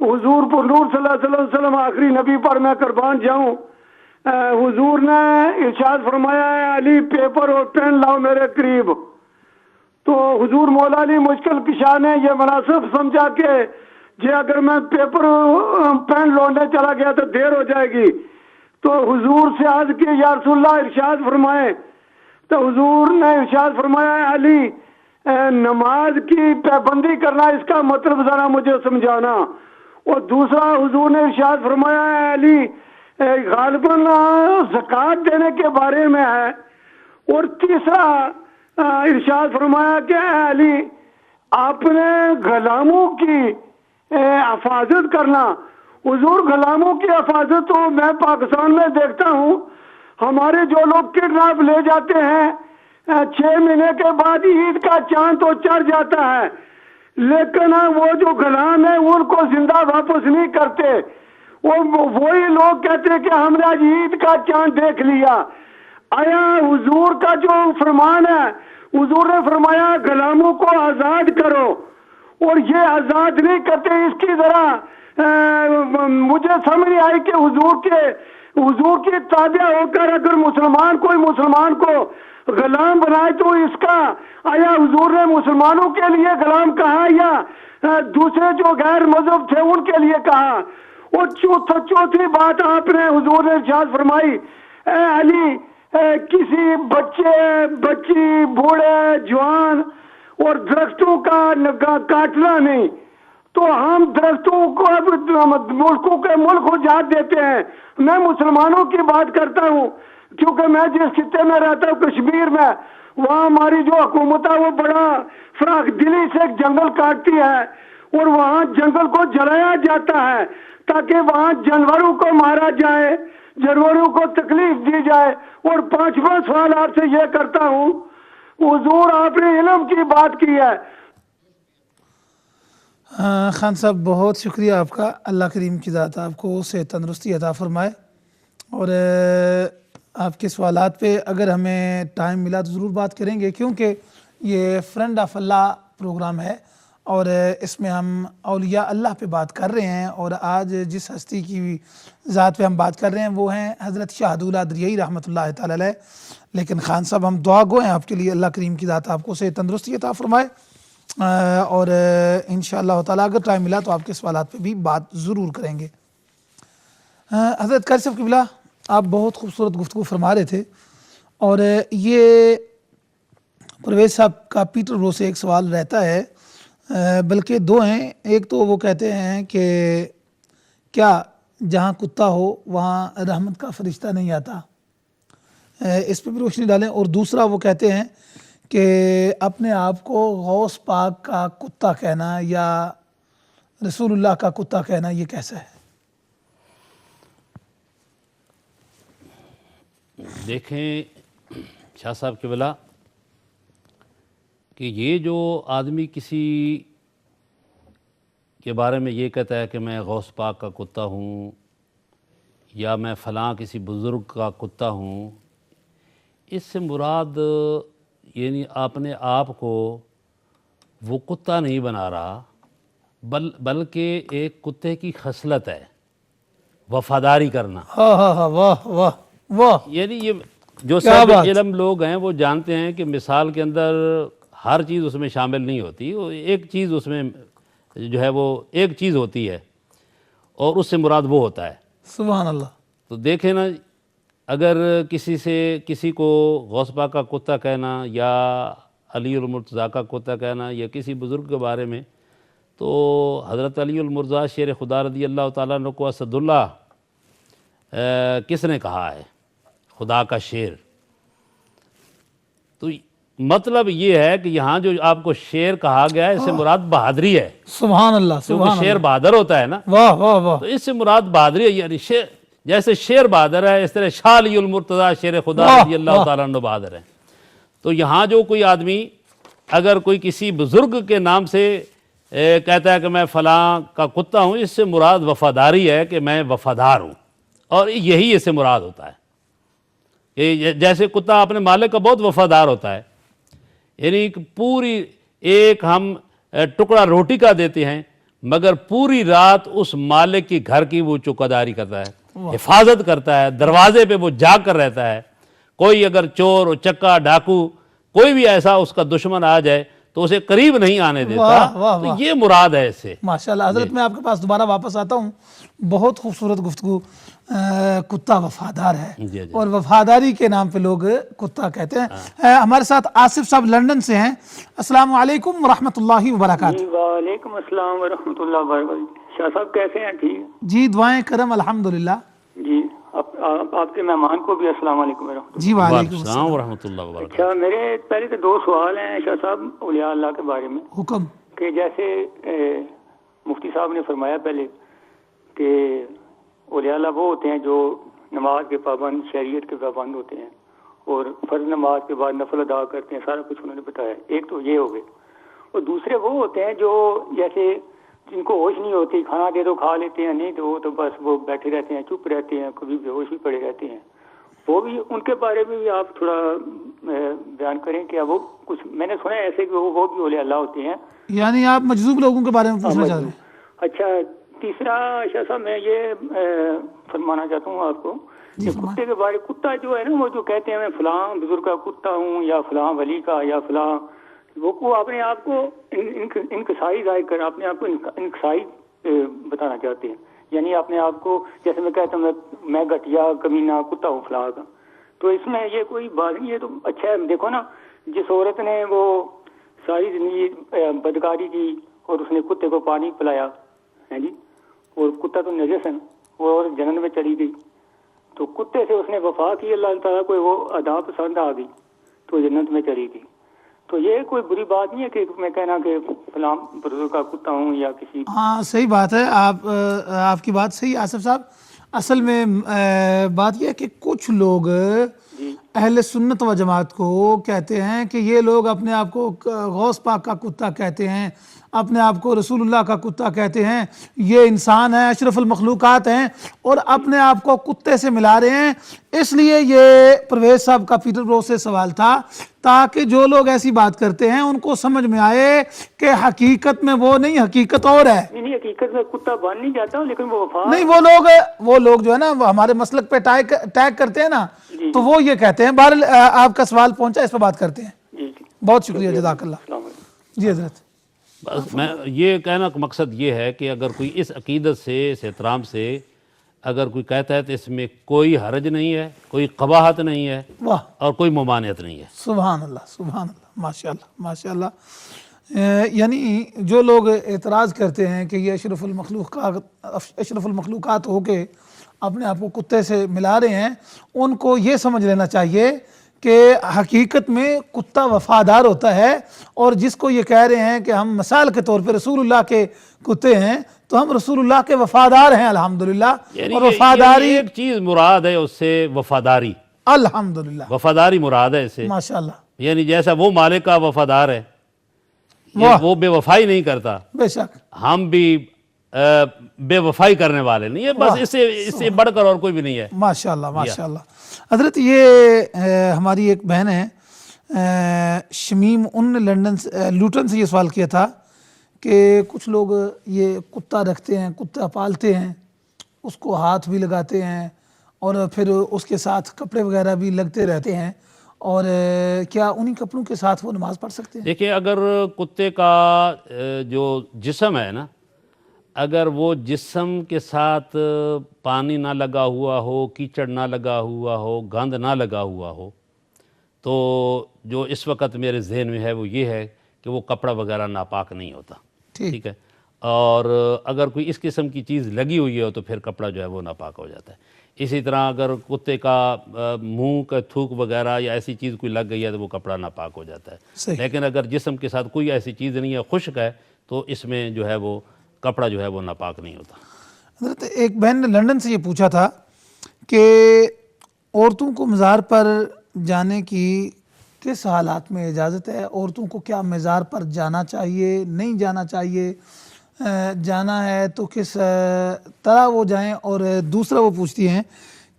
حضور پر نور صلی اللہ علیہ وسلم آخری نبی پر میں قربان جاؤں، حضور نے ارشاد فرمایا ہے علی پیپر اور پین لاؤ میرے قریب، تو حضور مولا علی مشکل کشا نے یہ مناسب سمجھا کہ جی اگر میں پیپر پین لوٹنے چلا گیا تو دیر ہو جائے گی، تو حضور سے عرض کی یا رسول اللہ ارشاد فرمائے، تو حضور نے ارشاد فرمایا علی نماز کی پابندی کرنا، اس کا مطلب ذرا مجھے سمجھانا۔ اور دوسرا حضور نے ارشاد فرمایا ہے علی غالباً زکوٰۃ دینے کے بارے میں ہے، اور تیسرا ارشاد فرمایا کہ اے علی اپنے غلاموں کی حفاظت کرنا۔ حضور غلاموں کی حفاظت تو میں پاکستان میں دیکھتا ہوں، ہمارے جو لوگ کڈنیپ لے جاتے ہیں 6 مہینے کے بعد عید کا چاند تو چڑھ جاتا ہے، لیکن وہ جو غلام ہیں ان کو زندہ واپس نہیں کرتے، وہی لوگ کہتے ہیں کہ ہم نے آج عید کا چاند دیکھ لیا۔ آیا حضور کا جو فرمان ہے، حضور نے فرمایا غلاموں کو آزاد کرو، اور یہ آزاد نہیں کرتے، اس کی ذرا مجھے سمجھ نہیں آئی کہ حضور کی تابع ہو کر اگر کوئی مسلمان کو غلام بنائے تو اس کا آیا حضور نے مسلمانوں کے لیے غلام کہا یا دوسرے جو غیر مذہب تھے ان کے لیے کہا؟ اور چوتھی بات آپ نے حضور نے ارشاد فرمائی اے علی کسی بچی بوڑھے جوان اور درختوں کا کاٹنا نہیں، تو ہم درختوں کو اب ملکوں کے ملک اجاڑ دیتے ہیں۔ میں مسلمانوں کی بات کرتا ہوں کیونکہ میں جس خطے میں رہتا ہوں کشمیر میں، وہاں ہماری جو حکومت ہے وہ بڑا فراخ دلی سے جنگل کاٹتی ہے، اور وہاں جنگل کو جلایا جاتا ہے تاکہ وہاں جانوروں کو مارا جائے، جانوروں کو تکلیف دی جائے۔ اور 5واں سوال آپ سے یہ کرتا ہوں، حضور آپ نے علم کی بات کی ہے۔ خان صاحب بہت شکریہ آپ کا، اللہ کریم کی ذات آپ کو صحت تندرستی عطا فرمائے، اور آپ کے سوالات پہ اگر ہمیں ٹائم ملا تو ضرور بات کریں گے، کیونکہ یہ فرینڈ آف اللہ پروگرام ہے اور اس میں ہم اولیاء اللہ پہ بات کر رہے ہیں، اور آج جس ہستی کی ذات پہ ہم بات کر رہے ہیں وہ ہیں حضرت شاہ دولہ دریائی رحمۃ اللہ تعالی علیہ۔ لیکن خان صاحب ہم دعا گو ہیں آپ کے لیے، اللہ کریم کی ذات آپ کو صحت تندرستی عطا فرمائے، اور انشاءاللہ تعالیٰ اگر ٹائم ملا تو آپ کے سوالات پہ بھی بات ضرور کریں گے۔ حضرت قاری صاحب قبلہ، آپ بہت خوبصورت گفتگو فرما رہے تھے، اور یہ پرویز صاحب کا پیٹر برو سے ایک سوال رہتا ہے، بلکہ 2 ہیں۔ ایک تو وہ کہتے ہیں کہ کیا جہاں کتا ہو وہاں رحمت کا فرشتہ نہیں آتا؟ اس پہ بھی روشنی ڈالیں۔ اور دوسرا وہ کہتے ہیں کہ اپنے آپ کو غوث پاک کا کتا کہنا یا رسول اللہ کا کتا کہنا یہ کیسا ہے؟ دیکھیں شاہ صاحب کے بلا کہ یہ جو آدمی کسی کے بارے میں یہ کہتا ہے کہ میں غوث پاک کا کتا ہوں یا میں فلاں کسی بزرگ کا کتا ہوں، اس سے مراد یعنی اپنے آپ کو وہ کتا نہیں بنا رہا، بلکہ ایک کتے کی خصلت ہے وفاداری کرنا۔ واہ واہ واہ واہ، یعنی یہ جو صاحب علم لوگ ہیں وہ جانتے ہیں کہ مثال کے اندر ہر چیز اس میں شامل نہیں ہوتی، وہ ایک چیز اس میں جو ہے وہ ایک چیز ہوتی ہے اور اس سے مراد وہ ہوتا ہے۔ سبحان اللہ۔ تو دیکھیں نا، اگر کسی کو غوث پاک کا کتا کہنا یا علی المرتضیٰ کا کتا کہنا یا کسی بزرگ کے بارے میں، تو حضرت علی المرتضیٰ شیر خدا رضی اللہ تعالیٰ عنہ کو اسد اللہ کس نے کہا ہے؟ خدا کا شیر۔ تو مطلب یہ ہے کہ یہاں جو آپ کو شیر کہا گیا ہے اس سے مراد بہادری ہے۔ سبحان اللہ، سبحان اللہ، شیر بہادر ہوتا ہے نا۔ واہ واہ واہ، تو اس سے مراد بہادری ہے، یعنی جیسے شیر بہادر ہے اس طرح شاہ علی المرتضیٰ شیر خدا رضی اللہ تعالیٰ عنہ بہادر ہے۔ تو یہاں جو کوئی آدمی اگر کوئی کسی بزرگ کے نام سے کہتا ہے کہ میں فلاں کا کتا ہوں، اس سے مراد وفاداری ہے کہ میں وفادار ہوں، اور یہی اس سے مراد ہوتا ہے کہ جیسے کتا اپنے مالک کا بہت وفادار ہوتا ہے، یعنی پوری ایک ہم ٹکڑا روٹی کا دیتے ہیں مگر پوری رات اس مالک کی گھر کی وہ چوکیداری کرتا ہے، حفاظت کرتا ہے، دروازے پہ وہ جاگ کر رہتا ہے۔ کوئی اگر چور چکا ڈاکو کوئی بھی ایسا اس کا دشمن آ جائے تو اسے قریب نہیں آنے دیتا۔ تو یہ مراد ہے اس سے۔ ماشاءاللہ حضرت، میں آپ کے پاس دوبارہ واپس آتا ہوں۔ بہت خوبصورت گفتگو۔ کتا وفادار ہے اور وفاداری کے نام پہ لوگ کتا کہتے ہیں۔ ہمارے ساتھ آصف صاحب لندن سے ہیں۔ السلام علیکم ورحمۃ اللہ وبرکاتہ۔ وعلیکم السلام ورحمۃ اللہ وبرکاتہ۔ شاہ صاحب کیسے ہیں؟ ٹھیک جی، دعائیں کرم الحمدللہ۔ جی، آپ کے مہمان کو بھی السلام علیکم ورحمۃ اللہ۔ جی وعلیکم السلام ورحمۃ اللہ وبرکاتہ۔ اچھا، میرے پہلے تو 2 سوال ہیں شاہ صاحب اولیاء اللہ کے بارے میں۔ حکم۔ کہ جیسے مفتی صاحب نے فرمایا پہلے کہ اولیاء اللہ وہ ہوتے ہیں جو نماز کے پابند، شریعت کے پابند ہوتے ہیں اور فرض نماز کے بعد نفل ادا کرتے ہیں، سارا کچھ انہوں نے بتایا۔ ایک تو یہ ہو گئے، اور دوسرے وہ ہوتے ہیں جو جیسے جن کو ہوش نہیں ہوتی، کھانا دے دو کھا لیتے ہیں، نہیں تو بس وہ بیٹھے رہتے ہیں، چپ رہتے ہیں، کبھی بے ہوش بھی پڑے رہتے ہیں۔ وہ بھی ان کے بارے میں بھی آپ تھوڑا بیان کریں کہ وہ کچھ میں نے سنا ہے ایسے کہ وہ بھی اولیاء اللہ ہوتے ہیں۔ یعنی آپ مجذوب لوگوں کے بارے میں پوچھنا چاہ رہے ہیں؟ اچھا، تیسرا شاہ صاحب میں یہ فرمانا چاہتا ہوں آپ کو کہ کتے کے بارے، کتا جو ہے نا وہ جو کہتے ہیں میں فلاں بزرگ کا کتا ہوں یا فلاں ولی کا یا فلاں، وہ اپنے آپ کو انکسائی ظاہر کر، اپنے آپ کو انکسائی بتانا چاہتے ہیں، یعنی اپنے آپ کو جیسے میں کہتا ہوں میں گھٹیا کمینہ کتا ہوں فلاں کا، تو اس میں یہ کوئی بات نہیں ہے۔ تو اچھا ہے، دیکھو نا جس عورت نے وہ ساری زندگی بدکاری کی اور اس نے کتے کو پانی پلایا ہے جی، اور کتا تو نجس ہے، وہ عورت جنت میں چلی گئی، تو کتے سے اس نے وفا کی، اللہ تعالیٰ کو وہ ادا پسند آ گئی تو جنت میں چلی گئی۔ تو یہ کوئی بری بات نہیں ہے کہ میں کہنا کہ فلاں بزرگ کا کتا ہوں یا کسی۔ ہاں صحیح بات ہے، آپ کی بات صحیح آصف صاحب۔ اصل میں بات یہ ہے کہ کچھ لوگ اہل سنت و جماعت کو کہتے ہیں کہ یہ لوگ اپنے آپ کو غوث پاک کا کتا کہتے ہیں، اپنے آپ کو رسول اللہ کا کتا کہتے ہیں، یہ انسان ہیں، اشرف المخلوقات ہیں، اور اپنے آپ کو کتے سے ملا رہے ہیں۔ اس لیے یہ پرویز صاحب کا پیٹر برو سے سوال تھا تاکہ جو لوگ ایسی بات کرتے ہیں ان کو سمجھ میں آئے کہ حقیقت میں وہ نہیں، حقیقت اور ہے۔ نہیں، حقیقت میں کتا بن نہیں جاتا، لیکن وہ وفا نہیں، وہ لوگ جو ہے نا وہ ہمارے مسلک پہ ٹیگ کرتے ہیں نا، تو وہ یہ کہتے ہیں۔ بہرحال آپ کا سوال پہنچا، اس پہ بات کرتے ہیں۔ بہت شکریہ، جزاک اللہ۔ جی حضرت، بس میں یہ کہنا کا مقصد یہ ہے کہ اگر کوئی اس عقیدت سے، اس احترام سے اگر کوئی کہتا ہے تو اس میں کوئی حرج نہیں ہے، کوئی قباحت نہیں ہے اور کوئی ممانعت نہیں ہے۔ سبحان اللہ، سبحان اللہ، ماشاءاللہ ماشاءاللہ۔ یعنی جو لوگ اعتراض کرتے ہیں کہ یہ اشرف المخلوقات ہو کے اپنے آپ کو کتے سے ملا رہے ہیں، ان کو یہ سمجھ لینا چاہیے کہ حقیقت میں کتا وفادار ہوتا ہے، اور جس کو یہ کہہ رہے ہیں کہ ہم مثال کے طور پہ رسول اللہ کے کتے ہیں تو ہم رسول اللہ کے وفادار ہیں الحمدللہ۔ اور وفاداری ایک چیز مراد ہے اس سے، وفاداری، الحمدللہ وفاداری مراد ہے اس سے، ماشاءاللہ۔ یعنی جیسا وہ مالک کا وفادار ہے، وہ بے وفائی نہیں کرتا، بے شک ہم بھی بے وفائی کرنے والے نہیں ہے، بس اس سے بڑھ کر اور کوئی بھی نہیں ہے. ماشاءاللہ ماشاءاللہ. حضرت یہ ہماری ایک بہن ہے شمیم، ان نے لوٹن سے یہ سوال کیا تھا کہ کچھ لوگ یہ کتا رکھتے ہیں، کتا پالتے ہیں، اس کو ہاتھ بھی لگاتے ہیں اور پھر اس کے ساتھ کپڑے وغیرہ بھی لگتے رہتے ہیں، اور کیا انہی کپڑوں کے ساتھ وہ نماز پڑھ سکتے ہیں؟ دیکھیں، اگر کتے کا جو جسم ہے نا، اگر وہ جسم کے ساتھ پانی نہ لگا ہوا ہو، کیچڑ نہ لگا ہوا ہو، گند نہ لگا ہوا ہو، تو جو اس وقت میرے ذہن میں ہے وہ یہ ہے کہ وہ کپڑا وغیرہ ناپاک نہیں ہوتا. ٹھیک ہے. اور اگر کوئی اس قسم کی چیز لگی ہوئی ہے تو پھر کپڑا جو ہے وہ ناپاک ہو جاتا ہے. اسی طرح اگر کتے کا منہ کا تھوک وغیرہ یا ایسی چیز کوئی لگ گئی ہے تو وہ کپڑا ناپاک ہو جاتا ہے. لیکن اگر جسم کے ساتھ کوئی ایسی چیز نہیں ہے، خشک ہے، تو اس میں جو ہے وہ کپڑا جو ہے وہ ناپاک نہیں ہوتا. حضرت ایک بہن نے لندن سے یہ پوچھا تھا کہ عورتوں کو مزار پر جانے کی کس حالات میں اجازت ہے؟ عورتوں کو کیا مزار پر جانا چاہیے، نہیں جانا چاہیے؟ جانا ہے تو کس طرح وہ جائیں؟ اور دوسرا وہ پوچھتی ہیں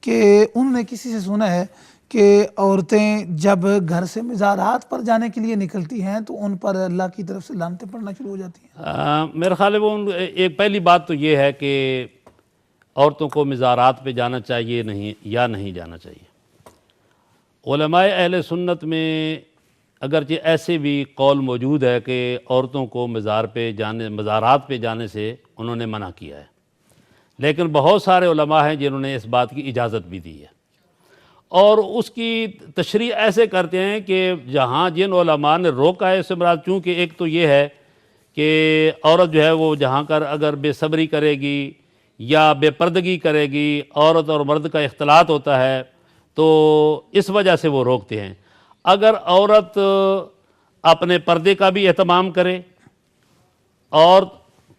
کہ انہوں نے کسی سے سنا ہے کہ عورتیں جب گھر سے مزارات پر جانے کے لیے نکلتی ہیں تو ان پر اللہ کی طرف سے لعنتیں پڑھنا شروع ہو جاتی ہیں. میرے خیال ہے وہ ایک پہلی بات تو یہ ہے کہ عورتوں کو مزارات پہ جانا چاہیے یا نہیں جانا چاہیے. علماء اہل سنت میں اگرچہ ایسے بھی قول موجود ہے کہ عورتوں کو مزارات پہ جانے سے انہوں نے منع کیا ہے، لیکن بہت سارے علماء ہیں جنہوں نے اس بات کی اجازت بھی دی ہے، اور اس کی تشریح ایسے کرتے ہیں کہ جہاں جن علماء نے روکا ہے، اس سے مراد چونکہ ایک تو یہ ہے کہ عورت جو ہے وہ جہاں کر اگر بے صبری کرے گی یا بے پردگی کرے گی، عورت اور مرد کا اختلاط ہوتا ہے، تو اس وجہ سے وہ روکتے ہیں. اگر عورت اپنے پردے کا بھی اہتمام کرے اور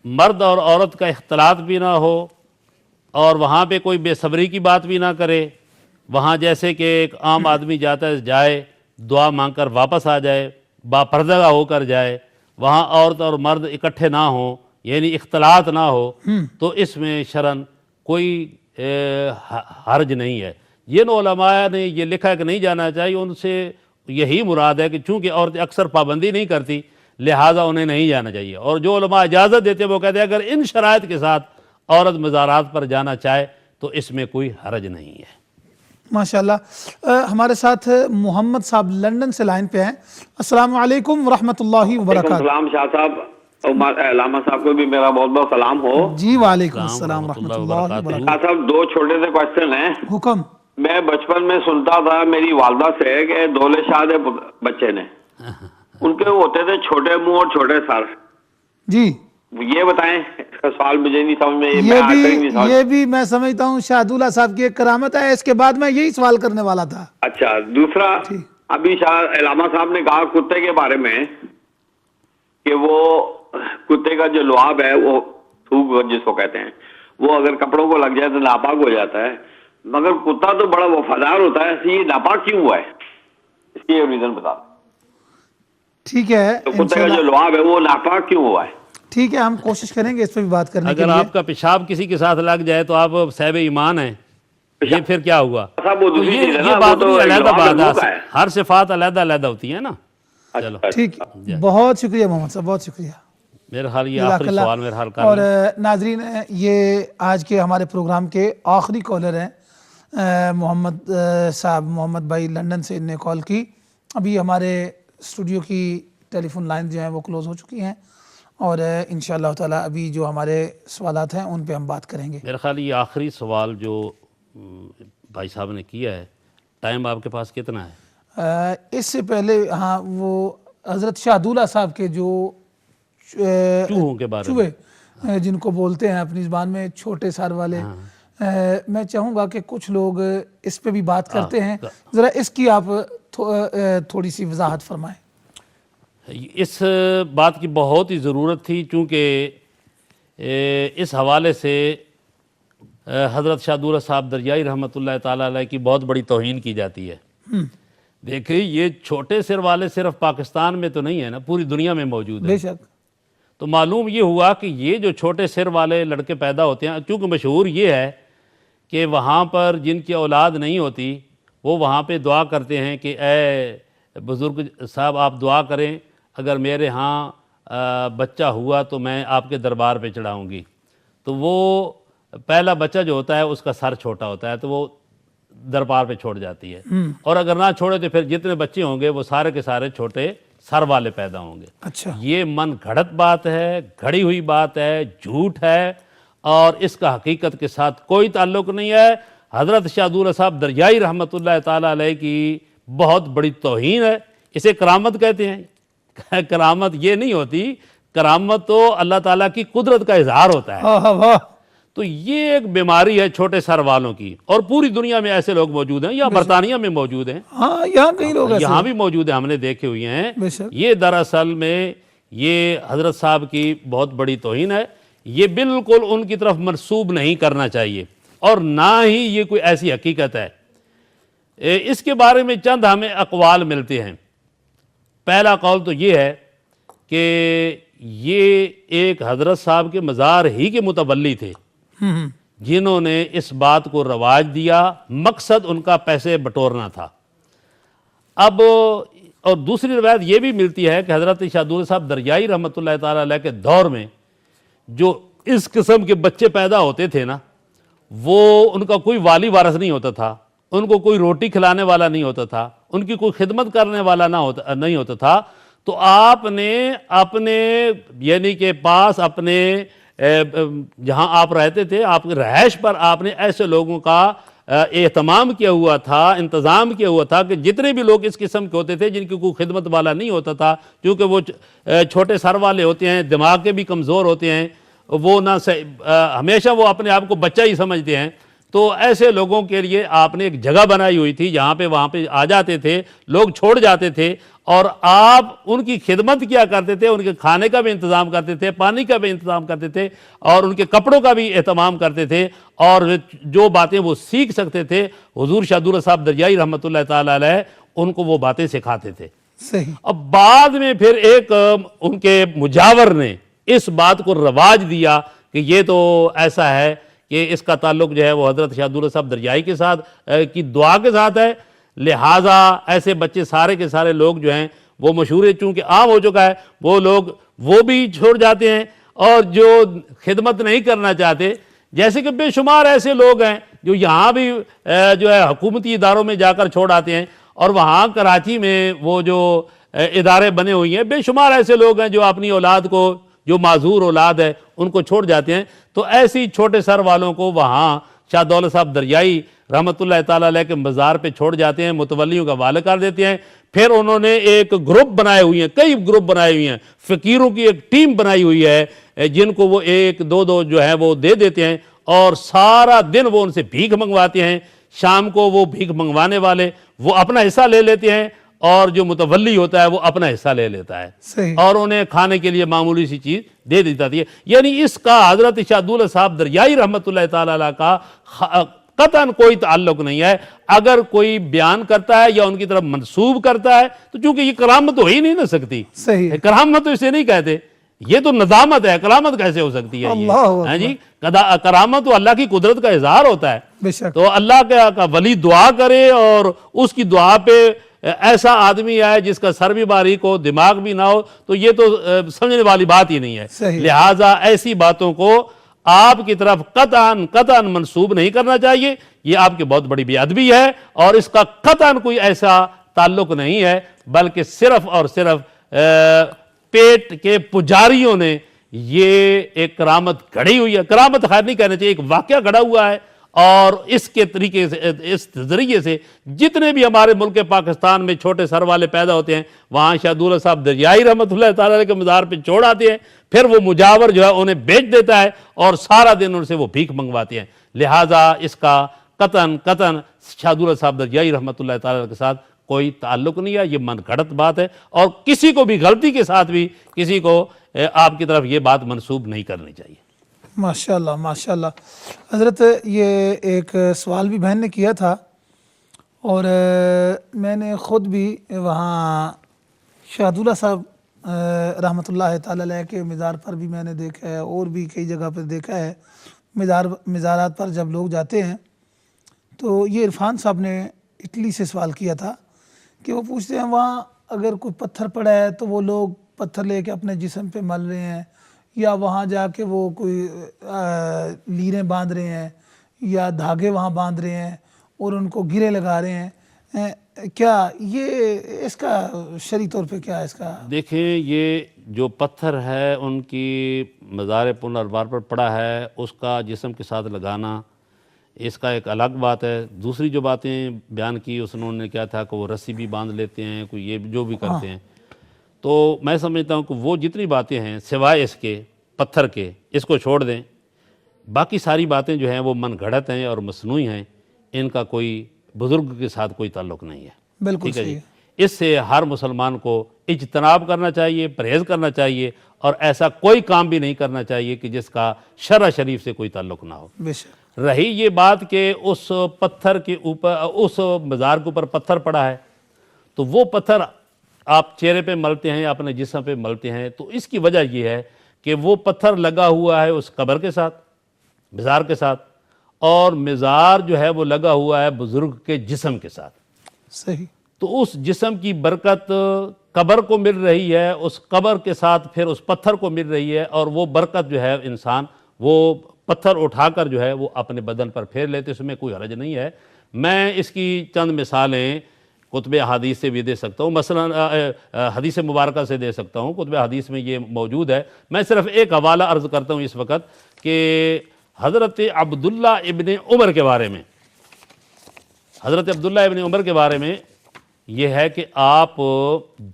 مرد اور عورت کا اختلاط بھی نہ ہو اور وہاں پہ کوئی بے صبری کی بات بھی نہ کرے، وہاں جیسے کہ ایک عام آدمی جاتا ہے، جائے دعا مانگ کر واپس آ جائے، با پردہ ہو کر جائے، وہاں عورت اور مرد اکٹھے نہ ہوں، یعنی اختلاط نہ ہو، تو اس میں شرعاً کوئی حرج نہیں ہے. جن علماء نے یہ لکھا ہے کہ نہیں جانا چاہیے، ان سے یہی مراد ہے کہ چونکہ عورتیں اکثر پابندی نہیں کرتی لہٰذا انہیں نہیں جانا چاہیے. اور جو علماء اجازت دیتے ہیں وہ کہتے ہیں اگر ان شرائط کے ساتھ عورت مزارات پر جانا چاہے تو اس میں کوئی حرج نہیں ہے. ماشاءاللہ. ہمارے ساتھ محمد صاحب لندن سے لائن پہ ہیں. السلام علیکم ورحمۃ اللہ وبرکاتہ. السلام شاہ صاحب، علامہ صاحب کو بھی میرا بہت بہت سلام ہو. جی وعلیکم السلام ورحمۃ اللہ وبرکاتہ. شاہ صاحب دو چھوٹے سے کوشچن ہیں. حکم. میں بچپن میں سنتا تھا میری والدہ سے کہ دولے شاہ دے بچے نے، ان کے ہوتے تھے چھوٹے منہ اور چھوٹے سر. جی یہ بتائیں، اس کا سوال مجھے نہیں سمجھ میں. یہ بھی میں سمجھتا ہوں شاہدولہ صاحب کی ایک کرامت ہے. اس کے بعد میں یہی سوال کرنے والا تھا. اچھا، دوسرا ابھی علامہ صاحب نے کہا کتے کے بارے میں کہ وہ کتے کا جو لعاب ہے وہ تھوک جس کو کہتے ہیں، وہ اگر کپڑوں کو لگ جائے تو ناپاک ہو جاتا ہے، مگر کتا تو بڑا وفادار ہوتا ہے، یہ ناپاک کیوں ہوا ہے؟ اس کی ریزن بتا. ٹھیک ہے، تو کتے کا جو لعاب ہے وہ ناپاک کیوں ہوا ہے؟ ٹھیک ہے، ہم کوشش کریں گے اس پہ بھی بات کرنے کے لیے. اگر آپ کا پیشاب کسی کے ساتھ لگ جائے تو آپ صاحب ایمان ہیں، یہ پھر کیا ہوا؟ یہ بات نہیں، علیحدہ بات ہے، ہر صفات علیحدہ علیحدہ ہوتی ہے نا. چلو ٹھیک، بہت شکریہ محمد صاحب، بہت شکریہ. میرے خیال یہ آخری سوال میرے حال کر. اور ناظرین، یہ آج کے ہمارے پروگرام کے آخری کالر ہیں محمد صاحب، محمد بھائی لندن سے. انہوں نے کال کی. ابھی ہمارے اسٹوڈیو کی ٹیلی فون لائن جو ہیں وہ کلوز ہو چکی ہیں، اور انشاءاللہ تعالی ابھی جو ہمارے سوالات ہیں ان پہ ہم بات کریں گے. میرے خیال یہ آخری سوال جو بھائی صاحب نے کیا ہے، ٹائم آپ کے پاس کتنا ہے؟ اس سے پہلے ہاں، وہ حضرت شاہدولہ صاحب کے جو چوہوں کے بارے چوہے جن کو بولتے ہیں اپنی زبان میں چھوٹے سر والے، میں چاہوں گا کہ کچھ لوگ اس پہ بھی بات کرتے ہیں، ذرا اس کی آپ تھوڑی سی وضاحت فرمائیں. اس بات کی بہت ہی ضرورت تھی، چونکہ اس حوالے سے حضرت شاہدولہ صاحب دریائی رحمۃ اللہ تعالیٰ علیہ کی بہت بڑی توہین کی جاتی ہے. دیکھیں، یہ چھوٹے سر والے صرف پاکستان میں تو نہیں ہے نا، پوری دنیا میں موجود ہے. بے شک. تو معلوم یہ ہوا کہ یہ جو چھوٹے سر والے لڑکے پیدا ہوتے ہیں، چونکہ مشہور یہ ہے کہ وہاں پر جن کی اولاد نہیں ہوتی وہ وہاں پہ دعا کرتے ہیں کہ اے بزرگ صاحب آپ دعا کریں، اگر میرے ہاں بچہ ہوا تو میں آپ کے دربار پہ چڑھاؤں گی. تو وہ پہلا بچہ جو ہوتا ہے اس کا سر چھوٹا ہوتا ہے تو وہ دربار پہ چھوڑ جاتی ہے، اور اگر نہ چھوڑے تو پھر جتنے بچے ہوں گے وہ سارے کے سارے چھوٹے سر والے پیدا ہوں گے. اچھا، یہ من گھڑت بات ہے، گھڑی ہوئی بات ہے، جھوٹ ہے، اور اس کا حقیقت کے ساتھ کوئی تعلق نہیں ہے. حضرت شاہ عبداللہ صاحب دریائی رحمۃ اللہ تعالیٰ علیہ کی بہت بڑی توہین ہے. اسے کرامت کہتے ہیں. کرامت یہ نہیں ہوتی، کرامت تو اللہ تعالیٰ کی قدرت کا اظہار ہوتا ہے. تو یہ ایک بیماری ہے چھوٹے سر والوں کی، اور پوری دنیا میں ایسے لوگ موجود ہیں، یا برطانیہ میں موجود ہیں، ہاں یہاں کئی لوگ یہاں بھی موجود ہیں، ہم نے دیکھے ہوئے ہیں. یہ دراصل میں یہ حضرت صاحب کی بہت بڑی توہین ہے. یہ بالکل ان کی طرف منسوب نہیں کرنا چاہیے، اور نہ ہی یہ کوئی ایسی حقیقت ہے. اس کے بارے میں چند ہمیں اقوال ملتے ہیں. پہلا قول تو یہ ہے کہ یہ ایک حضرت صاحب کے مزار ہی کے متولی تھے جنہوں نے اس بات کو رواج دیا، مقصد ان کا پیسے بٹورنا تھا. اب اور دوسری روایت یہ بھی ملتی ہے کہ حضرت شاہ عبداللہ صاحب دریائی رحمۃ اللہ تعالیٰ علیہ کے دور میں جو اس قسم کے بچے پیدا ہوتے تھے نا، وہ ان کا کوئی والی وارث نہیں ہوتا تھا، ان کو کوئی روٹی کھلانے والا نہیں ہوتا تھا، ان کی کوئی خدمت کرنے والا نہیں ہوتا تھا. تو آپ نے اپنے یعنی کہ پاس اپنے جہاں آپ رہتے تھے، آپ کی رہائش پر آپ نے ایسے لوگوں کا اہتمام کیا ہوا تھا، انتظام کیا ہوا تھا کہ جتنے بھی لوگ اس قسم کے ہوتے تھے جن کی کوئی خدمت والا نہیں ہوتا تھا، کیونکہ وہ چھوٹے سر والے ہوتے ہیں، دماغ کے بھی کمزور ہوتے ہیں، وہ نہ ہمیشہ وہ اپنے آپ کو بچہ ہی سمجھتے ہیں. تو ایسے لوگوں کے لیے آپ نے ایک جگہ بنائی ہوئی تھی جہاں پہ وہاں پہ آ جاتے تھے لوگ، چھوڑ جاتے تھے، اور آپ ان کی خدمت کیا کرتے تھے، ان کے کھانے کا بھی انتظام کرتے تھے، پانی کا بھی انتظام کرتے تھے، اور ان کے کپڑوں کا بھی اہتمام کرتے تھے، اور جو باتیں وہ سیکھ سکتے تھے حضور شاہ عبداللہ صاحب دریائی رحمۃ اللہ تعالیٰ علیہ ان کو وہ باتیں سکھاتے تھے. صحیح. اب بعد میں پھر ایک ان کے مجاور نے اس بات کو رواج دیا کہ یہ تو ایسا ہے کہ اس کا تعلق جو ہے وہ حضرت شاہ عبداللہ صاحب دریائی کے ساتھ کی دعا کے ساتھ ہے، لہٰذا ایسے بچے سارے کے سارے لوگ جو ہیں وہ مشہور ہے، چونکہ عام ہو چکا ہے، وہ لوگ وہ بھی چھوڑ جاتے ہیں، اور جو خدمت نہیں کرنا چاہتے، جیسے کہ بے شمار ایسے لوگ ہیں جو یہاں بھی جو ہے حکومتی اداروں میں جا کر چھوڑ آتے ہیں، اور وہاں کراچی میں وہ جو ادارے بنے ہوئی ہیں، بے شمار ایسے لوگ ہیں جو اپنی اولاد کو، جو معذور اولاد ہے، ان کو چھوڑ جاتے ہیں. تو ایسی چھوٹے سر والوں کو وہاں شاہ دولت صاحب دریائی رحمۃ اللہ تعالیٰ علیہ کے مزار پہ چھوڑ جاتے ہیں، متولیوں کا حوالہ کر دیتے ہیں. پھر انہوں نے ایک گروپ بنائے ہوئی ہیں، کئی گروپ بنائے ہوئی ہیں، فقیروں کی ایک ٹیم بنائی ہوئی ہے جن کو وہ ایک دو جو ہے وہ دے دیتے ہیں، اور سارا دن وہ ان سے بھیک منگواتے ہیں. شام کو وہ بھیک منگوانے والے وہ اپنا حصہ لے لیتے ہیں، اور جو متولی ہوتا ہے وہ اپنا حصہ لے لیتا ہے. صحیح. اور انہیں کھانے کے لیے معمولی سی چیز دے دیتی ہے. یعنی اس کا حضرت شاہ عبداللہ صاحب دریائی رحمۃ اللہ تعالیٰ علیہ کا قطعاً کوئی تعلق نہیں ہے. اگر کوئی بیان کرتا ہے یا ان کی طرف منسوب کرتا ہے تو چونکہ یہ کرامت ہو ہی نہیں نہ سکتی. صحیح. کرامت تو اسے نہیں کہتے، یہ تو نظامت ہے. کرامت کیسے ہو سکتی ہے؟ ہاں جی، کرامت تو اللہ کی قدرت کا اظہار ہوتا ہے. بے شک. تو اللہ کا ولی دعا کرے اور اس کی دعا پہ ایسا آدمی آئے جس کا سر بھی باریک ہو، دماغ بھی نہ ہو، تو یہ تو سمجھنے والی بات ہی نہیں ہے. لہٰذا ایسی باتوں کو آپ کی طرف قطعاً منسوب نہیں کرنا چاہیے. یہ آپ کی بہت بڑی بے ادبی ہے، اور اس کا قطعاً کوئی ایسا تعلق نہیں ہے، بلکہ صرف اور صرف پیٹ کے پجاریوں نے یہ ایک کرامت گھڑی ہوئی ہے. کرامت خیر نہیں کہنا چاہیے، ایک واقعہ گھڑا ہوا ہے، اور اس کے طریقے سے، اس ذریعے سے جتنے بھی ہمارے ملک پاکستان میں چھوٹے سر والے پیدا ہوتے ہیں وہاں شاہ عبداللہ صاحب دریائی رحمۃ اللہ تعالیٰ علیہ کے مزار پہ چھوڑ آتے ہیں. پھر وہ مجاور جو ہے انہیں بیچ دیتا ہے اور سارا دن ان سے وہ بھیک منگواتے ہیں. لہٰذا اس کا قطعاً شاہ عبداللہ صاحب دریائی رحمۃ اللہ تعالیٰ کے ساتھ کوئی تعلق نہیں ہے. یہ من گھڑت بات ہے، اور کسی کو بھی غلطی کے ساتھ بھی کسی کو آپ کی طرف یہ بات منسوب نہیں کرنی چاہیے. ماشاءاللہ ماشاءاللہ. حضرت یہ ایک سوال بھی بہن نے کیا تھا، اور میں نے خود بھی وہاں شاہ عبداللہ صاحب رحمۃ اللہ تعالی علیہ کے مزار پر بھی میں نے دیکھا ہے اور بھی کئی جگہ پر دیکھا ہے، مزارات پر جب لوگ جاتے ہیں تو یہ عرفان صاحب نے اٹلی سے سوال کیا تھا کہ وہ پوچھتے ہیں وہاں اگر کوئی پتھر پڑا ہے تو وہ لوگ پتھر لے کے اپنے جسم پہ مل رہے ہیں، یا وہاں جا کے وہ کوئی لیریں باندھ رہے ہیں یا دھاگے وہاں باندھ رہے ہیں اور ان کو گرے لگا رہے ہیں، کیا یہ اس کا شرعی طور پہ کیا ہے اس کا؟ دیکھیں، یہ جو پتھر ہے ان کی مزار پرنوردوار پر پڑا ہے، اس کا جسم کے ساتھ لگانا اس کا ایک الگ بات ہے۔ دوسری جو باتیں بیان کی اس انہوں نے کیا تھا کہ وہ رسی بھی باندھ لیتے ہیں، کوئی یہ جو بھی کرتے ہیں، تو میں سمجھتا ہوں کہ وہ جتنی باتیں ہیں سوائے اس کے پتھر کے، اس کو چھوڑ دیں، باقی ساری باتیں جو ہیں وہ من گھڑت ہیں اور مصنوعی ہیں، ان کا کوئی بزرگ کے ساتھ کوئی تعلق نہیں ہے۔ بالکل ٹھیک ہے صحیح۔ اس سے ہر مسلمان کو اجتناب کرنا چاہیے، پرہیز کرنا چاہیے، اور ایسا کوئی کام بھی نہیں کرنا چاہیے کہ جس کا شرع شریف سے کوئی تعلق نہ ہو۔ بے شک۔ رہی یہ بات کہ اس پتھر کے اوپر، اس مزار کے اوپر پتھر پڑا ہے تو وہ پتھر آپ چہرے پہ ملتے ہیں یا اپنے جسم پہ ملتے ہیں، تو اس کی وجہ یہ ہے کہ وہ پتھر لگا ہوا ہے اس قبر کے ساتھ، مزار کے ساتھ، اور مزار جو ہے وہ لگا ہوا ہے بزرگ کے جسم کے ساتھ۔ صحیح۔ تو اس جسم کی برکت قبر کو مل رہی ہے، اس قبر کے ساتھ پھر اس پتھر کو مل رہی ہے، اور وہ برکت جو ہے انسان وہ پتھر اٹھا کر جو ہے وہ اپنے بدن پر پھیر لیتے، اس میں کوئی حرج نہیں ہے۔ میں اس کی چند مثالیں کتب احادیث سے بھی دے سکتا ہوں، مثلا حدیث مبارکہ سے دے سکتا ہوں، کتب احادیث میں یہ موجود ہے۔ میں صرف ایک حوالہ عرض کرتا ہوں اس وقت کہ حضرت عبداللہ ابن عمر کے بارے میں، حضرت عبداللہ ابن عمر کے بارے میں یہ ہے کہ آپ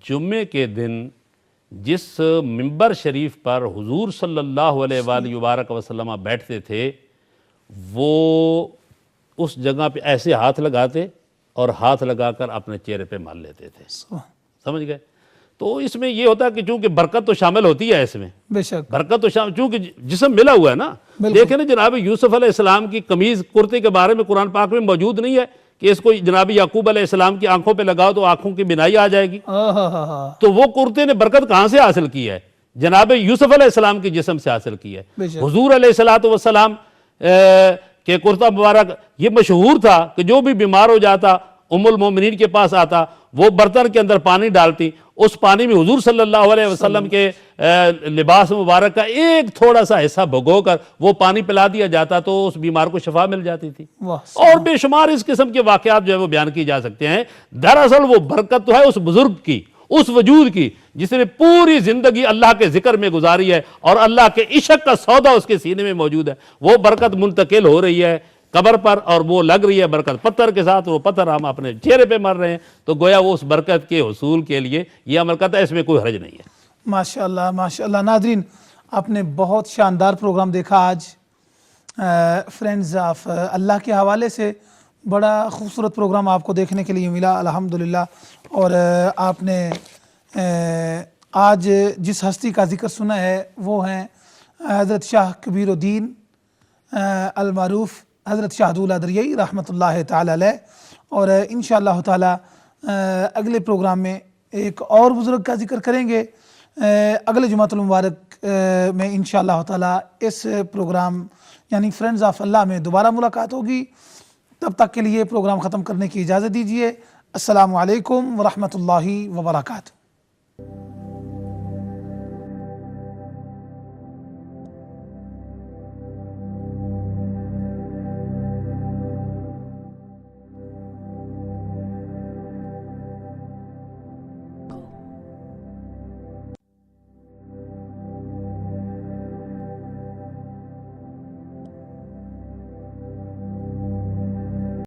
جمعے کے دن جس منبر شریف پر حضور صلی اللہ علیہ وآلہ وبارک وسلم بیٹھتے تھے، وہ اس جگہ پہ ایسے ہاتھ لگاتے اور ہاتھ لگا کر اپنے چہرے پہ مال لیتے تھے۔ سمجھ گئے؟ تو اس میں یہ ہوتا ہے کہ چونکہ برکت تو شامل ہوتی ہے، اس میں بے شک برکت تو شامل، چونکہ جسم ملا ہوا ہے نا۔ دیکھیں نا جناب یوسف علیہ السلام کی قمیض کرتے کے بارے میں قرآن پاک میں موجود نہیں ہے کہ اس کو جناب یعقوب علیہ السلام کی آنکھوں پہ لگاؤ تو آنکھوں کی بینائی آ جائے گی۔ تو وہ کرتے نے برکت کہاں سے حاصل کی ہے؟ جناب یوسف علیہ السلام کے جسم سے حاصل کی ہے۔ حضور علیہ السلام کہ کرتا مبارک یہ مشہور تھا کہ جو بھی بیمار ہو جاتا ام المومنین کے پاس آتا، وہ برتن کے اندر پانی ڈالتی، اس پانی میں حضور صلی اللہ علیہ وسلم کے لباس مبارک کا ایک تھوڑا سا حصہ بھگو کر وہ پانی پلا دیا جاتا تو اس بیمار کو شفا مل جاتی تھی۔ اور بے شمار اس قسم کے واقعات جو ہے وہ بیان کی جا سکتے ہیں۔ دراصل وہ برکت تو ہے اس بزرگ کی، اس وجود کی جس نے پوری زندگی اللہ کے ذکر میں گزاری ہے اور اللہ کے عشق کا سودا اس کے سینے میں موجود ہے۔ وہ برکت منتقل ہو رہی ہے قبر پر، اور وہ لگ رہی ہے برکت پتھر کے ساتھ، وہ پتھر ہم اپنے چہرے پہ مر رہے ہیں، تو گویا وہ اس برکت کے حصول کے لیے یہ عمل کرتا ہے، اس میں کوئی حرج نہیں ہے۔ ماشاءاللہ ماشاءاللہ۔ ناظرین، آپ نے بہت شاندار پروگرام دیکھا آج فرینڈز آف اللہ کے حوالے سے، بڑا خوبصورت پروگرام آپ کو دیکھنے کے لیے ملا الحمدللہ۔ اور آپ نے آج جس ہستی کا ذکر سنا ہے وہ ہیں حضرت شاہ کبیر الدین المعروف حضرت شاہ دولہ دریائی رحمۃ اللہ تعالی علیہ، اور انشاءاللہ تعالی اگلے پروگرام میں ایک اور بزرگ کا ذکر کریں گے۔ اگلے جمعۃ المبارک میں انشاءاللہ تعالی اس پروگرام یعنی فرینڈز آف اللہ میں دوبارہ ملاقات ہوگی۔ تب تک کے لیے پروگرام ختم کرنے کی اجازت دیجیے۔ السلام علیکم ورحمۃ اللہ وبرکاتہ۔